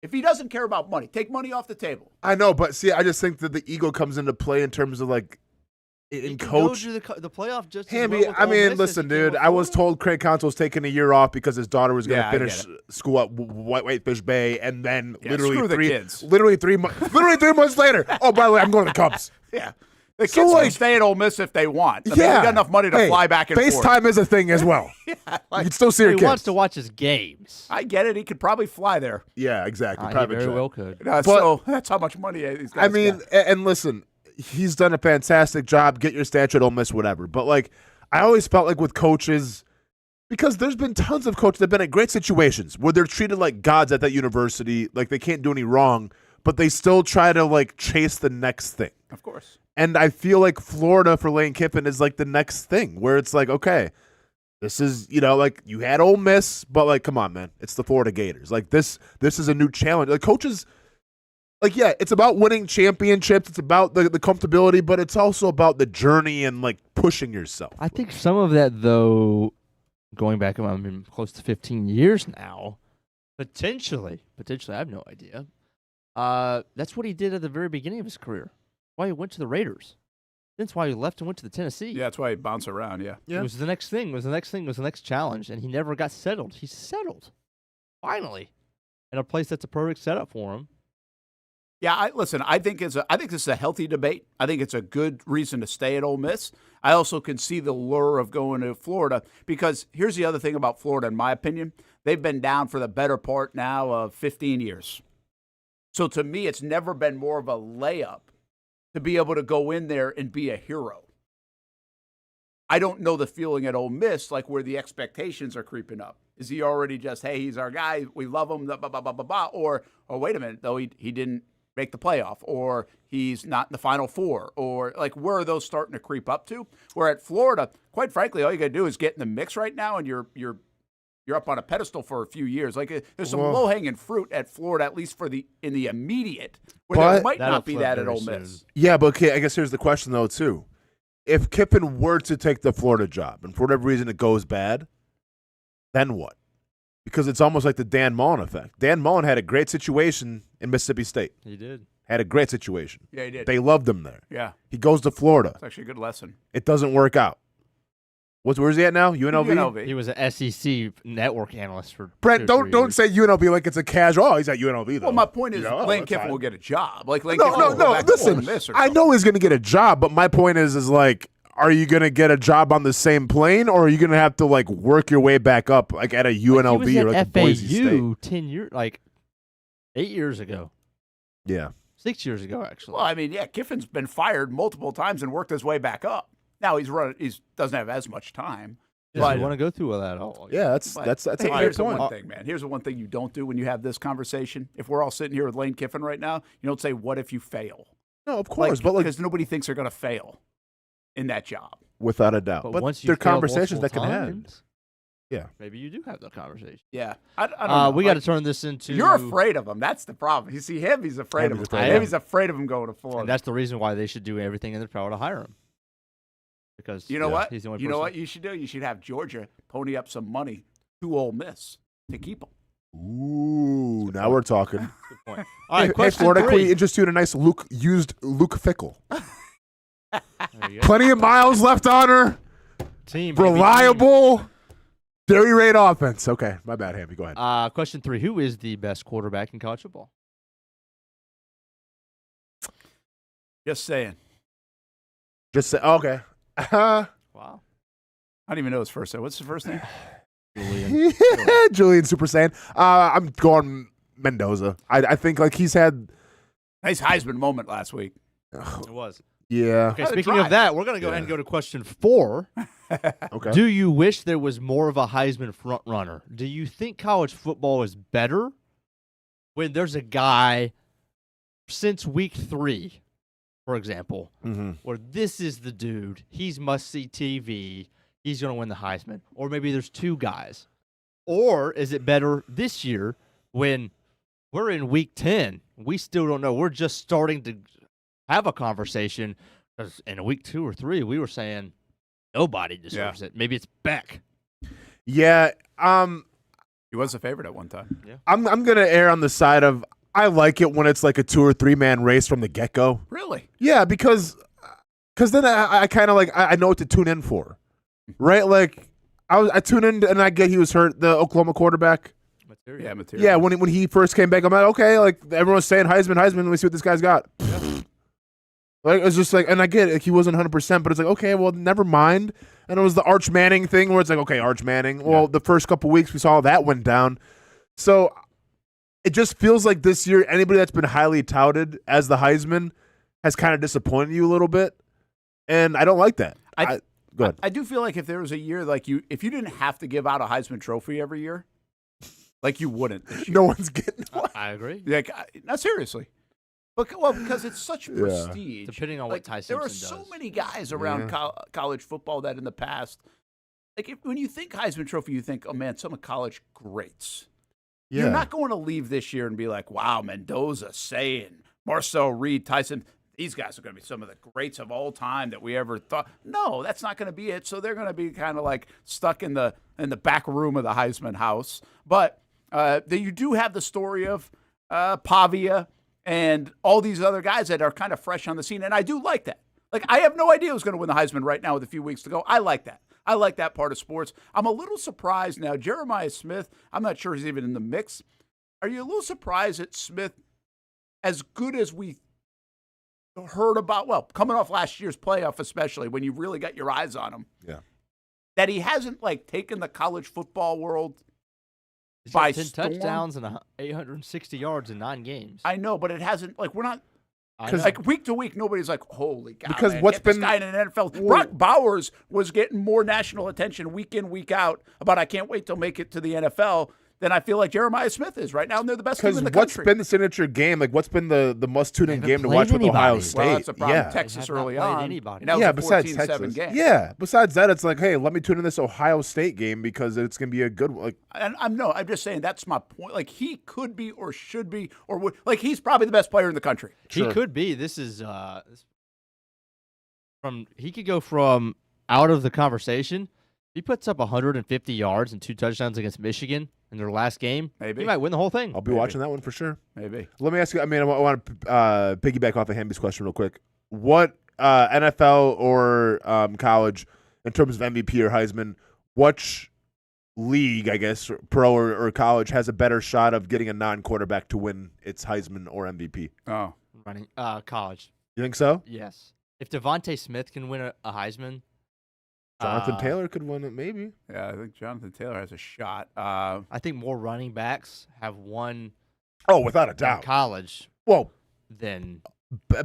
if he doesn't care about money, take money off the table. I know, but see, I just think that the ego comes into play in terms of like in coach. Go to the playoff just Hamby, I mean, listen, dude. I was told Craig Counsell's taking a year off because his daughter was going to finish school at Whitefish Bay, and then literally three months later. Oh, by the way, I'm going to the Cubs. Yeah. The kids can stay at Ole Miss if they want. They got enough money to fly back and forth. FaceTime is a thing as well. You can still see your kids. He wants to watch his games. I get it. He could probably fly there. Yeah, exactly. He very well could. So that's how much money these guys got. And listen, he's done a fantastic job. Get your statue at Ole Miss, whatever. But, like, I always felt like with coaches, because there's been tons of coaches that have been in great situations where they're treated like gods at that university, like they can't do any wrong, but they still try to, like, chase the next thing. Of course. And I feel like Florida for Lane Kiffin is like the next thing where it's like, okay, this is, like you had Ole Miss, but like, come on, man, it's the Florida Gators. Like this is a new challenge. Like coaches, like, yeah, it's about winning championships. It's about the comfortability, but it's also about the journey and like pushing yourself. I think some of that, though, going back, I mean, close to 15 years now, potentially, I have no idea. That's what he did at the very beginning of his career. Why he went to the Raiders. That's why he left and went to the Tennessee. Yeah, that's why he bounced around, yeah. It was the next thing, was the next challenge, and he never got settled. He settled, finally, in a place that's a perfect setup for him. Yeah, listen. I think this is a healthy debate. I think it's a good reason to stay at Ole Miss. I also can see the lure of going to Florida because here's the other thing about Florida, in my opinion. They've been down for the better part now of 15 years. So to me, it's never been more of a layup to be able to go in there and be a hero. I don't know the feeling at Ole Miss, like where the expectations are creeping up. Is he already just, hey, he's our guy, we love him, blah, blah, blah, blah, blah, or wait a minute, though, he didn't make the playoff, or he's not in the Final Four, or like where are those starting to creep up to? Where at Florida, quite frankly, all you got to do is get in the mix right now, and you're up on a pedestal for a few years. Like there's some low-hanging fruit at Florida, at least in the immediate, where there might not be that at Ole Miss. Yeah, but okay, I guess here's the question, though, too. If Kiffin were to take the Florida job, and for whatever reason it goes bad, then what? Because it's almost like the Dan Mullen effect. Dan Mullen had a great situation in Mississippi State. He did. Had a great situation. Yeah, he did. They loved him there. Yeah. He goes to Florida. It's actually a good lesson. It doesn't work out. Where's he at now? UNLV? He was an SEC network analyst for Brent, don't say UNLV like it's a casual. Oh, he's at UNLV, though. Well, my point is Lane Kiffin will get a job. Like Lane Kiffin will go back to Ole Miss or I know he's going to get a job, but my point is like, are you going to get a job on the same plane, or are you going to have to like work your way back up, like at a UNLV or like a Boise State? 10 years, like 8 years ago. Yeah, 6 years ago, actually. Well, I mean, yeah, Kiffin's been fired multiple times and worked his way back up. Now he doesn't have as much time. I want to go through all that all. Yeah, that's a hey, fair here's point. The one thing, man. Here's the one thing you don't do when you have this conversation. If we're all sitting here with Lane Kiffin right now, you don't say, "What if you fail?" No, of course, but because nobody thinks they're going to fail in that job. Without a doubt. But once you there are fail conversations that can multiple have. Yeah. Maybe you do have the conversation. Yeah. I don't know. We got to turn this into. You're afraid of him. That's the problem. You see him, he's afraid of him. He's afraid of him going to Florida. And that's the reason why they should do everything in their power to hire him. Because you know what? He's the only you know what you should do? You should have Georgia pony up some money to Ole Miss to keep him. Ooh, now we're talking. Good point. All right, hey, Florida, can we interest you in a nice Luke Fickell? Plenty of miles left on her. Reliable. Dairy rate offense. Okay, my bad, Hamby. Go ahead. Question 3. Who is the best quarterback in college football? Just saying. Just say, okay. Wow. I don't even know his first name. What's his first name? Julian. Julian Super Saiyan. I'm going Mendoza. I think like he's had nice Heisman moment last week. It was. Yeah. Okay, speaking of that, we're going to go ahead and go to question 4. Okay. Do you wish there was more of a Heisman front runner? Do you think college football is better when there's a guy since week 3, for example, where this is the dude, he's must-see TV, he's going to win the Heisman? Or maybe there's 2 guys. Or is it better this year when we're in week 10? We still don't know. We're just starting to have a conversation, because in week 2 or 3, we were saying nobody deserves it. Maybe it's Beck. Yeah. He was a favorite at one time. Yeah. I'm gonna err on the side of I like it when it's like a 2 or 3 man race from the get go. Really? Yeah, because then I kind of like I know what to tune in for, right? Like I tune in and I get he was hurt, the Oklahoma quarterback. Material. Yeah, when he first came back, I'm like, okay, like everyone's saying Heisman. Let me see what this guy's got. Like it's just like, and I get it, like, he wasn't 100%, but it's like, okay, well, never mind. And it was the Arch Manning thing where it's like, okay, Arch Manning. Well, the first couple weeks we saw that went down, so it just feels like this year anybody that's been highly touted as the Heisman has kind of disappointed you a little bit, and I don't like that. Go ahead. I do feel like if there was a year like if you didn't have to give out a Heisman Trophy every year, like you wouldn't this year. No one's getting one. I agree. Like, not seriously. Because it's such prestige. Depending on what Ty Simpson there are does. so many guys around college football that in the past, like when you think Heisman Trophy, you think, oh man, some of college greats. Yeah. You're not going to leave this year and be like, wow, Mendoza, Sayin, Marcel Reed, Tyson. These guys are going to be some of the greats of all time that we ever thought. No, that's not going to be it. So they're going to be kind of like stuck in the back room of the Heisman house. But you do have the story of Pavia and all these other guys that are kind of fresh on the scene. And I do like that. Like, I have no idea who's going to win the Heisman right now with a few weeks to go. I like that. I like that part of sports. I'm a little surprised now. Jeremiah Smith, I'm not sure he's even in the mix. Are you a little surprised that Smith as good as we heard about, well, coming off last year's playoff, especially when you really got your eyes on him. Yeah. That he hasn't taken the college football world He's by got 10 storm. touchdowns and 860 yards in 9 games. I know, but it hasn't. We're not. Because week to week, nobody's like, holy cow. Because man, what's get this been guy in an NFL. Brock Bowers was getting more national attention week in, week out about I can't wait to make it to the NFL than I feel like Jeremiah Smith is right now, and they're the best team in the country. What's been the signature game? What's been the must-tune-in game to watch with Ohio State? Well, that's a problem. Yeah. Texas early on. Anybody. And that was a besides 14-7 Texas. game. Yeah, besides that, it's like, hey, let me tune in this Ohio State game because it's going to be a good one. And I'm just saying that's my point. He could be or should be or would, he's probably the best player in the country. He could be. This is he could go from out of the conversation. He puts up 150 yards and 2 touchdowns against Michigan in their last game. Maybe he might win the whole thing. I'll be watching that one for sure. Maybe. Let me ask you. I want to piggyback off of Hamby's question real quick. What NFL or college, in terms of MVP or Heisman, which league, I guess, pro or college, has a better shot of getting a non-quarterback to win its Heisman or MVP? Oh, running college. You think so? Yes. If Devontae Smith can win a Heisman. Jonathan Taylor could win it, maybe. Yeah, I think Jonathan Taylor has a shot. I think more running backs have won. Oh, without a doubt. College. Well, then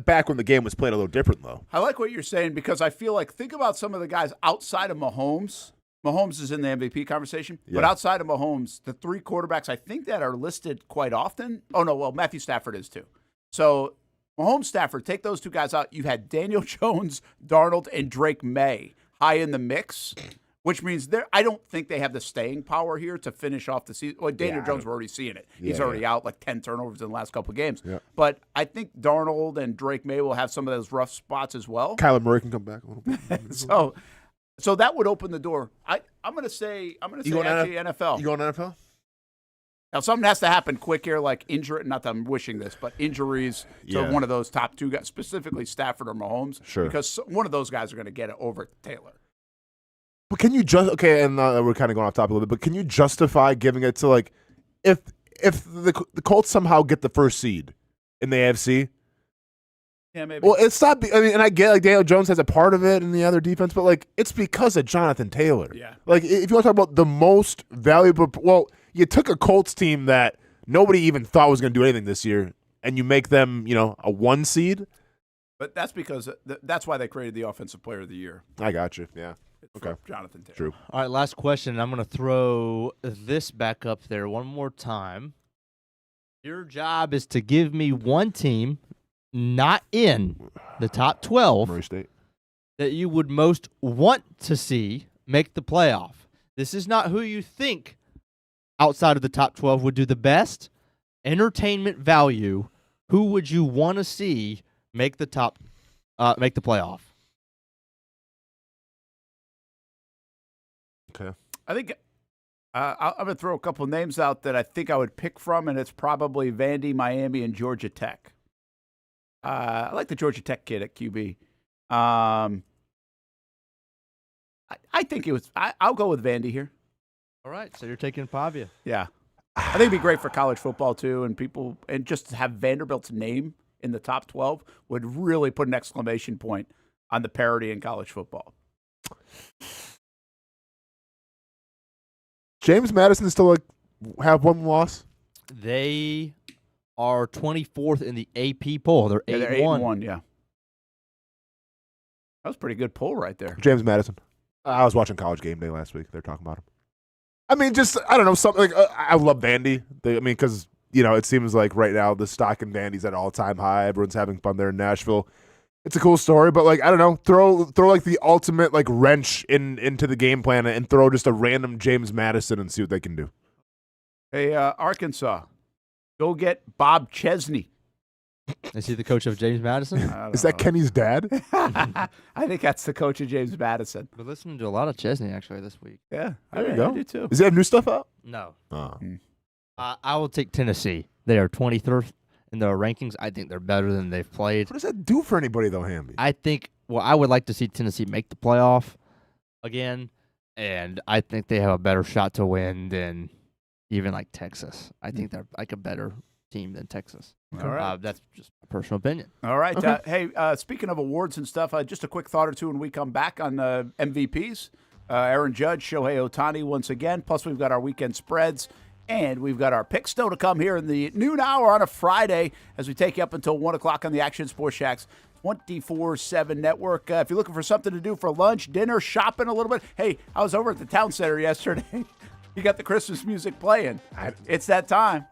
back when the game was played a little different, though. I like what you're saying because I feel like think about some of the guys outside of Mahomes. Mahomes is in the MVP conversation, but outside of Mahomes, the 3 quarterbacks I think that are listed quite often. Oh no, well Matthew Stafford is too. So Mahomes, Stafford, take those 2 guys out. You had Daniel Jones, Darnold, and Drake May high in the mix, which means I don't think they have the staying power here to finish off the season. Well, Daniel Jones, we're already seeing it. He's already out 10 turnovers in the last couple of games. Yeah. But I think Darnold and Drake May will have some of those rough spots as well. Kyler Murray can come back a little bit. So that would open the door. I'm going to say NFL. You going NFL? Now, something has to happen quick here, like injury. Not that I'm wishing this, but injuries to one of those top 2 guys, specifically Stafford or Mahomes. Sure. Because one of those guys are going to get it over Taylor. But can you and we're kind of going off topic a little bit, but can you justify giving it to, if the Colts somehow get the first seed in the AFC? Yeah, maybe. Well, it's not. And I get Daniel Jones has a part of it in the other defense, but it's because of Jonathan Taylor. Yeah. If you want to talk about the most valuable, you took a Colts team that nobody even thought was going to do anything this year, and you make them, a 1 seed. But that's because that's why they created the Offensive Player of the Year. I got you. Yeah. Okay. Jonathan Taylor. True. All right, last question. I'm going to throw this back up there one more time. Your job is to give me one team not in the top 12 Murray State that you would most want to see make the playoff. This is not who you think outside of the top 12 would do the best. Entertainment value. Who would you want to see make the playoff? Okay. I think I'm going to throw a couple names out that I think I would pick from, and it's probably Vandy, Miami, and Georgia Tech. I like the Georgia Tech kid at QB. I think it was. I'll go with Vandy here. All right, so you're taking Pavia. Yeah, I think it'd be great for college football too, and just to have Vanderbilt's name in the top 12 would really put an exclamation point on the parity in college football. James Madison still have 1 loss? They are 24th in the AP poll. They're 8-1. Yeah. That was a pretty good poll right there. James Madison. I was watching College Game Day last week. They're talking about him. I mean, just, I don't know, something I love Vandy. Because, it seems like right now the stock in Vandy's at an all-time high. Everyone's having fun there in Nashville. It's a cool story, but I don't know, throw the ultimate wrench into the game plan and throw just a random James Madison and see what they can do. Hey, Arkansas, go get Bob Chesney. Is he the coach of James Madison? Is that Kenny's dad? I think that's the coach of James Madison. We're listening to a lot of Chesney actually this week. Yeah, there you go. I do too. Does he have new stuff out? No. Oh. I will take Tennessee. They are 23rd in the rankings. I think they're better than they've played. What does that do for anybody, though, Hamby? I would like to see Tennessee make the playoff again, and I think they have a better shot to win than even Texas. I think they're a better team than Texas. All right. That's just my personal opinion. All right. Okay. Hey, speaking of awards and stuff, just a quick thought or two when we come back on MVPs. Aaron Judge, Shohei Ohtani once again. Plus, we've got our weekend spreads. And we've got our picks still to come here in the noon hour on a Friday as we take you up until 1 o'clock on the Action Sports Shacks 24/7 network. If you're looking for something to do for lunch, dinner, shopping a little bit. Hey, I was over at the town center yesterday. You got the Christmas music playing. It's that time.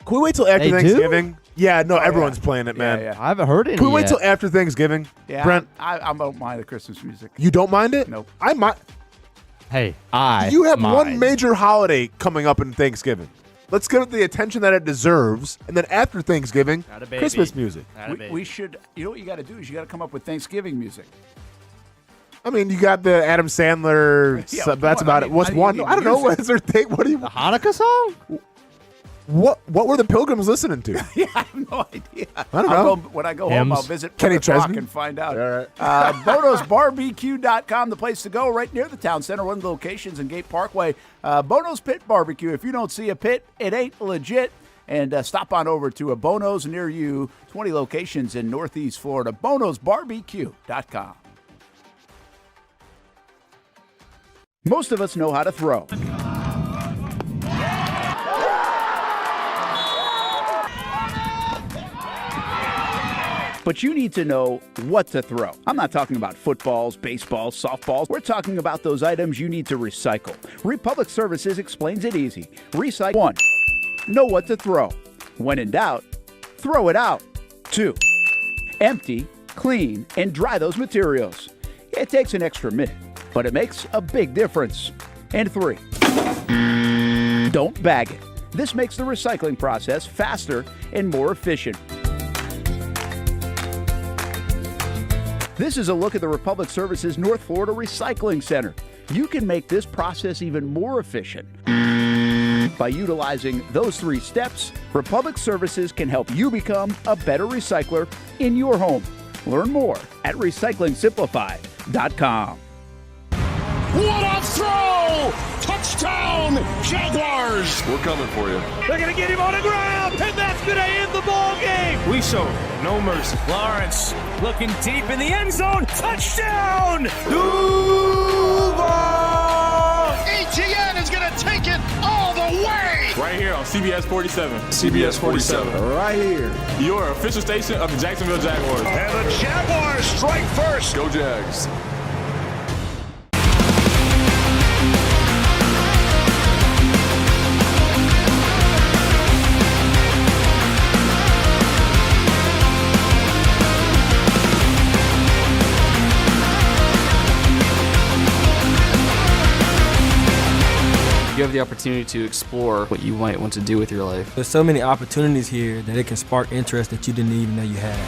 Can we wait till after Thanksgiving? Yeah, no, everyone's playing it, man. Yeah. I haven't heard it. Can we wait till after Thanksgiving? Yeah, Brent? I don't mind the Christmas music. You don't mind it? Nope. I might. Hey, You have one major holiday coming up in Thanksgiving. Let's give it the attention that it deserves, and then after Thanksgiving, Christmas music. We should. You know what you got to do is you got to come up with Thanksgiving music. I mean, you got the Adam Sandler. Yeah, that's about it. What's one? I don't know. What is their thing? What do you? The Hanukkah song? What were the Pilgrims listening to? Yeah, I have no idea. I don't know. When I go home, I'll visit Kenny Plymouth Rock Chesney and find out. All right. BonosBarbecue.com, the place to go, right near the town center, one of the locations in Gate Parkway. Bono's Pit Barbecue. If you don't see a pit, it ain't legit. And stop on over to a Bono's near you. 20 locations in Northeast Florida. BonosBarbecue.com. Most of us know how to throw. But you need to know what to throw. I'm not talking about footballs, baseballs, softballs. We're talking about those items you need to recycle. Republic Services explains it easy. Recycle. 1. Know what to throw. When in doubt, throw it out. 2. Empty, clean, and dry those materials. It takes an extra minute, but it makes a big difference. And 3. Don't bag it. This makes the recycling process faster and more efficient. This is a look at the Republic Services North Florida Recycling Center. You can make this process even more efficient. By utilizing those 3 steps, Republic Services can help you become a better recycler in your home. Learn more at recyclingsimplified.com. What a throw! Touchdown, Jaguars! We're coming for you. They're going to get him on the ground, and that's going to end the ball game. We show no mercy. Lawrence looking deep in the end zone. Touchdown! Duval! ETN is going to take it all the way. Right here on CBS 47. CBS 47. Right here. Your official station of the Jacksonville Jaguars. And the Jaguars strike first. Go Jags. You have the opportunity to explore what you might want to do with your life. There's so many opportunities here that it can spark interest that you didn't even know you had.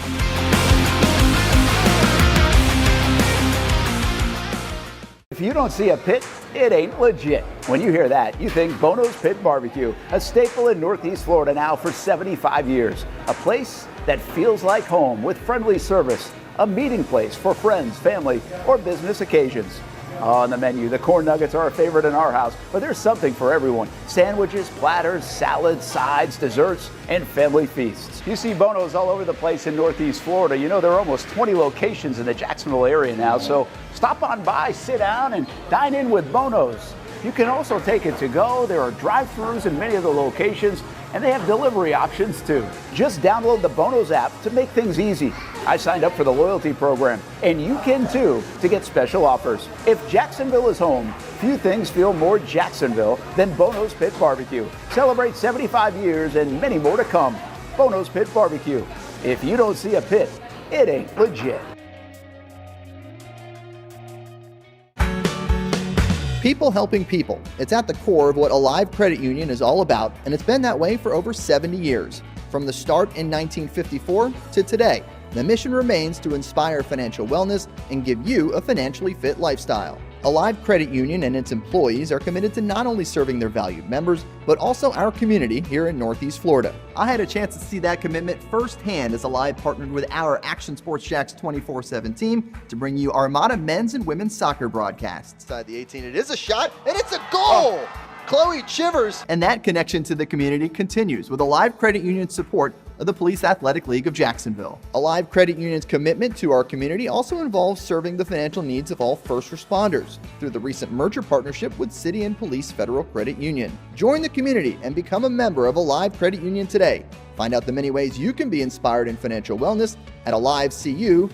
If you don't see a pit, it ain't legit. When you hear that, you think Bono's Pit Barbecue, a staple in Northeast Florida now for 75 years. A place that feels like home with friendly service, a meeting place for friends, family, or business occasions. On the menu, the corn nuggets are a favorite in our house, but there's something for everyone. Sandwiches, platters, salads, sides, desserts, and family feasts. You see Bono's all over the place in Northeast Florida. You know, there are almost 20 locations in the Jacksonville area now, so stop on by, sit down, and dine in with Bono's. You can also take it to go. There are drive-thrus in many of the locations, and they have delivery options too. Just download the Bono's app to make things easy. I signed up for the loyalty program, and you can too, to get special offers. If Jacksonville is home, few things feel more Jacksonville than Bono's Pit Barbecue. Celebrate 75 years and many more to come. Bono's Pit Barbecue. If you don't see a pit, it ain't legit. People helping people. It's at the core of what Alive Credit Union is all about, and it's been that way for over 70 years. From the start in 1954 to today, the mission remains to inspire financial wellness and give you a financially fit lifestyle. Alive Credit Union and its employees are committed to not only serving their valued members, but also our community here in Northeast Florida. I had a chance to see that commitment firsthand as Alive partnered with our Action Sports Shacks 24/7 team to bring you Armada men's and women's soccer broadcasts. Inside the 18, it is a shot, and it's a goal! Chloe Chivers! And that connection to the community continues with Alive Credit Union's support of the Police Athletic League of Jacksonville. Alive Credit Union's commitment to our community also involves serving the financial needs of all first responders through the recent merger partnership with City and Police Federal Credit Union. Join the community and become a member of Alive Credit Union today. Find out the many ways you can be inspired in financial wellness at alivecu.coop.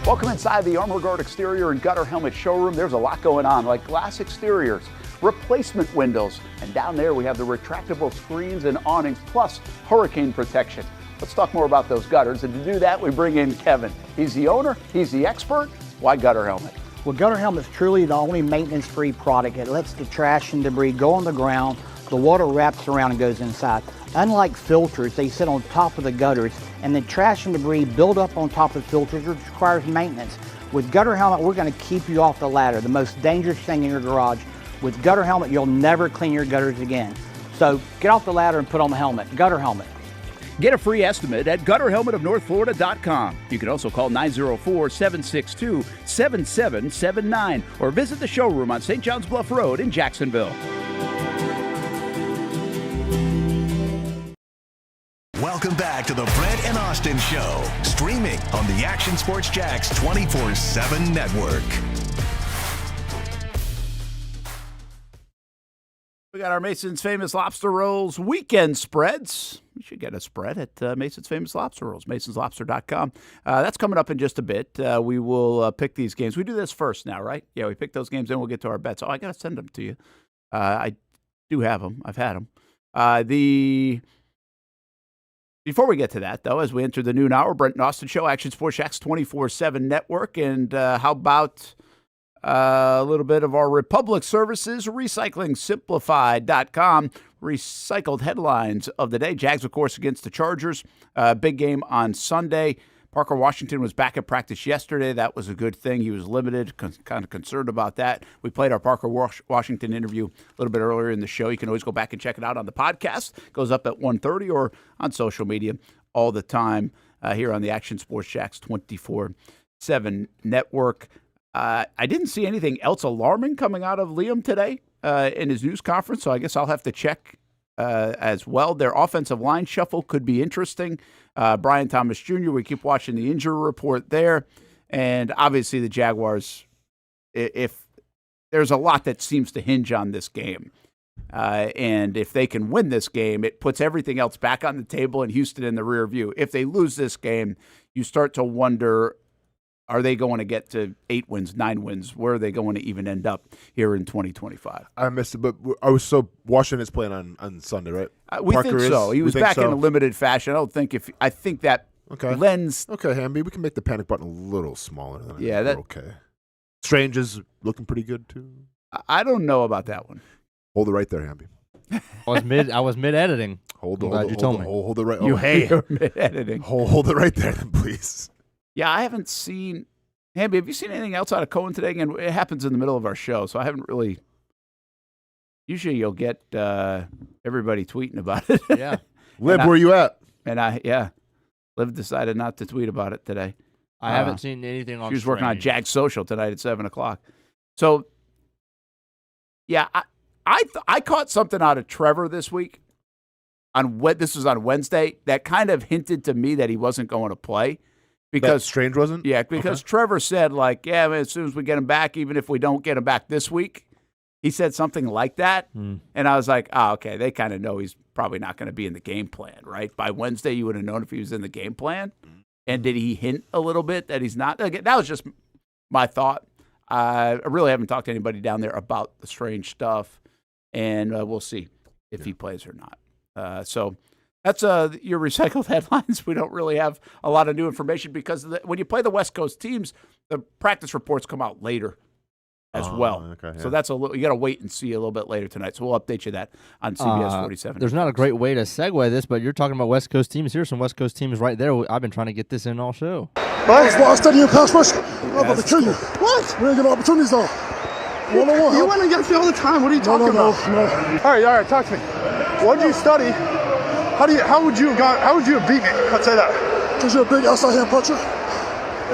Welcome inside the Armor Guard exterior and gutter helmet showroom. There's a lot going on, like glass exteriors, replacement windows, and down there we have the retractable screens and awnings, plus hurricane protection. Let's talk more about those gutters, and to do that, we bring in Kevin. He's the owner, he's the expert. Why Gutter Helmet? Well, Gutter Helmet is truly the only maintenance-free product. It lets the trash and debris go on the ground, the water wraps around and goes inside. Unlike filters, they sit on top of the gutters, and the trash and debris build up on top of filters, which requires maintenance. With Gutter Helmet, we're going to keep you off the ladder, the most dangerous thing in your garage. With Gutter Helmet, you'll never clean your gutters again. So get off the ladder and put on the helmet. Gutter Helmet. Get a free estimate at gutterhelmetofnorthflorida.com. You can also call 904-762-7779 or visit the showroom on St. John's Bluff Road in Jacksonville. Welcome back to the Brent and Austen Show, streaming on the Action Sports Jax 24/7 network. We got our Mason's Famous Lobster Rolls weekend spreads. We should get a spread at Mason's Famous Lobster Rolls, masonslobster.com. That's coming up in just a bit. We will pick these games. We do this first now, right? Yeah, we pick those games, then we'll get to our bets. Oh, I got to send them to you. I do have them. I've had them. Before we get to that, though, as we enter the noon hour, Brent and Austen Show, Action Sports Jax 24/7 network. And how about a little bit of our Republic Services, RecyclingSimplified.com. Recycled headlines of the day. Jags, of course, against the Chargers. Big game on Sunday. Parker Washington was back at practice yesterday. That was a good thing. He was limited, kind of concerned about that. We played our Parker Washington interview a little bit earlier in the show. You can always go back and check it out on the podcast. It goes up at 1:30 or on social media all the time here on the Action Sports Jax 24/7 network. I didn't see anything else alarming coming out of Liam today in his news conference, so I guess I'll have to check as well. Their offensive line shuffle could be interesting. Brian Thomas Jr., we keep watching the injury report there. And obviously the Jaguars, if there's a lot that seems to hinge on this game. And if they can win this game, it puts everything else back on the table and Houston in the rear view. If they lose this game, you start to wonder, are they going to get to 8 wins, 9 wins? Where are they going to even end up here in 2025? I missed it, but I was Washington is playing on Sunday, right? We think so. He was back in a limited fashion. I think that lens. Okay, Hamby, we can make the panic button a little smaller. Yeah, that's okay. Strange is looking pretty good too. I don't know about that one. Hold it right there, Hamby. I was mid editing. Hold it right. You hate mid editing. Hold it right there, then, please. Yeah, I haven't seen. Hamby, have you seen anything else out of Cohen today? Again, it happens in the middle of our show, so I haven't really. Usually, you'll get everybody tweeting about it. Yeah, Lib, where you at? And Liv decided not to tweet about it today. I haven't seen anything on. She was working on Jag Social tonight at 7:00. So, yeah, I caught something out of Trevor this week. This was on Wednesday. That kind of hinted to me that he wasn't going to play. Because Strange wasn't? Yeah, because Trevor said, as soon as we get him back, even if we don't get him back this week, he said something like that. And I was like, okay, they kind of know he's probably not going to be in the game plan, right? By Wednesday, you would have known if he was in the game plan. And did he hint a little bit that he's not? Again, that was just my thought. I really haven't talked to anybody down there about the Strange stuff, and we'll see if he plays or not. So that's your recycled headlines. We don't really have a lot of new information because when you play the West Coast teams, the practice reports come out later as well. Okay, yeah. So that's you got to wait and see a little bit later tonight. So we'll update you that on CBS 47. There's not a great way to segue this, but you're talking about West Coast teams. Here's some West Coast teams right there. I've been trying to get this in all show. It's lost studying your pass rush. I'm about to kill you. What? We ain't getting opportunities though. One-on-one. You win against me all the time. What are you talking about? No. All right, talk to me. What did you study? How would you have beat me? Let's say that. Because you're a big outside hand puncher.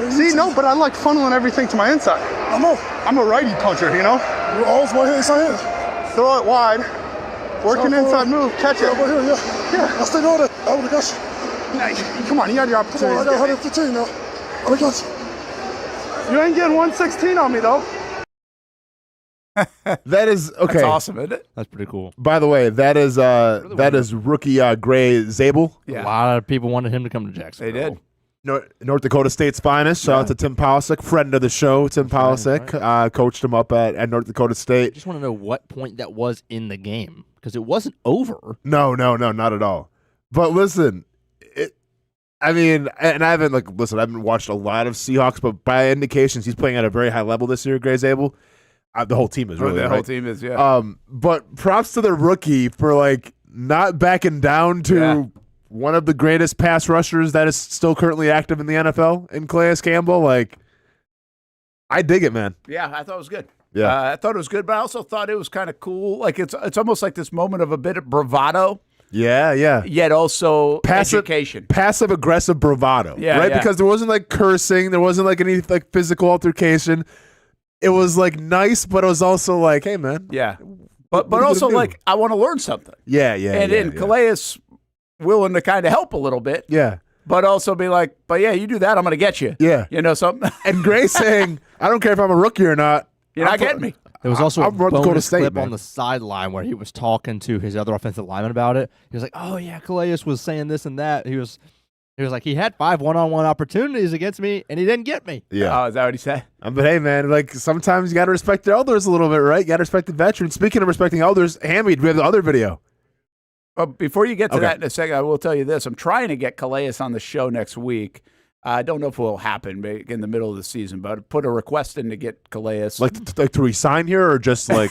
See, no, but I like funneling everything to my inside. I'm a righty puncher, you know? You're always one hand, inside hand. Throw it wide. Work an inside move. Catch it. Over here, yeah. I stayed on it. I would have got you. Nah, come on, you had your opportunity. Come on, I got 115 now. I got you. You ain't getting 116 on me, though. That is okay. That's awesome, isn't it? That's pretty cool. By the way, that is rookie Gray Zabel. Yeah. A lot of people wanted him to come to Jacksonville. They did. North Dakota State's finest. Shout out to Tim Polisic, friend of the show. Tim Polisic coached him up at North Dakota State. I just want to know what point that was in the game because it wasn't over. No, not at all. But listen, I haven't watched a lot of Seahawks, but by indications, he's playing at a very high level this year, Gray Zabel. The whole team is really. The right? whole team is, yeah. But props to the rookie for not backing down to one of the greatest pass rushers that is still currently active in the NFL in Calais Campbell. I dig it, man. Yeah, I thought it was good. Yeah, I thought it was good, but I also thought it was kind of cool. It's almost like this moment of a bit of bravado. Yeah. Yet also education. Passive aggressive bravado. Yeah, right. yeah. Because there wasn't cursing. There wasn't any physical altercation. It was nice, but it was also hey, man. Yeah. But also I want to learn something. Yeah. And then Calais willing to kind of help a little bit. Yeah. But also be but yeah, you do that, I'm going to get you. Yeah. You know something? And Gray saying, I don't care if I'm a rookie or not. You're not getting me. There was also a North Dakota bonus State, clip man. on the sideline where he was talking to his other offensive lineman about it. He was like, "Oh yeah, Calais was saying this and that." He was like, he had 5 one-on-one opportunities against me, and he didn't get me. Yeah. Oh, is that what he said? But hey, man, sometimes you got to respect the elders a little bit, right? You got to respect the veterans. Speaking of respecting elders, Hamby, we have the other video. Before you get to that in a second, I will tell you this. I'm trying to get Calais on the show next week. I don't know if it will happen in the middle of the season, but put a request in to get Calais. To resign here or just I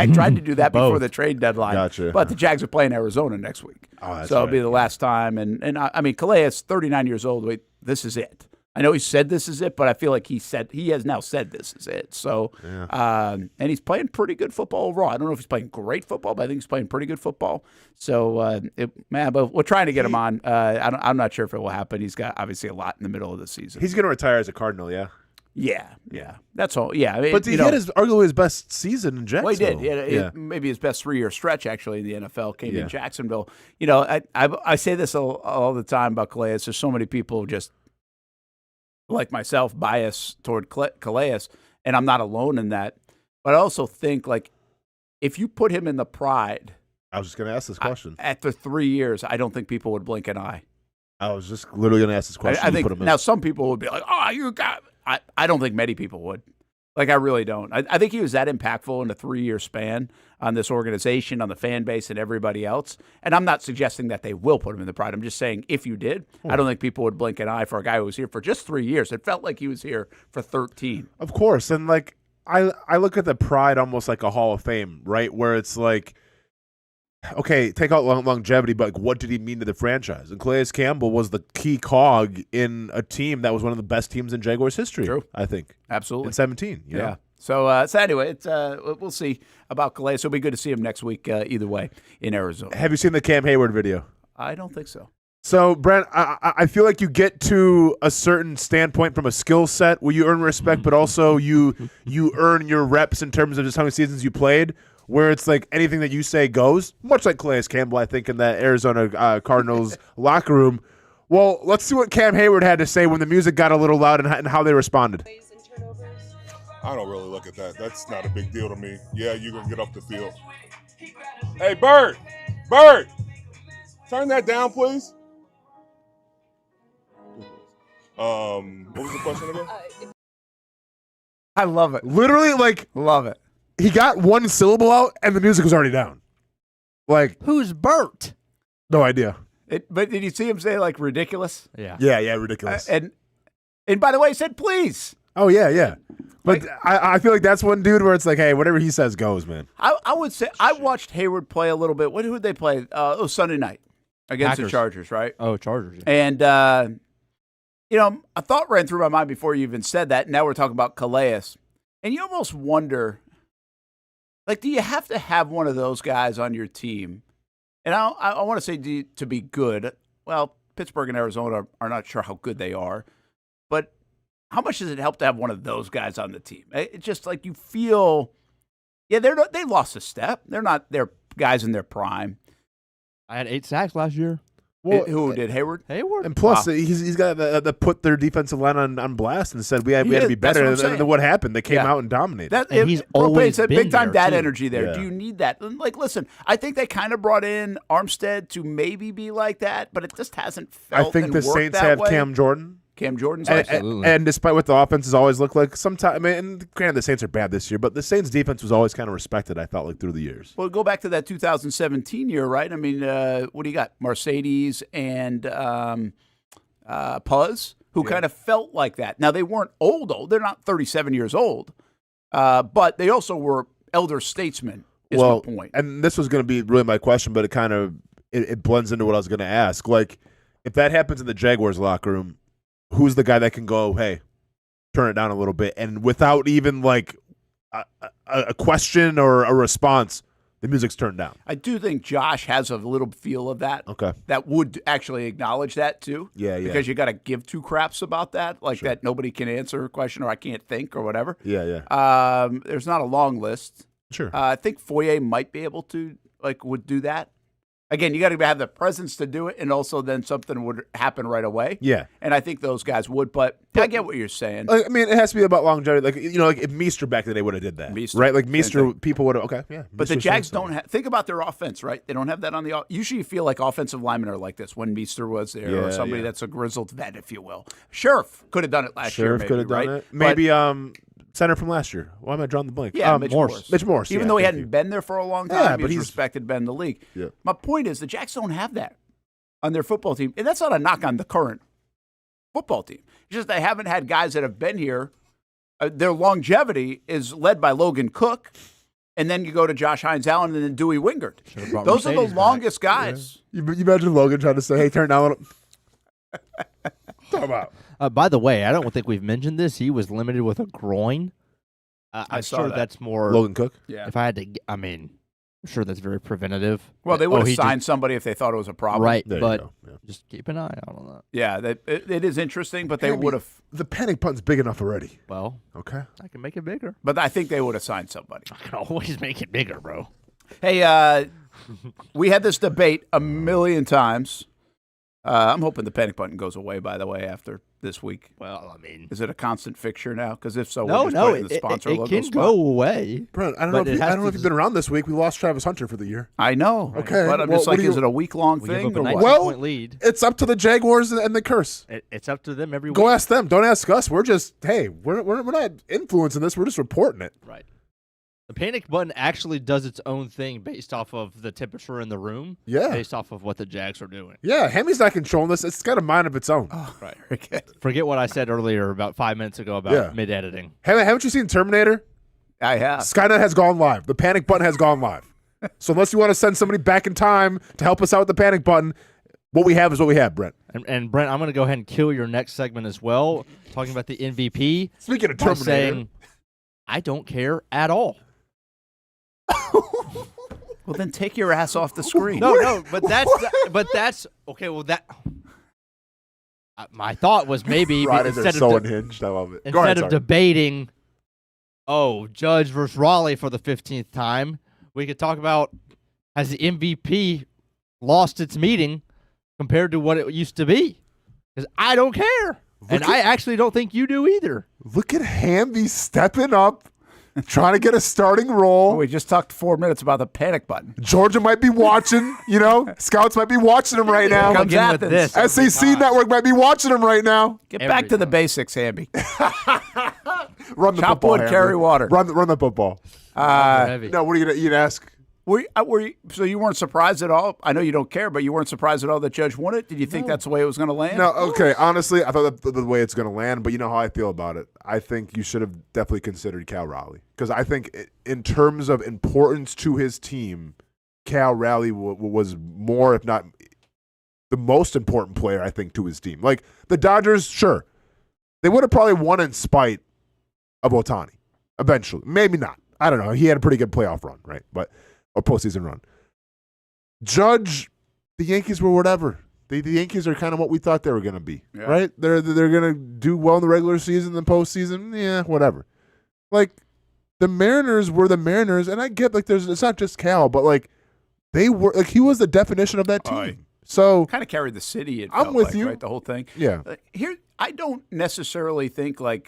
tried to do that before the trade deadline. Gotcha. But the Jags are playing Arizona next week. Oh, that's so it'll be the last time. And I mean, Calais, 39 years old. Wait, this is it. I know he said this is it, but I feel like he has now said this is it. So, and he's playing pretty good football overall. I don't know if he's playing great football, but I think he's playing pretty good football. So, but we're trying to get him on. I'm not sure if it will happen. He's got obviously a lot in the middle of the season. He's going to retire as a Cardinal, yeah? Yeah. That's all. Yeah. I mean, but he had arguably his best season in Jacksonville. Well, he did. He had maybe his best 3-year stretch, actually, in the NFL came in Jacksonville. I say this all the time about Calais. There's so many people just, like myself, bias toward Calais, and I'm not alone in that. But I also think, if you put him in the pride. I was just going to ask this question. After 3 years, I don't think people would blink an eye. I was just literally going to ask this question. I think now some people would be like, "Oh, you got." I don't think many people would. I really don't. I think he was that impactful in a 3-year span on this organization, on the fan base, and everybody else. And I'm not suggesting that they will put him in the pride. I'm just saying if you did, I don't think people would blink an eye for a guy who was here for just 3 years. It felt like he was here for 13. Of course. And I look at the pride almost like a Hall of Fame, right? Where it's okay, take out longevity, but what did he mean to the franchise? And Calais Campbell was the key cog in a team that was one of the best teams in Jaguars history. True. I think. Absolutely. In 17. You know? So anyway, we'll see about Calais. It'll be good to see him next week either way in Arizona. Have you seen the Cam Hayward video? I don't think so. So, Brent, I feel like you get to a certain standpoint from a skill set where you earn respect, but also you earn your reps in terms of just how many seasons you played, where it's anything that you say goes, much like Calais Campbell, I think, in that Arizona Cardinals locker room. Well, let's see what Cam Hayward had to say when the music got a little loud and how they responded. I don't really look at that. That's not a big deal to me. Yeah, you're going to get off the field. Hey, Bert, turn that down, please. What was the question again? I love it. Literally, love it. He got one syllable out, and the music was already down. Who's Bert? No idea. But did you see him say ridiculous? Yeah. Yeah, ridiculous. And by the way, he said please. Oh yeah. But I feel like that's one dude where it's hey, whatever he says goes, man. I would say I watched Hayward play a little bit. Who did they play? Sunday night against the Chargers, right? Oh, Chargers. Yeah. And a thought ran through my mind before you even said that. Now we're talking about Calais, and you almost wonder. Do you have to have one of those guys on your team? And I want to say to be good. Well, Pittsburgh and Arizona are not sure how good they are, but how much does it help to have one of those guys on the team? It's just like you feel, they lost a step. They're not their guys in their prime. I had 8 sacks last year. Well, who did Hayward? And plus, he's got to put their defensive line on blast and said we had to be better. And then what happened? They came out and dominated. He's always been big time there, dad too. energy there. Yeah. Do you need that? Like, listen, I think they kind of brought in Armstead to maybe be like that, but it just hasn't felt. I think and the worked Saints that have way. Cam Jordan. Cam Jordan's And despite what the offenses always look like, sometimes, I mean, and granted the Saints are bad this year, but the Saints defense was always kind of respected, I felt like, through the years. Well, go back to that 2017 year, right? I mean, what do you got? Mercedes and Puz, who kind of felt like that. Now, they weren't old. They're not 37 years old, but they also were elder statesmen, is my point. And this was going to be really my question, but it kind of it blends into what I was going to ask. Like, if that happens in the Jaguars locker room, who's the guy that can go, hey, turn it down a little bit, and without even like a question or a response, the music's turned down? I do think Josh has a little feel of that. Okay. That would actually acknowledge that too. Yeah. Because you got to give two craps about that, like that nobody can answer a question or I can't think or whatever. Yeah. There's not a long list. Sure. I think Foye might be able to, would do that. Again, you got to have the presence to do it, and also then something would happen right away. Yeah. And I think those guys would, but I get what you're saying. I mean, it has to be about longevity. Like if Meester back in the day would have did that, right? Like Meester, people would have. Okay, yeah. But the Meester's Jags saying don't have. Think about their offense, right? They don't have that on the. Usually, you feel like offensive linemen are like this when Meester was there, or somebody that's a grizzled vet, if you will. Sheriff could have done it last year. Sheriff could have done it. Maybe center from last year. Why am I drawing the blank? Yeah, Mitch Morse. Mitch Morse. Even though he hadn't been there for a long time, but he's he's respected, been in the league. Yeah. My point is the Jags don't have that on their football team. And that's not a knock on the current football team. It's just they haven't had guys that have been here. Their longevity is led by Logan Cook, and then you go to Josh Hines Allen and then Dewey Wingard. Those are the longest guys. Yeah. You imagine Logan trying to say, hey, turn down a little. Talk about. By the way, I don't think we've mentioned this. He was limited with a groin. I'm saw sure that. that's more Logan Cook? Yeah. If I had to, I'm sure that's very preventative. Well, they would have he signed somebody if they thought it was a problem. Right, There you but go. Yeah. just keep an eye out on that. Yeah, it is interesting, but they would have. The panic button's big enough already. Well, okay. I can make it bigger. But I think they would have signed somebody. I can always make it bigger, bro. Hey, we had this debate a million times. I'm hoping the panic button goes away, by the way, after this week. Well, I mean, is it a constant fixture now? Because if so, no, we'll just put it in the it sponsor can logo spot. go away. Brent, I don't know if you've been around this week. We lost Travis Hunter for the year. I know. Okay. But I'm just like, is it a week-long We give thing? up a Or 19 what? point lead. It's up to the Jaguars and the curse. It's up to them every week. Go ask them. Don't ask us. We're just, hey, we're not influencing this. We're just reporting it. Right. The panic button actually does its own thing based off of the temperature in the room. Yeah. Based off of what the Jags are doing. Yeah, Hammy's not controlling this. It's got a mind of its own. Oh, Right. Okay. Forget what I said earlier about 5 minutes ago about mid-editing. Haven't you seen Terminator? I have. Skynet has gone live. The panic button has gone live. So unless you want to send somebody back in time to help us out with the panic button, what we have is what we have, Brent. And Brent, I'm going to go ahead and kill your next segment as well, talking about the MVP. Speaking of by Terminator. saying, I don't care at all. Well, then take your ass off the screen. No, but that's okay. Well, that my thought was maybe Fridays are instead so of unhinged. I love it. Go instead ahead, of sorry. debating, Judge versus Raleigh for the 15th time, we could talk about has the MVP lost its meaning compared to what it used to be? Because I don't care, I actually don't think you do either. Look at Hamby stepping up, trying to get a starting role. We just talked 4 minutes about the panic button. Georgia might be watching, Scouts might be watching him right now. Comes Athens. SEC Network might be watching him right now. Get back to the basics, Hamby. Run the Chop football, wood, Hamby. carry water. Run the football. No, what are you going to ask? So you weren't surprised at all? I know you don't care, but you weren't surprised at all that Judge won it? Did you think that's the way it was going to land? No, okay. Honestly, I thought that's the way it's going to land, but you know how I feel about it. I think you should have definitely considered Cal Raleigh because I think in terms of importance to his team, Cal Raleigh was more, if not the most important player, I think, to his team. Like the Dodgers, sure, they would have probably won in spite of Ohtani eventually. Maybe not. I don't know. He had a pretty good playoff run, right? Or postseason run. Judge, the Yankees were whatever. the Yankees are kind of what we thought they were going to be, Yeah. right? They're going to do well in the regular season, the postseason, yeah, whatever. Like the Mariners were the Mariners, and I get like it's not just Cal, but like they were like he was the definition of that team. So kind of carried the city. I'm with you. Right, the whole thing. Yeah. Here, I don't necessarily think I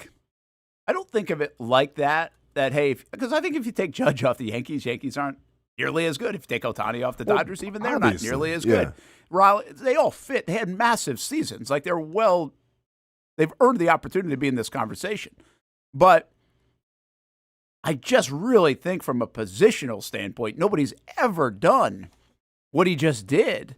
don't think of it like that. That hey, because I think if you take Judge off the Yankees aren't nearly as good. If you take Ohtani off the Dodgers, even they're not nearly as good. Raleigh, they all fit. They had massive seasons. Like they've earned the opportunity to be in this conversation. But I just really think from a positional standpoint, nobody's ever done what he just did.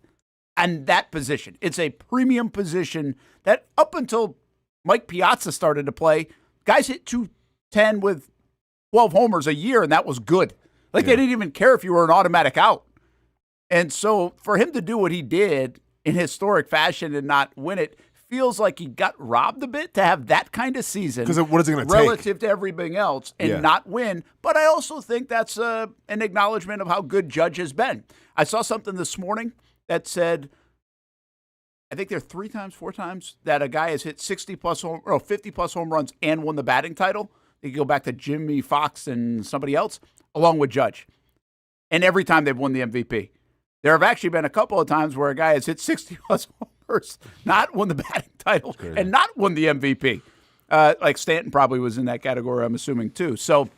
And that position, it's a premium position that up until Mike Piazza started to play, guys hit 210 with 12 homers a year, and that was good. Like they didn't even care if you were an automatic out. And so for him to do what he did in historic fashion and not win it feels like he got robbed a bit to have that kind of season. Because what is it going to take? Relative to everything else and not win. But I also think that's an acknowledgement of how good Judge has been. I saw something this morning that said, I think there are 4 times that a guy has hit 50-plus home runs and won the batting title. You go back to Jimmy Fox and somebody else, along with Judge. And every time they've won the MVP. There have actually been a couple of times where a guy has hit 60-plus homers, not won the batting title, and not won the MVP. Like Stanton probably was in that category, I'm assuming, too. So,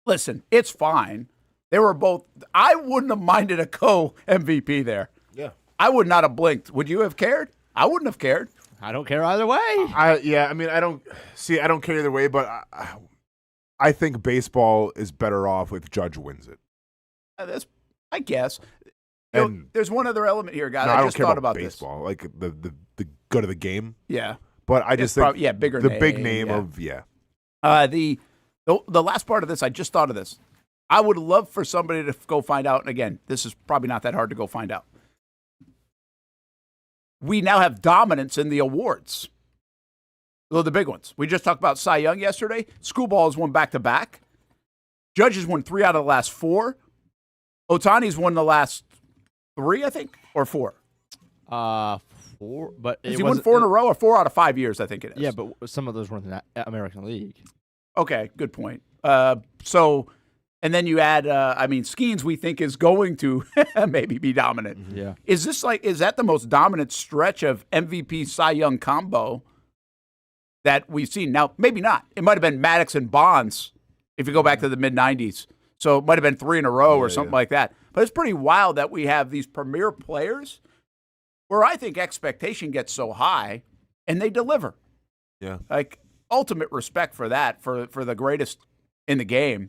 listen, it's fine. They were both – I wouldn't have minded a co-MVP there. Yeah. I would not have blinked. Would you have cared? I wouldn't have cared. I don't care either way. I don't care either way, but I think baseball is better off if Judge wins it. I guess. There's one other element here, guys. No, I don't just care thought about this. baseball, like the good of the game. Yeah. But I just think bigger the name, big name yeah. of The last part of this, I just thought of this. I would love for somebody to go find out, and again, this is probably not that hard to go find out. We now have dominance in the awards. The big ones. We just talked about Cy Young yesterday. Screwball has won back-to-back. Judge has won 3 out of the last 4. Ohtani's won the last 3, I think, or 4. 4, but has he won 4 in a row or 4 out of 5 years? I think it is. Yeah, but some of those were in the American League. Okay, good point. And then you add, Skeens we think is going to maybe be dominant. Mm-hmm. Yeah. Is that the most dominant stretch of MVP Cy Young combo that we've seen? Now, maybe not. It might have been Maddox and Bonds if you go back to the mid-'90s. So it might have been 3 in a row or something like that. But it's pretty wild that we have these premier players where I think expectation gets so high and they deliver. Yeah. Like, ultimate respect for that, for the greatest in the game.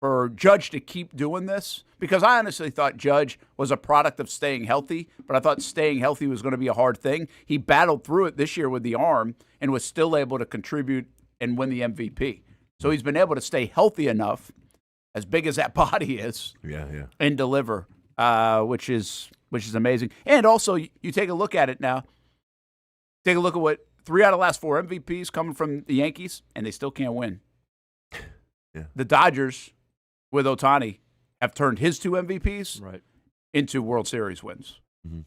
For Judge to keep doing this, because I honestly thought Judge was a product of staying healthy, but I thought staying healthy was going to be a hard thing. He battled through it this year with the arm and was still able to contribute and win the MVP. So he's been able to stay healthy enough, as big as that body is, and deliver, which is amazing. And also, you take a look at it now. Take a look at what 3 out of the last 4 MVPs coming from the Yankees, and they still can't win. Yeah. The Dodgers, with Ohtani, have turned his 2 MVPs into World Series wins. Mm-hmm.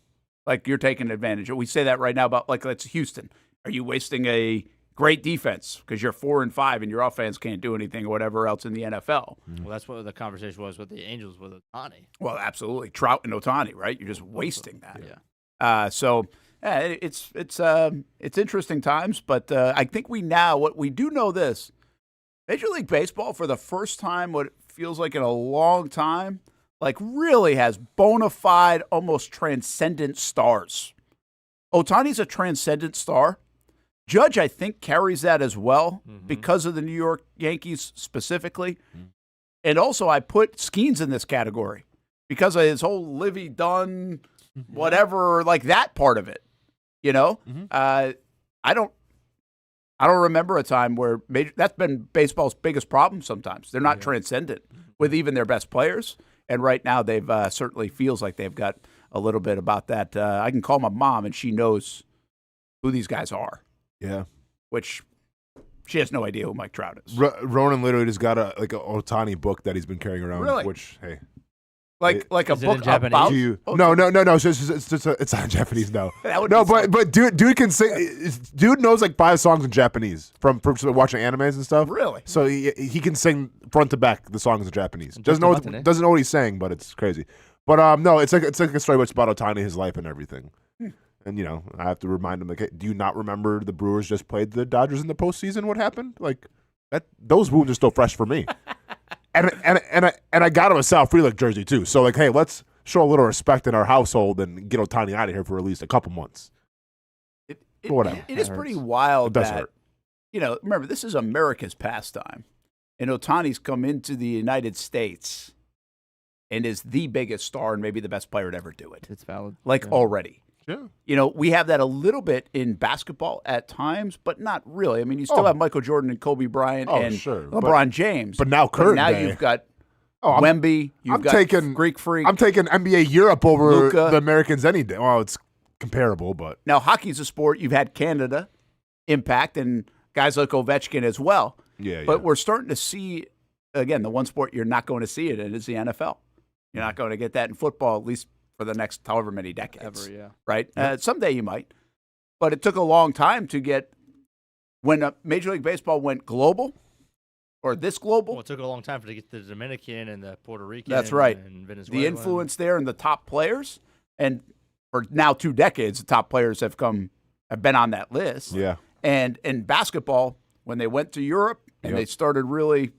Like, you're taking advantage. We say that right now about, like, that's Houston. Are you wasting a great defense because you're 4-5 and your offense can't do anything or whatever else in the NFL? Well, that's what the conversation was with the Angels with Ohtani. Well, absolutely. Trout and Ohtani, right? You're just wasting that. Yeah. It's interesting times, but I think what we do know this, Major League Baseball, for the first time, what it feels like in a long time, like really has bona fide, almost transcendent stars. Ohtani's a transcendent star. Judge, I think, carries that as well because of the New York Yankees specifically. Mm-hmm. And also, I put Skeens in this category because of his whole Livy Dunn, whatever, like that part of it. You know, I don't remember a time where that's been baseball's biggest problem. Sometimes they're not transcendent with even their best players, and right now they've certainly feels like they've got a little bit about that. I can call my mom, and she knows who these guys are. Yeah, which she has no idea who Mike Trout is. Ronan literally just got a Ohtani book that he's been carrying around. Really? Which, hey, Like a Is it book in Japanese? about? Do you? No. It's not Japanese. No, That would no. be But dude can sing. Dude knows like 5 songs in Japanese from watching animes and stuff. Really? So he can sing front to back the songs in Japanese. Doesn't know what he's saying, but it's crazy. But no, it's like a story which about Ohtani, his life and everything. And you know, I have to remind him like, hey, do you not remember the Brewers just played the Dodgers in the postseason? What happened? Like that? Those wounds are still fresh for me. And I got him a Sal Frelick jersey too. So like, hey, let's show a little respect in our household and get Ohtani out of here for at least a couple months. Whatever. It is pretty wild that, you know, remember, this is America's pastime. And Ohtani's come into the United States and is the biggest star and maybe the best player to ever do it. It's valid. Like already. Yeah. You know, we have that a little bit in basketball at times, but not really. I mean, you still have Michael Jordan and Kobe Bryant and LeBron James. But now current now day. you've got Wemby. You've got Greek Freak. I'm taking NBA Europe over Luka. the Americans any day. Well, it's comparable, but Now, hockey's a sport. You've had Canada impact and guys like Ovechkin as well. Yeah. But we're starting to see, again, the one sport you're not going to see it in is the NFL. You're not going to get that in football, at least for the next however many decades. Ever, yeah. Right? Someday you might. But it took a long time to get, when Major League Baseball went global, or this global. Well, it took a long time to get the Dominican and the Puerto Rican. That's right. And Venezuela. The influence there and the top players, and for now 2 decades, the top players have been on that list. Yeah. And in basketball, when they went to Europe and they started really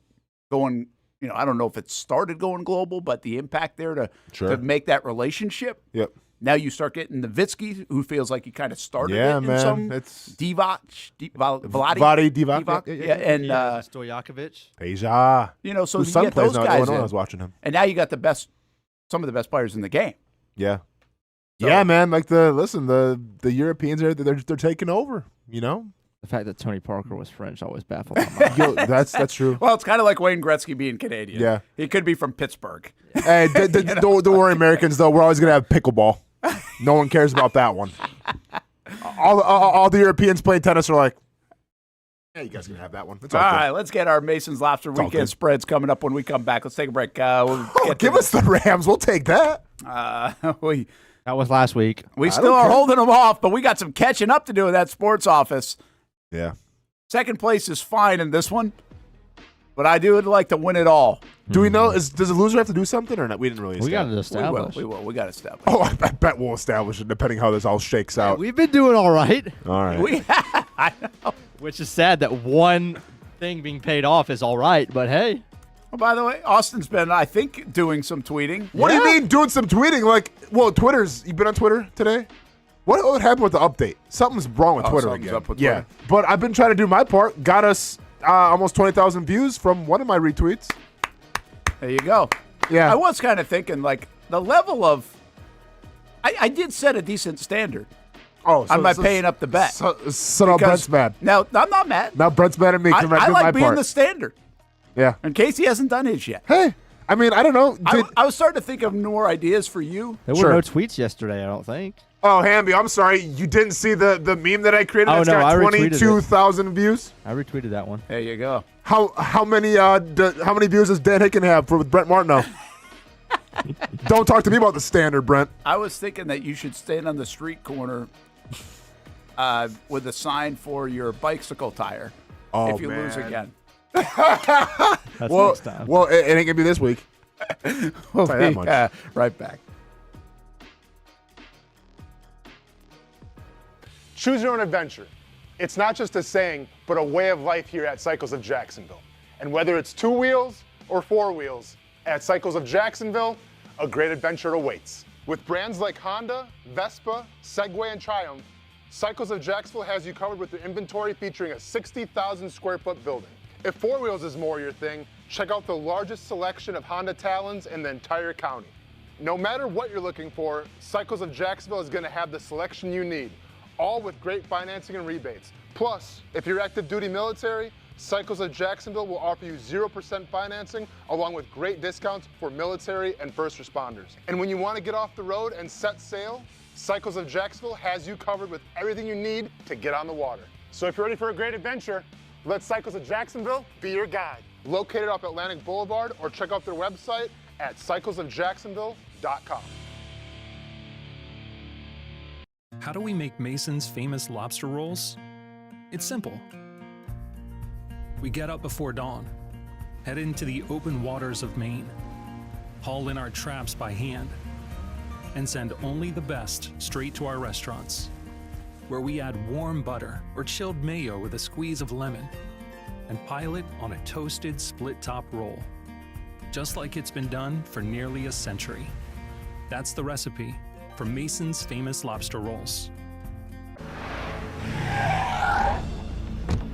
going, you know, I don't know if it started going global, but the impact there to make that relationship. Yep. Now you start getting Nowitzki, who feels like he kind of started Yeah, it in man. some It's Divac, Vlade Divac. Yeah, and Stojakovic. Peja. You know, so whose you son get plays those now at guys Illinois. in. I was watching him. And now you got some of the best players in the game. Yeah. So- Yeah, man. Like the Europeans they're taking over. You know. The fact that Tony Parker was French always baffled my mind. That's true. Well, it's kind of like Wayne Gretzky being Canadian. Yeah. He could be from Pittsburgh. Hey, don't worry, Americans. Though we're always gonna have pickleball. No one cares about that one. All the Europeans playing tennis are like, hey, you guys can have that one. It's All all good. right, let's get our Mason's Lobster all weekend good. spreads coming up when we come back. Let's take a break. Give us the Rams. We'll take that. That was last week. We still are holding them off, but we got some catching up to do in that sports office. Yeah. Second place is fine in this one, but I would like to win it all. Do we know? Does the loser have to do something or not? We didn't really. We got to establish. establish. We will. We got to establish. Oh, I bet we'll establish it depending how this all shakes out. We've been doing all right. All right. I know. Which is sad that one thing being paid off is all right, but hey. Well, by the way, Austin's been, I think, doing some tweeting. What do you mean doing some tweeting? Like, well, you been on Twitter today? What happened with the update? Something's wrong with Twitter something's again. up with Yeah, Twitter. but I've been trying to do my part. Got us almost 20,000 views from one of my retweets. There you go. Yeah. I was kind of thinking, like, the level of, I did set a decent standard. Oh, on my paying up the bet. So now Brent's mad. Now, I'm not mad. Now Brent's mad at me because I'm I not doing like my being part. the standard. Yeah. And Casey hasn't done his yet. Hey, I mean, I don't know. I was starting to think of more ideas for you. There were no tweets yesterday, I don't think. Oh, Hamby, I'm sorry. You didn't see the meme that I created? Oh, It's no, got I retweeted it. 22,000 views. I retweeted that one. There you go. How many views does Dan Hicken have with Brent Martineau? Don't talk to me about the standard, Brent. I was thinking that you should stand on the street corner with a sign for your bicycle tire if you lose man. again. That's next time. Well, it ain't gonna be this week. We'll tell you that be much. right back. Choose your own adventure. It's not just a saying, but a way of life here at Cycles of Jacksonville. And whether it's 2 wheels or 4 wheels, at Cycles of Jacksonville, a great adventure awaits. With brands like Honda, Vespa, Segway, and Triumph, Cycles of Jacksonville has you covered with their inventory featuring a 60,000 square foot building. If 4 wheels is more your thing, check out the largest selection of Honda Talons in the entire county. No matter what you're looking for, Cycles of Jacksonville is going to have the selection you need, all with great financing and rebates. Plus, if you're active duty military, Cycles of Jacksonville will offer you 0% financing along with great discounts for military and first responders. And when you want to get off the road and set sail, Cycles of Jacksonville has you covered with everything you need to get on the water. So if you're ready for a great adventure, let Cycles of Jacksonville be your guide. Located off Atlantic Boulevard, or check out their website at cyclesofjacksonville.com. How do we make Mason's famous lobster rolls? It's simple. We get up before dawn, head into the open waters of Maine, haul in our traps by hand, and send only the best straight to our restaurants, where we add warm butter or chilled mayo with a squeeze of lemon and pile it on a toasted split-top roll, just like it's been done for nearly a century. That's the recipe for Mason's famous lobster rolls.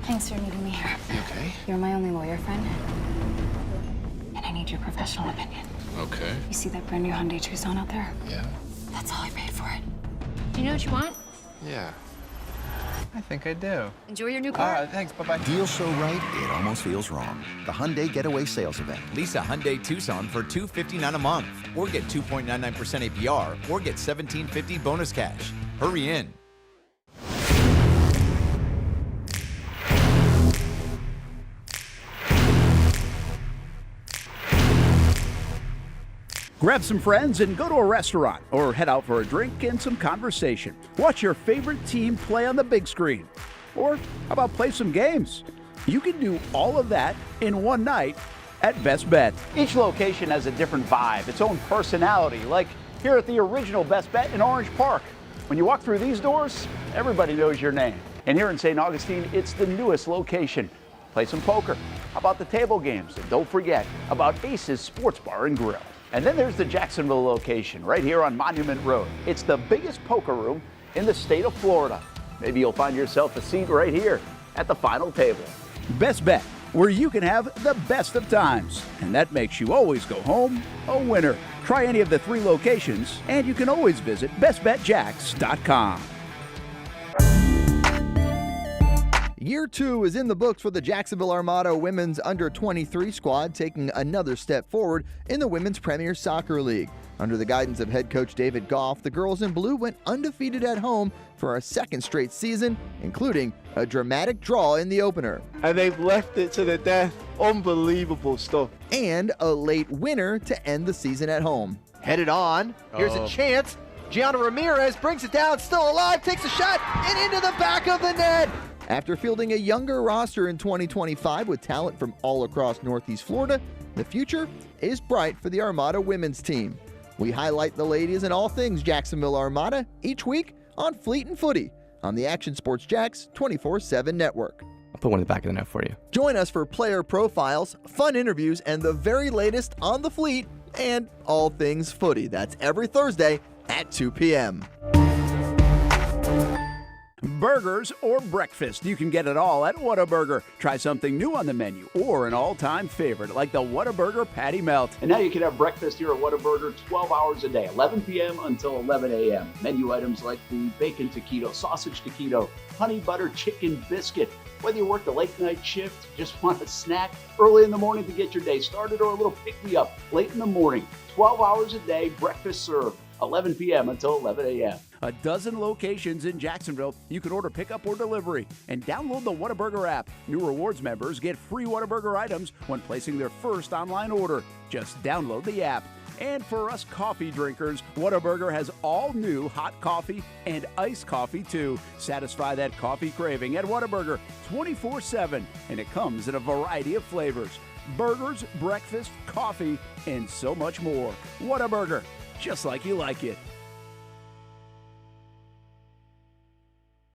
Thanks for meeting me here. You okay? You're my only lawyer friend, and I need your professional opinion. Okay. You see that brand new Hyundai Tucson out there? Yeah. That's all I paid for it. Do you know what you want? Yeah. I think I do. Enjoy your new car. Thanks. Bye-bye. Deal so right, it almost feels wrong. The Hyundai Getaway Sales Event. Lease a Hyundai Tucson for $259 a month, or get 2.99% APR, or get $1,750 bonus cash. Hurry in. Grab some friends and go to a restaurant or head out for a drink and some conversation. Watch your favorite team play on the big screen. Or how about play some games? You can do all of that in one night at Best Bet. Each location has a different vibe, its own personality, like here at the original Best Bet in Orange Park. When you walk through these doors, everybody knows your name. And here in St. Augustine, it's the newest location. Play some poker. How about the table games? And don't forget about Ace's Sports Bar and Grill. And then there's the Jacksonville location right here on Monument Road. It's the biggest poker room in the state of Florida. Maybe you'll find yourself a seat right here at the final table. Best Bet, where you can have the best of times. And that makes you always go home a winner. Try any of the 3 locations, and you can always visit bestbetjacks.com. Year 2 is in the books for the Jacksonville Armada women's under-23 squad, taking another step forward in the Women's Premier Soccer League. Under the guidance of head coach David Goff, the girls in blue went undefeated at home for a second straight season, including a dramatic draw in the opener. And they've left it to the death. Unbelievable stuff. And a late winner to end the season at home. Headed on. Here's a chance. Gianna Ramirez brings it down, still alive, takes a shot, and into the back of the net. After fielding a younger roster in 2025 with talent from all across Northeast Florida, the future is bright for the Armada women's team. We highlight the ladies and all things Jacksonville Armada each week on Fleet and Footy on the Action Sports Jacks 24/7 network. I'll put one in the back of the net for you. Join us for player profiles, fun interviews, and the very latest on the Fleet and all things footy. That's every Thursday at 2 p.m. Burgers or breakfast, you can get it all at Whataburger. Try something new on the menu or an all-time favorite like the Whataburger Patty Melt. And now you can have breakfast here at Whataburger 12 hours a day, 11 p.m. until 11 a.m. Menu items like the bacon taquito, sausage taquito, honey butter chicken biscuit. Whether you work the late night shift, just want a snack early in the morning to get your day started, or a little pick-me-up late in the morning, 12 hours a day, breakfast served. 11 p.m. until 11 a.m. A dozen locations in Jacksonville. You can order pickup or delivery and download the Whataburger app. New rewards members get free Whataburger items when placing their first online order. Just download the app. And for us coffee drinkers, Whataburger has all new hot coffee and iced coffee too. Satisfy that coffee craving at Whataburger 24/7, and it comes in a variety of flavors. Burgers, breakfast, coffee, and so much more. Whataburger, just like you like it.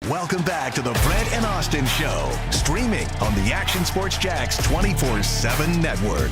Welcome back to the Brent and Austen Show, streaming on the Action Sports Jacks 24/7 network.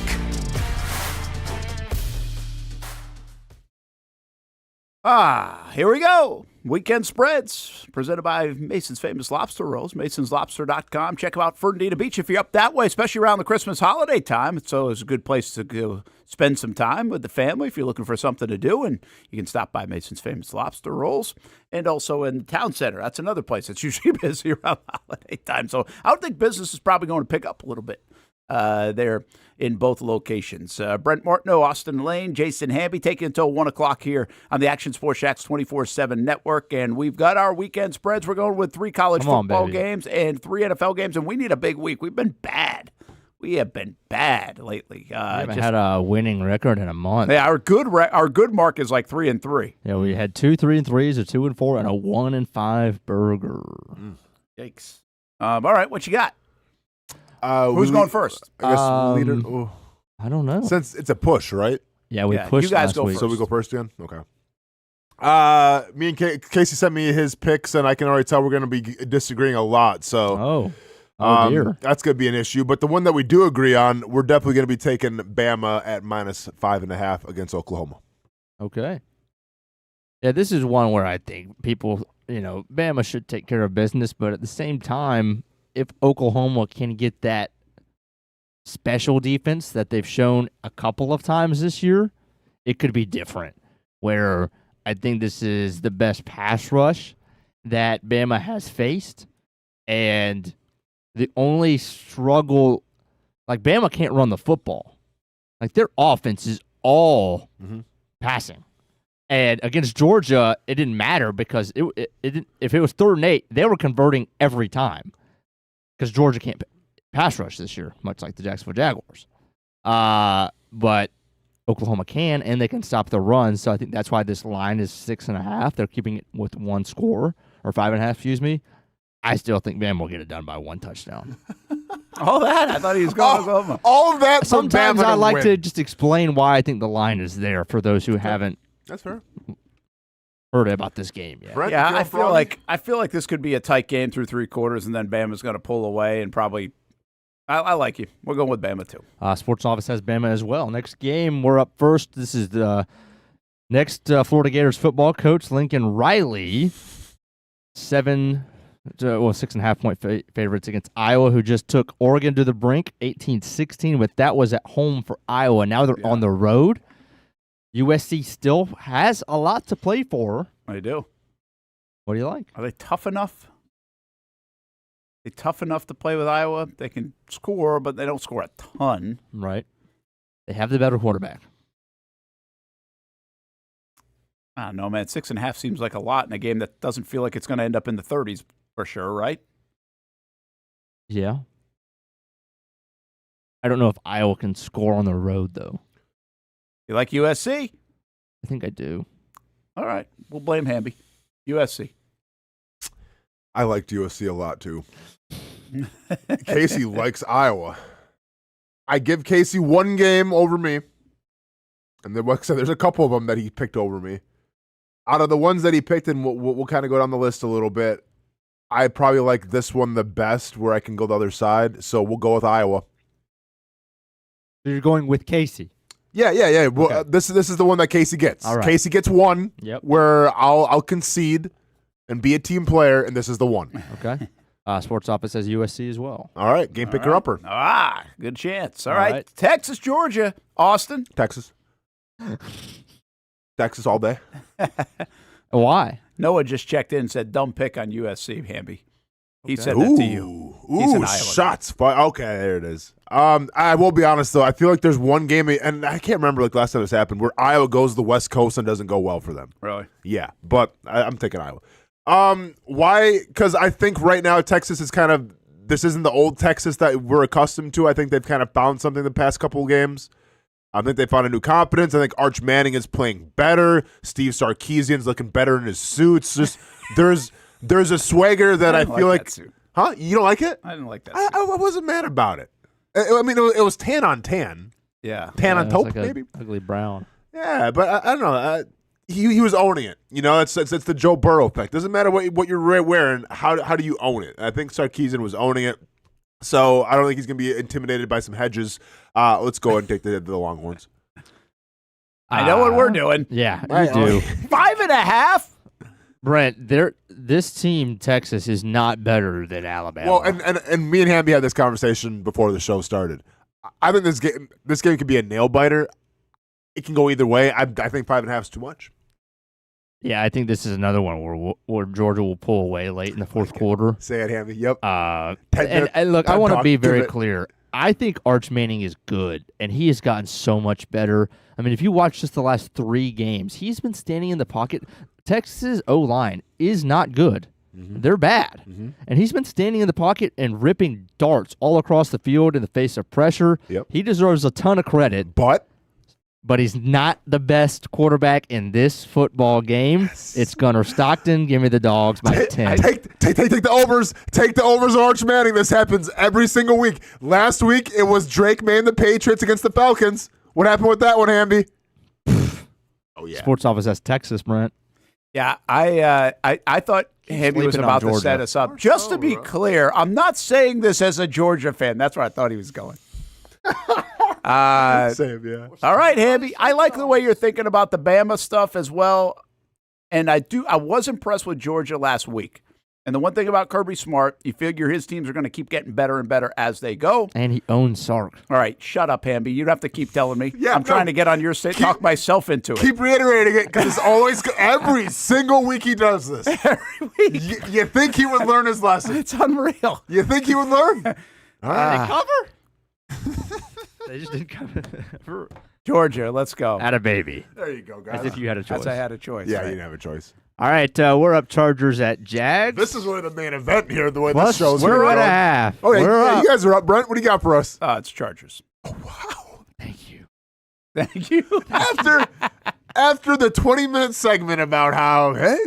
Here we go. Weekend spreads presented by Mason's Famous Lobster Rolls, masonslobster.com. Check them out Fernandina Beach if you're up that way, especially around the Christmas holiday time. It's always a good place to go spend some time with the family if you're looking for something to do, and you can stop by Mason's Famous Lobster Rolls. And also in the town center. That's another place that's usually busy around the holiday time. So I would think business is probably going to pick up a little bit there in both locations. Brent Martineau, Austen Lane, Jason Hamby, taking until 1 o'clock here on the Action Sports Jacks 24/7 network. And we've got our weekend spreads. We're going with 3 college football games and 3 NFL games, and we need a big week. We've been bad. We have been bad lately. We haven't had a winning record in a month. Yeah, our good mark is like 3-3. Yeah, we had 2 3-3s, a 2-4, and a 1-5 burger. Yikes! All right, what you got? Who's going first? I guess leader. Oh. I don't know. Since it's a push, right? Yeah, we pushed. You guys last go week. first. So we go first again. Okay. Me and Casey sent me his picks, and I can already tell we're going to be disagreeing a lot. So, dear. that's going to be an issue. But the one that we do agree on, we're definitely going to be taking Bama at -5.5 against Oklahoma. Okay. Yeah, this is one where I think people, Bama should take care of business, but at the same time, if Oklahoma can get that special defense that they've shown a couple of times this year, it could be different. Where I think this is the best pass rush that Bama has faced, and the only struggle, like Bama can't run the football. Like their offense is all passing. And against Georgia, it didn't matter because it didn't, if it was 3rd and 8, they were converting every time because Georgia can't pass rush this year, much like the Jacksonville Jaguars. But Oklahoma can, and they can stop the run. So I think that's why this line is 6.5. They're keeping it with 1 score, or 5.5, excuse me. I still think Bama will get it done by 1 touchdown. All that? I thought he was going Oklahoma. All of that. Sometimes I like to just explain why I think the line is there for those who haven't. That's fair. Heard about this game yet? Brent, Yeah, I feel like this could be a tight game through 3 quarters, and then Bama's going to pull away and probably. I like you. We're going with Bama too. Sports Office has Bama as well. Next game, we're up first. This is the next Florida Gators football coach, Lincoln Riley. 6.5 point favorites against Iowa, who just took Oregon to the brink, 18-16. But that was at home for Iowa. Now they're on the road. USC still has a lot to play for. They do. What do you like? Are they tough enough? They tough enough to play with Iowa? They can score, but they don't score a ton. Right. They have the better quarterback. I don't know, man. 6.5 seems like a lot in a game that doesn't feel like it's going to end up in the 30s for sure, right? Yeah. I don't know if Iowa can score on the road, though. You like USC? I think I do. All right. We'll blame Hamby. USC. I liked USC a lot, too. Casey likes Iowa. I give Casey 1 game over me. And then, like I said, there's a couple of them that he picked over me. Out of the ones that he picked, and we'll kind of go down the list a little bit, I probably like this one the best where I can go the other side. So we'll go with Iowa. So you're going with Casey? Yeah. Well, okay. This is the one that Casey gets. All right. Casey gets 1 Yep. where I'll concede and be a team player, and this is the one. Okay. Sports Office says USC as well. All right. Game picker upper. Good chance. All right. Texas, Georgia, Austin. Texas all day. Why? Noah just checked in and said, dumb pick on USC, Hamby. He said that to you. He's an Iowa shots. Okay, there it is. I will be honest, though. I feel like there's one game, and I can't remember like last time this happened, where Iowa goes to the West Coast and doesn't go well for them. Really? Yeah, but I'm taking Iowa. Why? Because I think right now Texas is kind of – this isn't the old Texas that we're accustomed to. I think they've kind of found something the past couple of games. I think they found a new confidence. I think Arch Manning is playing better. Steve Sarkisian's looking better in his suits. Just there's a swagger that I feel like – Huh? You don't like it? I didn't like that. I wasn't mad about it. I mean, it was tan on tan. Yeah. Tan on taupe, like maybe? Ugly brown. Yeah, but I don't know. He was owning it. You know, it's the Joe Burrow effect. Doesn't matter what you're wearing. How do you own it? I think Sarkisian was owning it. So I don't think he's going to be intimidated by some hedges. Let's go and take the Longhorns. I know what we're doing. Yeah, you do. 5.5? Brent, this team, Texas, is not better than Alabama. Well, and me and Hamby had this conversation before the show started. I think this game could be a nail biter. It can go either way. I think 5.5 is too much. Yeah, I think this is another one where Georgia will pull away late in the fourth quarter. Say it, Hamby. Yep. And look, I want to be very clear. I think Arch Manning is good, and he has gotten so much better. I mean, if you watch just the last 3 games, he's been standing in the pocket. Texas' O-line is not good. They're bad. And he's been standing in the pocket and ripping darts all across the field in the face of pressure. Yep. He deserves a ton of credit. But he's not the best quarterback in this football game. It's Gunnar Stockton. Give me the Dogs by 10. Take the overs. Take the overs on Arch Manning. This happens every single week. Last week, it was Drake May and the Patriots against the Falcons. What happened with that one, Hamby? Oh, yeah. Sports Office has Texas, Brent. Yeah, I thought Hamby was about to set us up. Just to be clear, I'm not saying this as a Georgia fan. That's where I thought he was going. Same, yeah. All right, Hamby. I like the way you're thinking about the Bama stuff as well. And I was impressed with Georgia last week. And the one thing about Kirby Smart, you figure his teams are going to keep getting better and better as they go. And he owns Sark. All right, shut up, Hamby. You don't have to keep telling me. I'm trying to get on your side, talk myself into it. Keep reiterating it because it's always every single week he does this. Every week. You think he would learn his lesson? It's unreal. You think he would learn? All right. They cover? They just didn't cover. Georgia, let's go. Atta baby. There you go, guys. As if you had a choice. As I had a choice. Yeah, right? you didn't have a choice. All right, we're up Chargers at Jags. This is really the main event here, the way Plus, this show's we're going. at a half. Oh, yeah, We're up. you guys are up. Brent, what do you got for us? It's Chargers. Oh, wow. Thank you. Thank you. After the 20-minute segment about how, hey,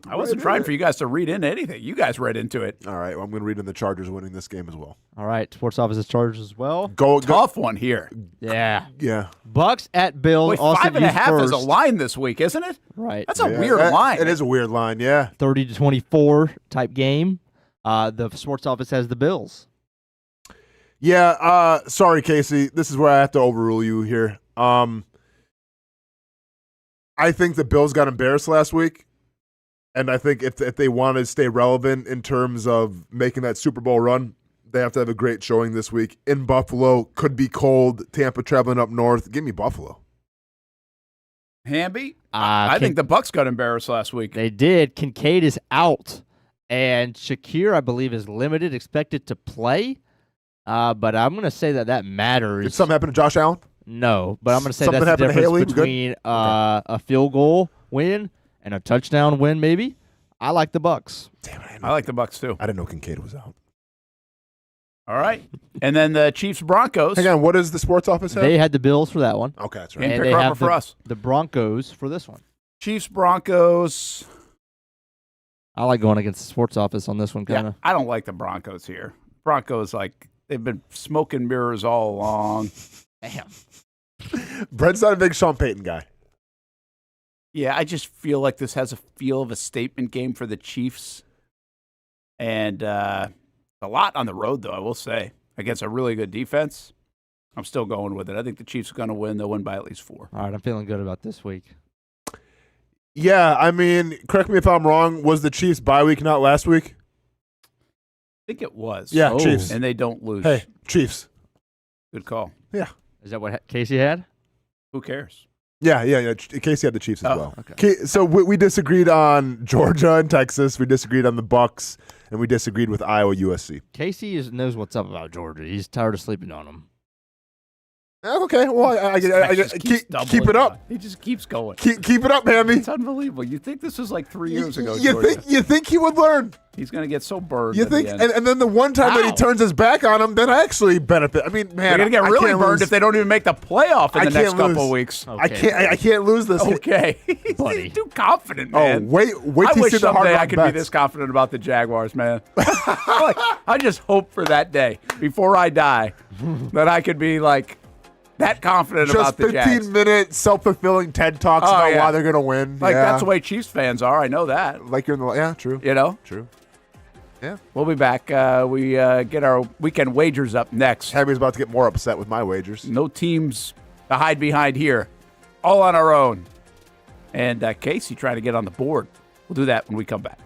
I wasn't trying for you guys to read into anything. You guys read into it. All right, well, I'm going to read in the Chargers winning this game as well. All right, Sports Office is Chargers as well. Tough one here. Yeah. Yeah. Bucks at Bills. Wait, Austin, 5.5 is a first. line this week, isn't it? Right. That's a weird line. It is a weird line, yeah. 30-24 type game. The Sports Office has the Bills. Yeah, sorry, Casey. This is where I have to overrule you here. I think the Bills got embarrassed last week, and I think if they want to stay relevant in terms of making that Super Bowl run, they have to have a great showing this week. In Buffalo, could be cold. Tampa traveling up north. Give me Buffalo. Hamby? I think the Bucks got embarrassed last week. They did. Kincaid is out, and Shakir, I believe, is limited, expected to play. But I'm going to say that matters. Did something happen to Josh Allen? No, but I'm going to say Something that's the happened to difference Haley? between a field goal win and a touchdown win, maybe. I like the Bucks. Damn it, I like the Bucks, too. I didn't know Kincaid was out. All right. And then the Chiefs-Broncos. Hang on, what does the Sports Office have? They had the Bills for that one. Okay, that's right. And And pick they Harper have for us. the Broncos for this one. Chiefs-Broncos. I like going against the Sports Office on this one, kind of. Yeah, I don't like the Broncos here. Broncos, they've been smoke and mirrors all along. Damn. Brent's not a big Sean Payton guy. Yeah, I just feel like this has a feel of a statement game for the Chiefs. And a lot on the road, though, I will say, against a really good defense. I'm still going with it. I think the Chiefs are going to win. They'll win by at least 4. All right, I'm feeling good about this week. Yeah, I mean, correct me if I'm wrong. Was the Chiefs bye week not last week? I think it was. Yeah, Chiefs. And they don't lose. Hey, Chiefs. Good call. Yeah. Is that what Casey had? Who cares? Yeah. Casey had the Chiefs as well. Okay. So we disagreed on Georgia and Texas. We disagreed on the Bucks, and we disagreed with Iowa USC. Casey knows what's up about Georgia. He's tired of sleeping on them. Okay, well, I keep it up. He just keeps going. Keep it up, Hammy. It's unbelievable. You think this was like 3 years ago, You Georgia. think he would learn? He's going to get so burned. You at think? the end. And then the one time that he turns his back on him, then I actually benefit. I mean, man, They're going to get really burned if they don't even make the playoff in the next couple of weeks. Okay. I can't lose this. Okay. Buddy. He's too confident, man. Oh, wait I till you wish see the hard someday I rock could bets. be this confident about the Jaguars, man. I just hope for that day before I die that I could be like that confident about the Jags. 15-minute self-fulfilling TED Talks about why they're going to win. That's the way Chiefs fans are. I know that. Like you're in the true. You know? True. Yeah. We'll be back. We get our weekend wagers up next. Happy's about to get more upset with my wagers. No teams to hide behind here. All on our own. And Casey trying to get on the board. We'll do that when we come back.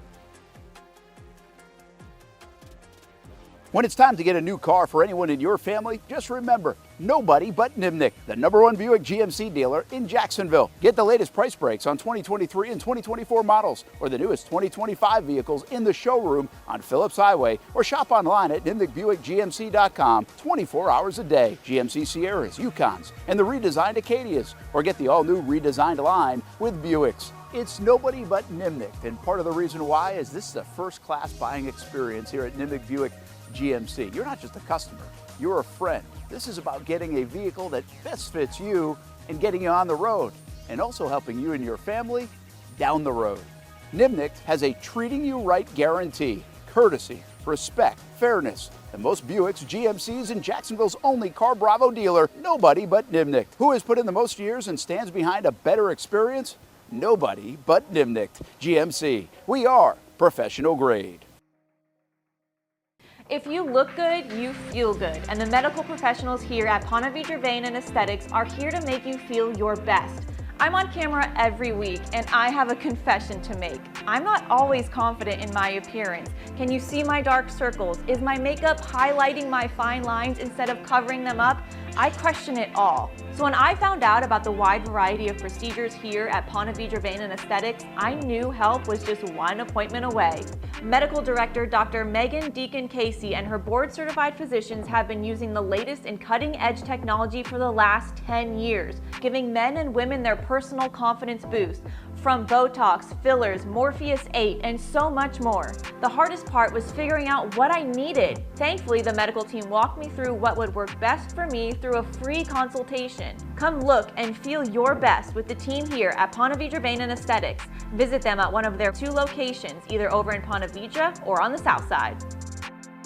When it's time to get a new car for anyone in your family, just remember, Nobody but Nimnick, the #1 Buick GMC dealer in Jacksonville. Get the latest price breaks on 2023 and 2024 models or the newest 2025 vehicles in the showroom on Phillips Highway, or shop online at nimnickbuickgmc.com 24 hours a day. GMC Sierras, Yukons, and the redesigned Acadias, or get the all-new redesigned line with Buicks. It's nobody but Nimnick, and part of the reason why is this is a first-class buying experience here at Nimnick Buick GMC. You're not just a customer, you're a friend. This is about getting a vehicle that best fits you and getting you on the road, and also helping you and your family down the road. Nimnick has a treating you right guarantee, courtesy, respect, fairness, and most Buicks, GMCs, and Jacksonville's only Car Bravo dealer, nobody but Nimnick. Who has put in the most years and stands behind a better experience? Nobody but Nimnick. GMC, we are professional grade. If you look good, you feel good, and the medical professionals here at Ponte Vedra Vein and Aesthetics are here to make you feel your best. I'm on camera every week, and I have a confession to make. I'm not always confident in my appearance. Can you see my dark circles? Is my makeup highlighting my fine lines instead of covering them up? I question it all. So when I found out about the wide variety of procedures here at Ponte Vedra Vein and Aesthetics, I knew help was just one appointment away. Medical Director Dr. Megan Deacon Casey and her board-certified physicians have been using the latest in cutting-edge technology for the last 10 years, giving men and women their personal confidence boost. From Botox, fillers, Morpheus 8, and so much more. The hardest part was figuring out what I needed. Thankfully, the medical team walked me through what would work best for me through a free consultation. Come look and feel your best with the team here at Ponte Vedra Vein and Aesthetics. Visit them at one of their 2 locations, either over in Ponte Vedra or on the south side.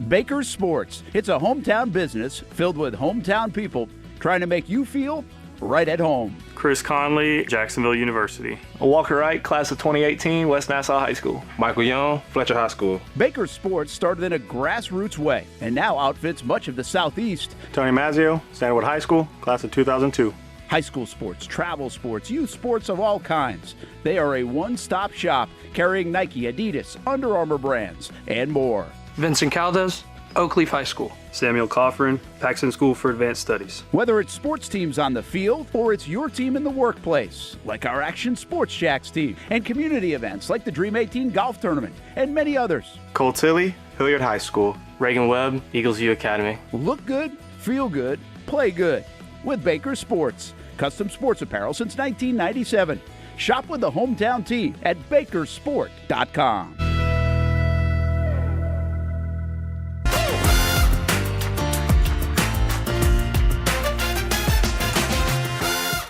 Baker's Sports. It's a hometown business filled with hometown people trying to make you feel right at home. Chris Conley, Jacksonville University. Walker Wright, class of 2018, West Nassau High School. Michael Young, Fletcher High School. Baker's Sports started in a grassroots way and now outfits much of the Southeast. Tony Mazzio, Stanwood High School, class of 2002. High school sports, travel sports, youth sports of all kinds. They are a one-stop shop carrying Nike, Adidas, Under Armour brands, and more. Vincent Caldes, Oak Leaf High School. Samuel Coffrin, Paxton School for Advanced Studies. Whether it's sports teams on the field or it's your team in the workplace, like our Action Sports Jacks team, and community events like the Dream 18 Golf Tournament, and many others. Cole Tilley, Hilliard High School. Reagan Webb, Eagles View Academy. Look good, feel good, play good with Baker Sports. Custom sports apparel since 1997. Shop with the hometown team at bakersport.com.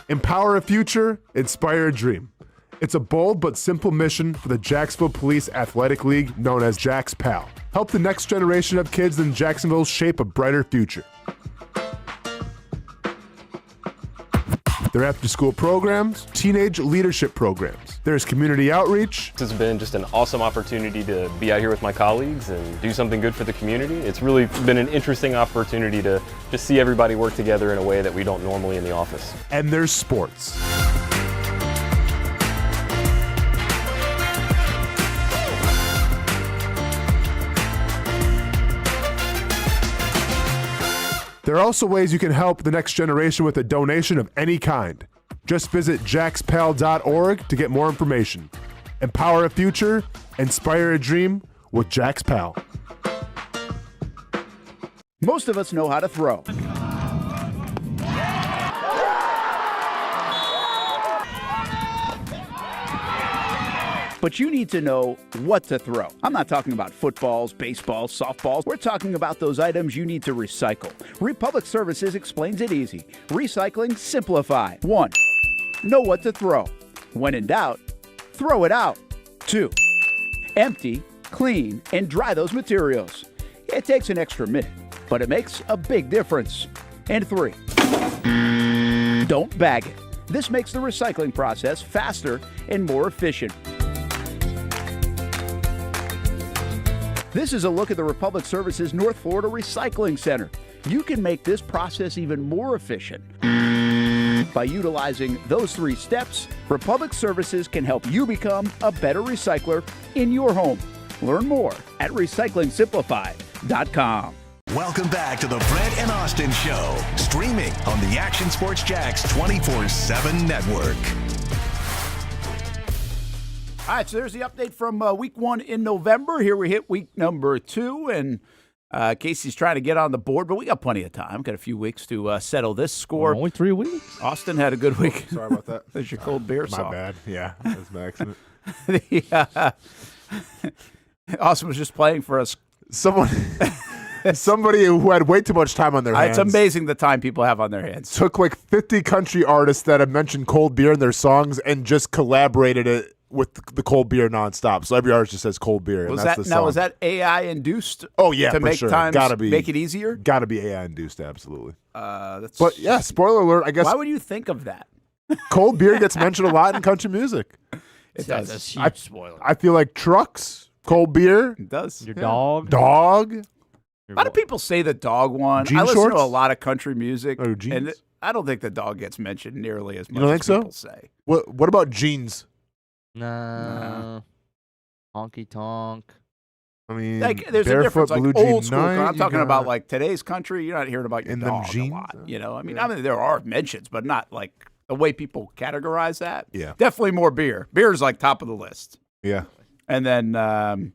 Empower a future, inspire a dream. It's a bold but simple mission for the Jacksonville Police Athletic League known as Jax PAL. Help the next generation of kids in Jacksonville shape a brighter future. Their after-school programs, teenage leadership programs. There's community outreach. It's been just an awesome opportunity to be out here with my colleagues and do something good for the community. It's really been an interesting opportunity to just see everybody work together in a way that we don't normally in the office. And there's sports. There are also ways you can help the next generation with a donation of any kind. Just visit jaxpal.org to get more information. Empower a future, inspire a dream with Jax PAL. Most of us know how to throw. But you need to know what to throw. I'm not talking about footballs, baseballs, softballs. We're talking about those items you need to recycle. Republic Services explains it easy. Recycling simplified. 1. Know what to throw. When in doubt, throw it out. 2. Empty, clean, and dry those materials. It takes an extra minute, but it makes a big difference. And 3. Don't bag it. This makes the recycling process faster and more efficient. This is a look at the Republic Services North Florida Recycling Center. You can make this process even more efficient. By utilizing those 3 steps, Republic Services can help you become a better recycler in your home. Learn more at recyclingsimplified.com. Welcome back to the Brent and Austin Show, streaming on the Action Sports Jax 24/7 network. All right, so there's the update from week 1 in November. Here we hit week number 2, and Casey's trying to get on the board, but we got plenty of time. Got a few weeks to settle this score. Only 3 weeks. Austin had a good week. Sorry about that. There's your cold beer song. My bad. Yeah, that's my accident. Austin was just playing for us. Somebody who had way too much time on their hands. It's amazing the time people have on their hands. Took like 50 country artists that have mentioned cold beer in their songs and just collaborated it with the cold beer nonstop. So every artist just says cold beer. And that's the song. Now, was that AI induced? Oh, yeah, to for make sure. times Gotta make it easier? Got to be AI induced, absolutely. But yeah, spoiler alert, I guess. Why would you think of that? Cold beer gets mentioned a lot in country music. It does. That's a huge spoiler. I feel like trucks, cold beer. It does. Your dog. Dog. A lot of people say the dog one. Jean I listen shorts? to a lot of country music, Oh, jeans? and I don't think the dog gets mentioned nearly as much You don't as think so? people say. What about jeans? Nah. Honky tonk. I mean, Like, there's a barefoot difference. Like blue old jean school. night, I'm you talking about got- like today's country. You're not hearing about your In them dog jeans? a lot. You know, I mean, there are mentions, but not like the way people categorize that. Yeah. Definitely more beer. Beer is like top of the list, Yeah. and then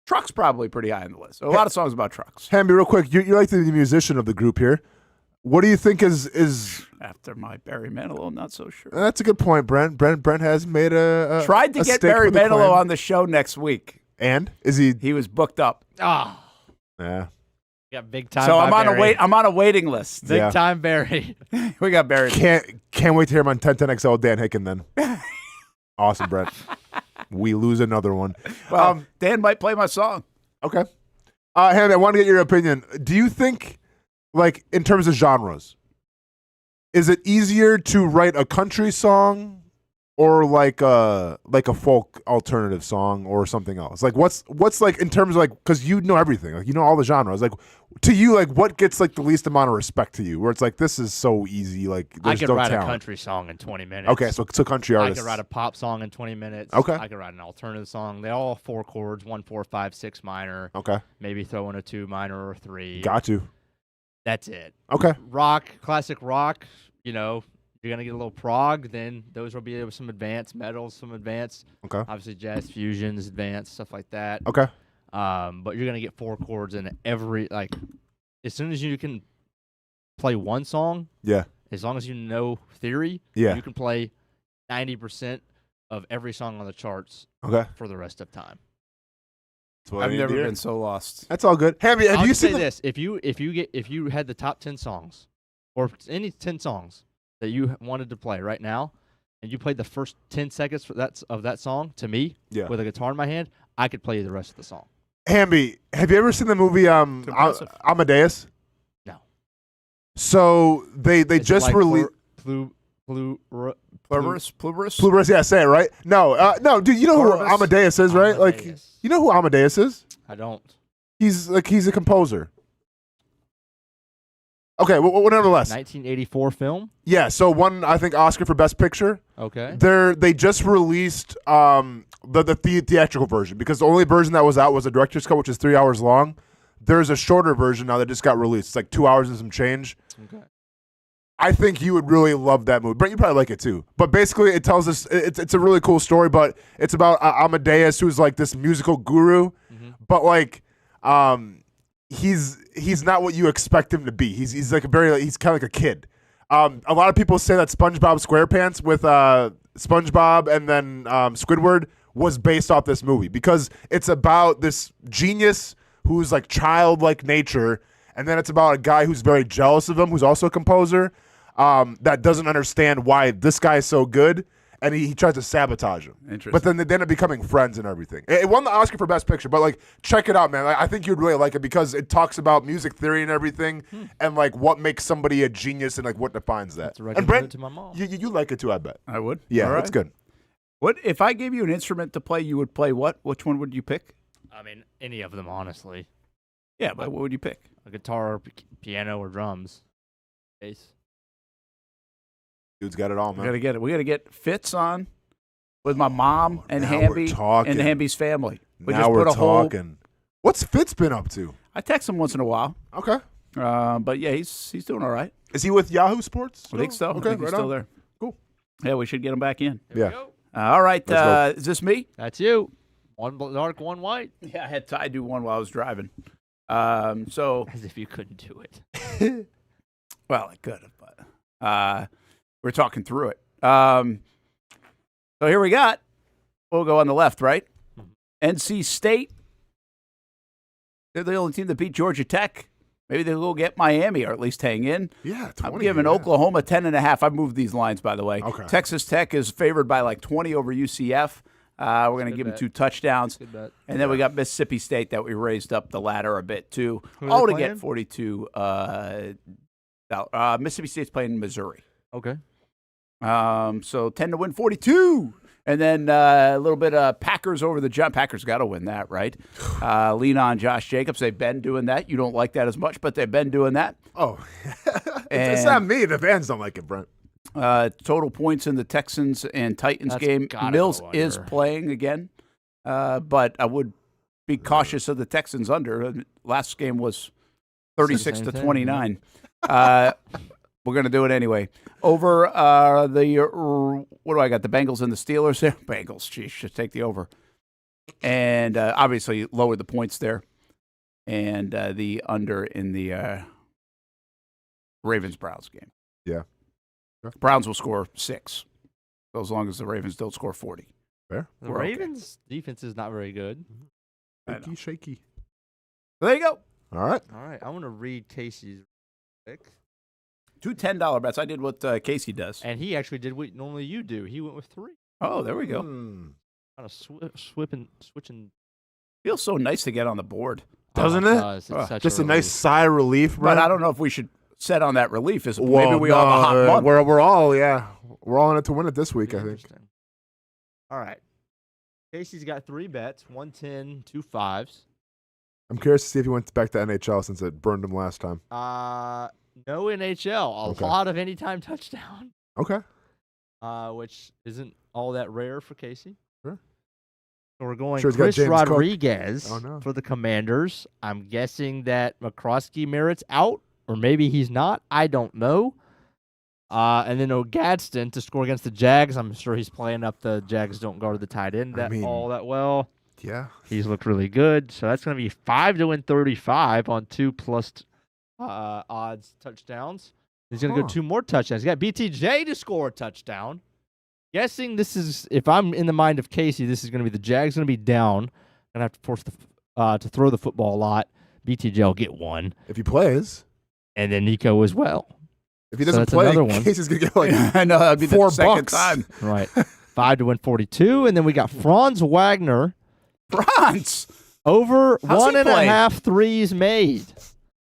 trucks probably pretty high on the list. So a lot of songs about trucks. Hamby, real quick, you're like the musician of the group here. What do you think is? After my Barry Manilow, I'm not so sure. That's a good point, Brent. Brent has made a Tried to get stick Barry with the Manilow claim. on the show next week. And is he? He was booked up. Ah. Yeah. Got big time. So by I'm on Barry. I'm on a waiting list. Big Yeah. time Barry. We got Barry. Can't wait to hear him on 1010XL Dan Hicken then. Awesome, Brent. We lose another one. Well, Dan might play my song. Okay. Hamby, I want to get your opinion. Do you think, like, in terms of genres, is it easier to write a country song or like a folk alternative song or something else? Like, what's like in terms of like, because you know everything, like you know all the genres. Like, to you, like what gets like the least amount of respect to you? Where it's like this is so easy. Like, I there's could no write talent. a country song in 20 minutes. Okay, so country I artists. could write a pop song in 20 minutes. Okay. I could write an alternative song. They all 4 chords, 1, 4, 5, 6 minor. Okay. Maybe throw in a 2 minor or 3. Got you. That's it. Okay. Rock, classic rock, you know, you're going to get a little prog, then those will be some advanced metals, some advanced. Okay. Obviously jazz fusions, advanced, stuff like that. Okay. But you're going to get 4 chords in every, like, as soon as you can play one song, Yeah. as long as you know theory, Yeah. you can play 90% of every song on the charts Okay. for the rest of time. That's what I I've need never to hear. been so lost. That's all good. Hamby, have I'll you just say seen this: if you had the top 10 songs, or any 10 songs that you wanted to play right now, and you played the first 10 seconds of that song to me, Yeah. with a guitar in my hand, I could play you the rest of the song. Hamby, have you ever seen the movie impressive. Amadeus? No. So they Is it just like released Pluberus? Yeah, say it right. No, dude. You know who Pluribus? Amadeus is, right? Like, Amadeus. you know who Amadeus is? I don't. He's a composer. Okay, well, nevertheless. 1984 film. Yeah, so one I think Oscar for Best Picture. Okay. They just released the theatrical version because the only version that was out was a director's cut, which is 3 hours long. There's a shorter version now that just got released. It's like 2 hours and some change. Okay. I think you would really love that movie. Brent, you probably like it too. But basically, it tells us it's a really cool story. But it's about Amadeus, who's like this musical guru, but like he's not what you expect him to be. He's like he's kind of like a kid. A lot of people say that SpongeBob SquarePants with SpongeBob and then Squidward was based off this movie because it's about this genius who's like childlike nature, and then it's about a guy who's very jealous of him, who's also a composer, that doesn't understand why this guy is so good, and he tries to sabotage him. Interesting. But then they end up becoming friends and everything. It won the Oscar for Best Picture, but like check it out, man. I think you'd really like it because it talks about music theory and everything, and like what makes somebody a genius and like what defines that. And Brent, to my mom. you like it too, I bet. I would. Yeah, All it's right. good. What if I gave you an instrument to play? You would play what? Which one would you pick? I mean, any of them, honestly. Yeah, but what would you pick? A guitar, piano, or drums. Bass. Dude's got it all, We man. gotta get it. We gotta get Fitz on with my mom and now Hamby we're talking. and Hamby's family. We Now just we're put a whole talking. What's Fitz been up to? I text him once in a while. Okay. But yeah, he's doing all right. Is he with Yahoo Sports? I think so. Okay, I think he's right still on. there. Cool. Yeah, we should get him back in. Yeah. All right. Let's go. Is this me? That's you. One dark, one white. Yeah, I had Ty do one while I was driving. So As if you couldn't do it. well, I could have, but we're talking through it. So here we got. We'll go on the left, right? NC State. They're the only team that beat Georgia Tech. Maybe they'll go get Miami or at least hang in. Yeah, 20, I'm giving Oklahoma 10.5. I've moved these lines, by the way. Okay. Texas Tech is favored by like 20 over UCF. We're going to give them 2 touchdowns. Good bet. And then we got Mississippi State that we raised up the ladder a bit, too. Who are All they to playing? get 42. Mississippi State's playing Missouri. Okay. So 10 to win 42. And then a little bit of Packers over the Giants. Packers got to win that, right? Lean on Josh Jacobs. They've been doing that. You don't like that as much, but they've been doing that. Oh, it's not me. The fans don't like it, Brent. Total points in the Texans and Titans That's game. gotta Mills go is under. playing again, but I would be cautious of the Texans under. Last game was 36 to 29. We're going to do it anyway. Over what do I got? The Bengals and the Steelers there? Bengals, geez, should take the over. And obviously lower the points there. And the under in the Ravens-Browns game. Yeah. Browns will score 6, so as long as the Ravens don't score 40. Fair. The We're okay. Ravens' defense is not very good. Shaky. So there you go. All right. All right. I want to read Casey's pick. 2 $10 bets. I did what Casey does. And he actually did what normally you do. He went with 3. Oh, there we go. Kind of switching. Feels so nice to get on the board. Doesn't it? it? Does. It's such Just a a nice sigh of relief, But Brent. I don't know if we should set on that relief. Maybe Well, we all have a hot month. We're all, yeah. We're all in it to win it this week, I think. Interesting. All right. Casey's got 3 bets, 1 10, 2 5s. I'm curious to see if he went back to NHL since it burned him last time. No NHL. Okay. Lot of anytime touchdown, Okay. which isn't all that rare for Casey. Sure. So we're going Sure he's got Chris James Cook. Rodriguez Oh, no. for the Commanders. I'm guessing that McCroskey Merritt's out, or maybe he's not. I don't know. And then Gadsden to score against the Jags. I'm sure he's playing up the Jags don't guard the tight end all that well. Yeah. He's looked really good. So that's going to be 5 to win 35 on 2 plus odds touchdowns. He's going to go 2 more touchdowns. He got BTJ to score a touchdown. Guessing this is, if I'm in the mind of Casey, this is going to be the Jags going to be down. Going to have to force to throw the football a lot. BTJ will get 1. If he plays. And then Nico as well. If he So doesn't that's play, another one. Casey's going to get like I know, that'd be the $4. second time. Right. 5 to win 42. And then we got Franz Wagner. Franz! Over How's he 1.5 threes made.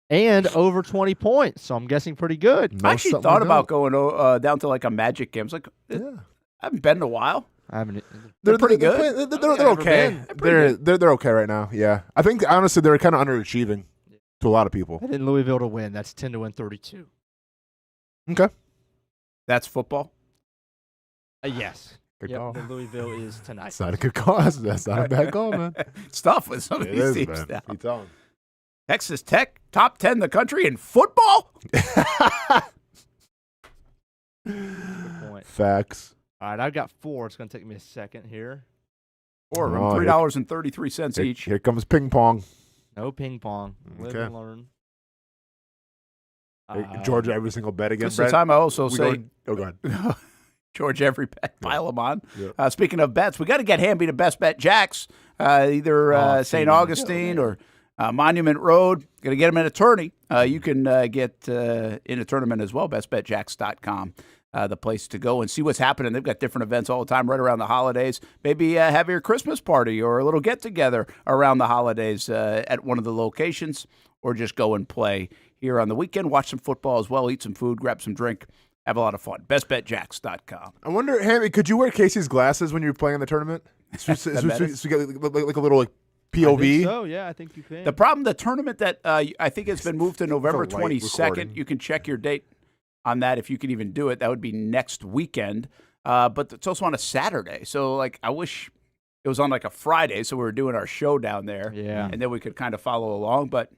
And over 20 points. So I'm guessing pretty good. I actually thought about going down to like a Magic game. I was like, I haven't been in a while. I haven't. They're pretty good. They're okay. They're okay right now. Yeah. I think, honestly, they're kind of underachieving to a lot of people. And then Louisville to win. That's 10 to win 32. Okay. That's football? Yes. Good Yep, call. the Louisville is tonight. That's not a good call. That's not a bad call, man. It's tough with some of It these is, teams man. now. You tell him. Texas Tech, top 10 in the country in football? Good point. Facts. All right, I've got 4. It's going to take me a second here. Or Oh, $3.33 each. Here comes ping pong. No ping pong. Live Okay. and learn. Georgia, every single bet again. This is the time I also say, go ahead. George, every bet, pile them on. Yeah. Speaking of bets, we got to get Hamby to Best Bet Jacks, either St. Augustine or Monument Road. Got to get him an attorney. You can get in a tournament as well, bestbetjacks.com. The place to go and see what's happening. They've got different events all the time right around the holidays. Maybe have your Christmas party or a little get-together around the holidays at one of the locations, or just go and play here on the weekend. Watch some football as well, eat some food, grab some drink, have a lot of fun. bestbetjacks.com. I wonder, Hammy, could you wear Casey's glasses when you were playing in the tournament? So you get like a little POV? I think so, yeah, I think you can. The problem, the tournament that I think has been moved to November It's a light 22nd, recording. you can check your date on that if you can even do it. That would be next weekend. But it's also on a Saturday. So, like, I wish it was on like a Friday, so we were doing our show down there. Yeah. And then we could kind of follow along. But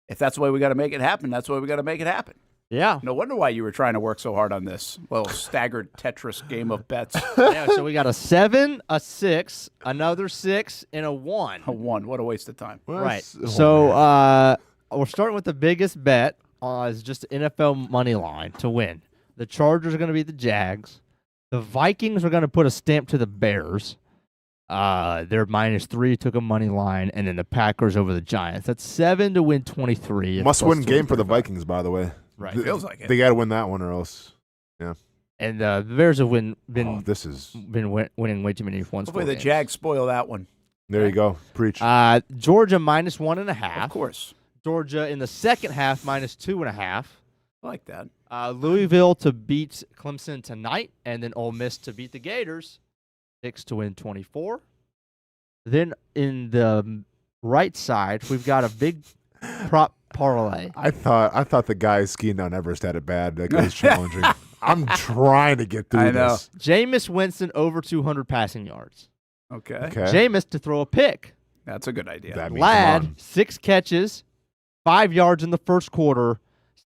if that's the way we got to make it happen, that's the way we got to make it happen. Yeah. No wonder why you were trying to work so hard on this little staggered Tetris game of bets. Yeah, so we got a 7, a 6, another 6, and a 1. A 1. What a waste of time. Right. So we're starting with the biggest bet is just the NFL money line to win. The Chargers are going to beat the Jags. The Vikings are going to put a stamp to the Bears. They're -3, took a money line, and then the Packers over the Giants. That's 7 to win 23. Must-win game for the Vikings, by the way. Right. Feels like it. They got to win that one or else. Yeah. And the Bears have winning way too many points. Hopefully the Jags spoil that one. There you go. Preach. Georgia -1.5. Of course. Georgia in the second half -2.5. I like that. Louisville to beat Clemson tonight, and then Ole Miss to beat the Gators. 6 to win 24. Then in the right side, we've got a big prop parlay. I thought the guy skiing down Everest had it bad. That guy's challenging. I'm trying to get through this. Jameis Winston over 200 passing yards. Okay. Jameis to throw a pick. That's a good idea. Ladd, 6 catches, 5 yards in the first quarter.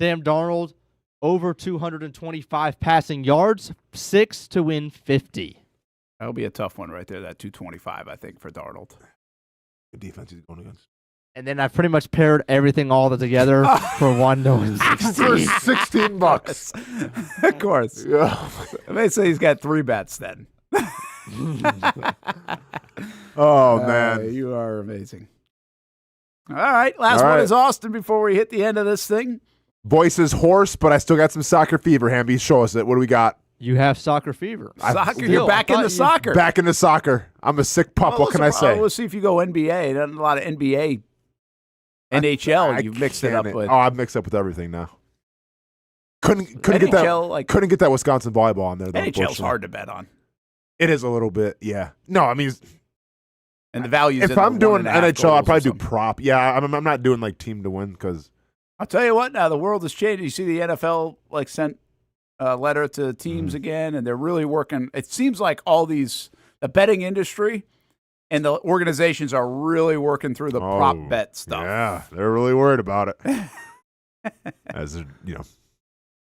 Sam Darnold over 225 passing yards, 6 to win 50. That'll be a tough one right there, that 225, I think, for Darnold. Good defense he's going against. And then I pretty much paired everything all together for 1 to win 16. For $16. Of course. Yeah. I may say he's got 3 bets then. Oh, man. You are amazing. All right. Last one is Austin before we hit the end of this thing. Voice is hoarse, but I still got some soccer fever, Hamby. Show us it. What do we got? You have soccer fever. Soccer? You're back into soccer. Back into soccer. I'm a sick pup. What can I say? We'll see if you go NBA. There's a lot of NBA, NHL. You've mixed it up with. Oh, I've mixed up with everything now. Couldn't get that. Couldn't get that Wisconsin volleyball on there. Though, NHL's hard to bet on. It is a little bit, yeah. No, I mean, and the values. If I'm doing NHL, I'll probably do prop. Yeah, I'm not doing like team to win because. I'll tell you what. Now the world has changed. You see, the NFL sent a letter to teams again, and they're really working. It seems like all the betting industry and the organizations are really working through the prop bet stuff. Yeah, they're really worried about it. As you know.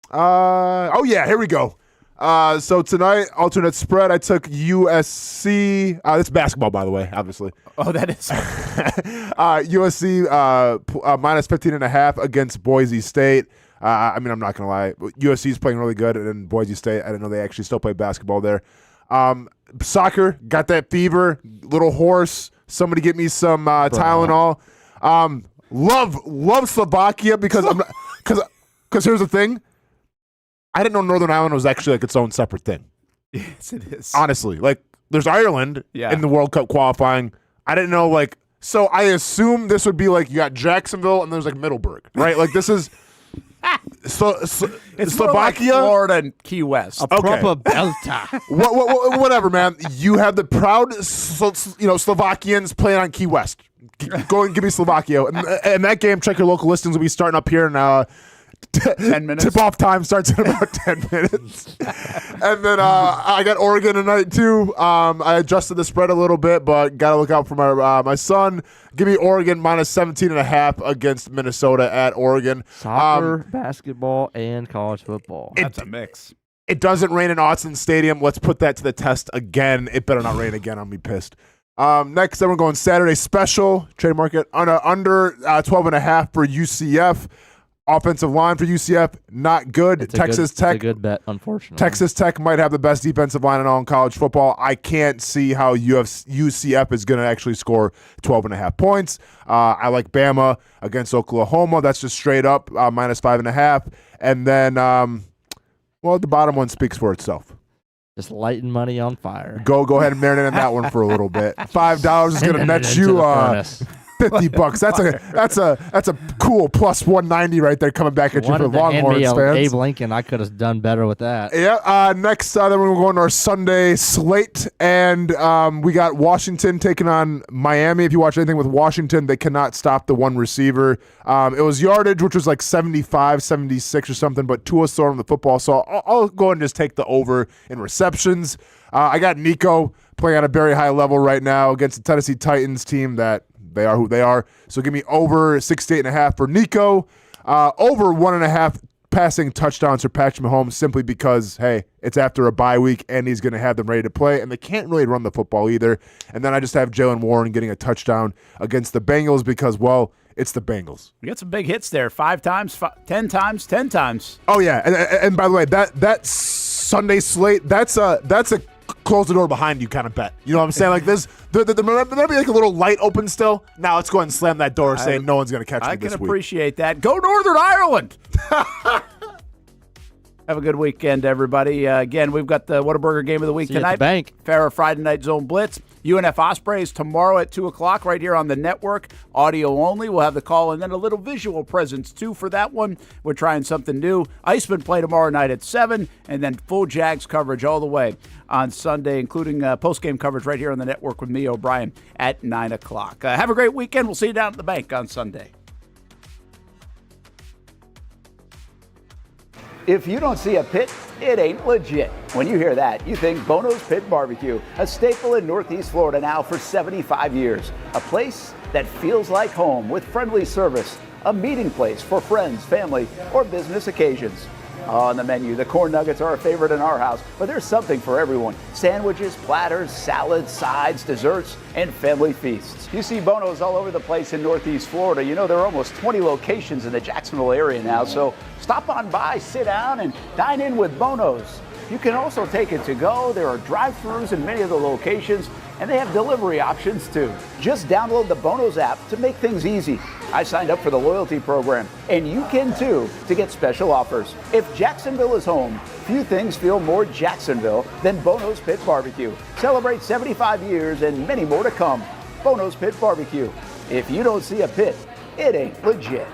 Oh yeah, here we go. So tonight, alternate spread. I took USC. It's basketball, by the way, obviously. Oh, that is. USC -15.5 against Boise State. I mean, I'm not gonna lie. USC is playing really good, and then Boise State. I didn't know they actually still play basketball there. Soccer, got that fever. Little hoarse. Somebody get me some Tylenol. Love Slovakia because here's the thing. I didn't know Northern Ireland was actually like its own separate thing. Yes, it is. Honestly, like there's Ireland in the World Cup qualifying. I didn't know so I assume this would be like you got Jacksonville and there's like Middleburg, right? Like this is it's Slovakia, like Florida, and Key West. A proper belter. Whatever, man. You have the proud, Slovakians playing on Key West. Go and give me Slovakia. And that game, check your local listings. Will be starting up here in 10 minutes. Tip-off time starts in about 10 minutes. And then I got Oregon tonight, too. I adjusted the spread a little bit, but got to look out for my son. Give me Oregon -17.5 against Minnesota at Oregon. Soccer, basketball, and college football. That's a mix. It doesn't rain in Austen Stadium. Let's put that to the test again. It better not rain again. I'll be pissed. Next, then we're going Saturday special. Trademark it. Under 12.5 for UCF. Offensive line for UCF, not good. Texas Tech. It's a good bet, unfortunately. Texas Tech might have the best defensive line in all in college football. I can't see how UCF is going to actually score 12.5 points. I like Bama against Oklahoma. That's just straight up -5.5. And then, the bottom one speaks for itself. Just lighting money on fire. Go ahead and marinate on that one for a little bit. $5 is going to net you $50. That's a cool plus 190 right there coming back at you for Longhorns fans. Abe Lincoln, I could have done better with that. Yeah. Next, then we're going to our Sunday slate, and we got Washington taking on Miami. If you watch anything with Washington, they cannot stop the one receiver. It was yardage, which was like 75, 76 or something, but Tua's throwing the football, so I'll go ahead and just take the over in receptions. I got Nico playing at a very high level right now against the Tennessee Titans team that they are who they are. So give me over 68.5 for Nico. Over 1.5 passing touchdowns for Patrick Mahomes simply because, hey, it's after a bye week and he's going to have them ready to play, and they can't really run the football either. And then I just have Jaylen Warren getting a touchdown against the Bengals because, well, it's the Bengals. You got some big hits there. 5 times, 10 times, 10 times. Oh, yeah. And by the way, that Sunday slate, that's a close the door behind you kind of bet. You know what I'm saying? Like this, there might be like a little light open still. Now let's go ahead and slam that door saying no one's going to catch me this week. I can appreciate that. Go Northern Ireland. Have a good weekend, everybody. Again, we've got the Whataburger Game of the Week See you tonight. at the bank. Farrah Friday Night Zone Blitz. UNF Ospreys tomorrow at 2 o'clock right here on the network. Audio only. We'll have the call and then a little visual presence, too, for that one. We're trying something new. Iceman play tomorrow night at 7, and then full Jags coverage all the way on Sunday, including post-game coverage right here on the network with me, O'Brien, at 9 o'clock. Have a great weekend. We'll see you down at the bank on Sunday. If you don't see a pit, it ain't legit. When you hear that, you think Bono's Pit Barbecue, a staple in Northeast Florida now for 75 years. A place that feels like home with friendly service, a meeting place for friends, family, or business occasions. On the menu, the corn nuggets are a favorite in our house, but there's something for everyone. Sandwiches, platters, salads, sides, desserts, and family feasts. You see Bono's all over the place in Northeast Florida. You know, there are almost 20 locations in the Jacksonville area now, so stop on by, sit down, and dine in with Bono's. You can also take it to go. There are drive-thrus in many of the locations, and they have delivery options too. Just download the Bono's app to make things easy. I signed up for the loyalty program, and you can too, to get special offers. If Jacksonville is home, few things feel more Jacksonville than Bono's Pit Barbecue. Celebrate 75 years and many more to come. Bono's Pit Barbecue. If you don't see a pit, it ain't legit.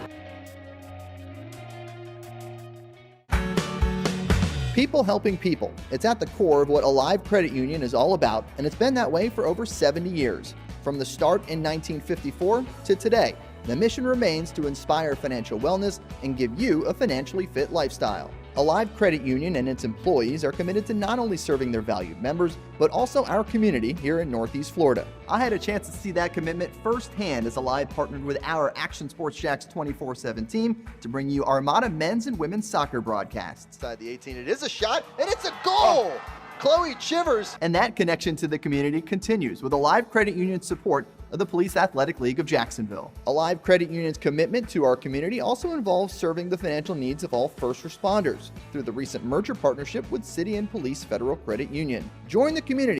People helping people. It's at the core of what Alive Credit Union is all about, and it's been that way for over 70 years. From the start in 1954 to today, the mission remains to inspire financial wellness and give you a financially fit lifestyle. Alive Credit Union and its employees are committed to not only serving their valued members, but also our community here in Northeast Florida. I had a chance to see that commitment firsthand as Alive partnered with our Action Sports Jacks 24/7 team to bring you Armada men's and women's soccer broadcasts. Inside the 18, it is a shot, and it's a goal! Chloe Chivers! And that connection to the community continues with Alive Credit Union's support of the Police Athletic League of Jacksonville. Alive Credit Union's commitment to our community also involves serving the financial needs of all first responders through the recent merger partnership with City and Police Federal Credit Union. Join the community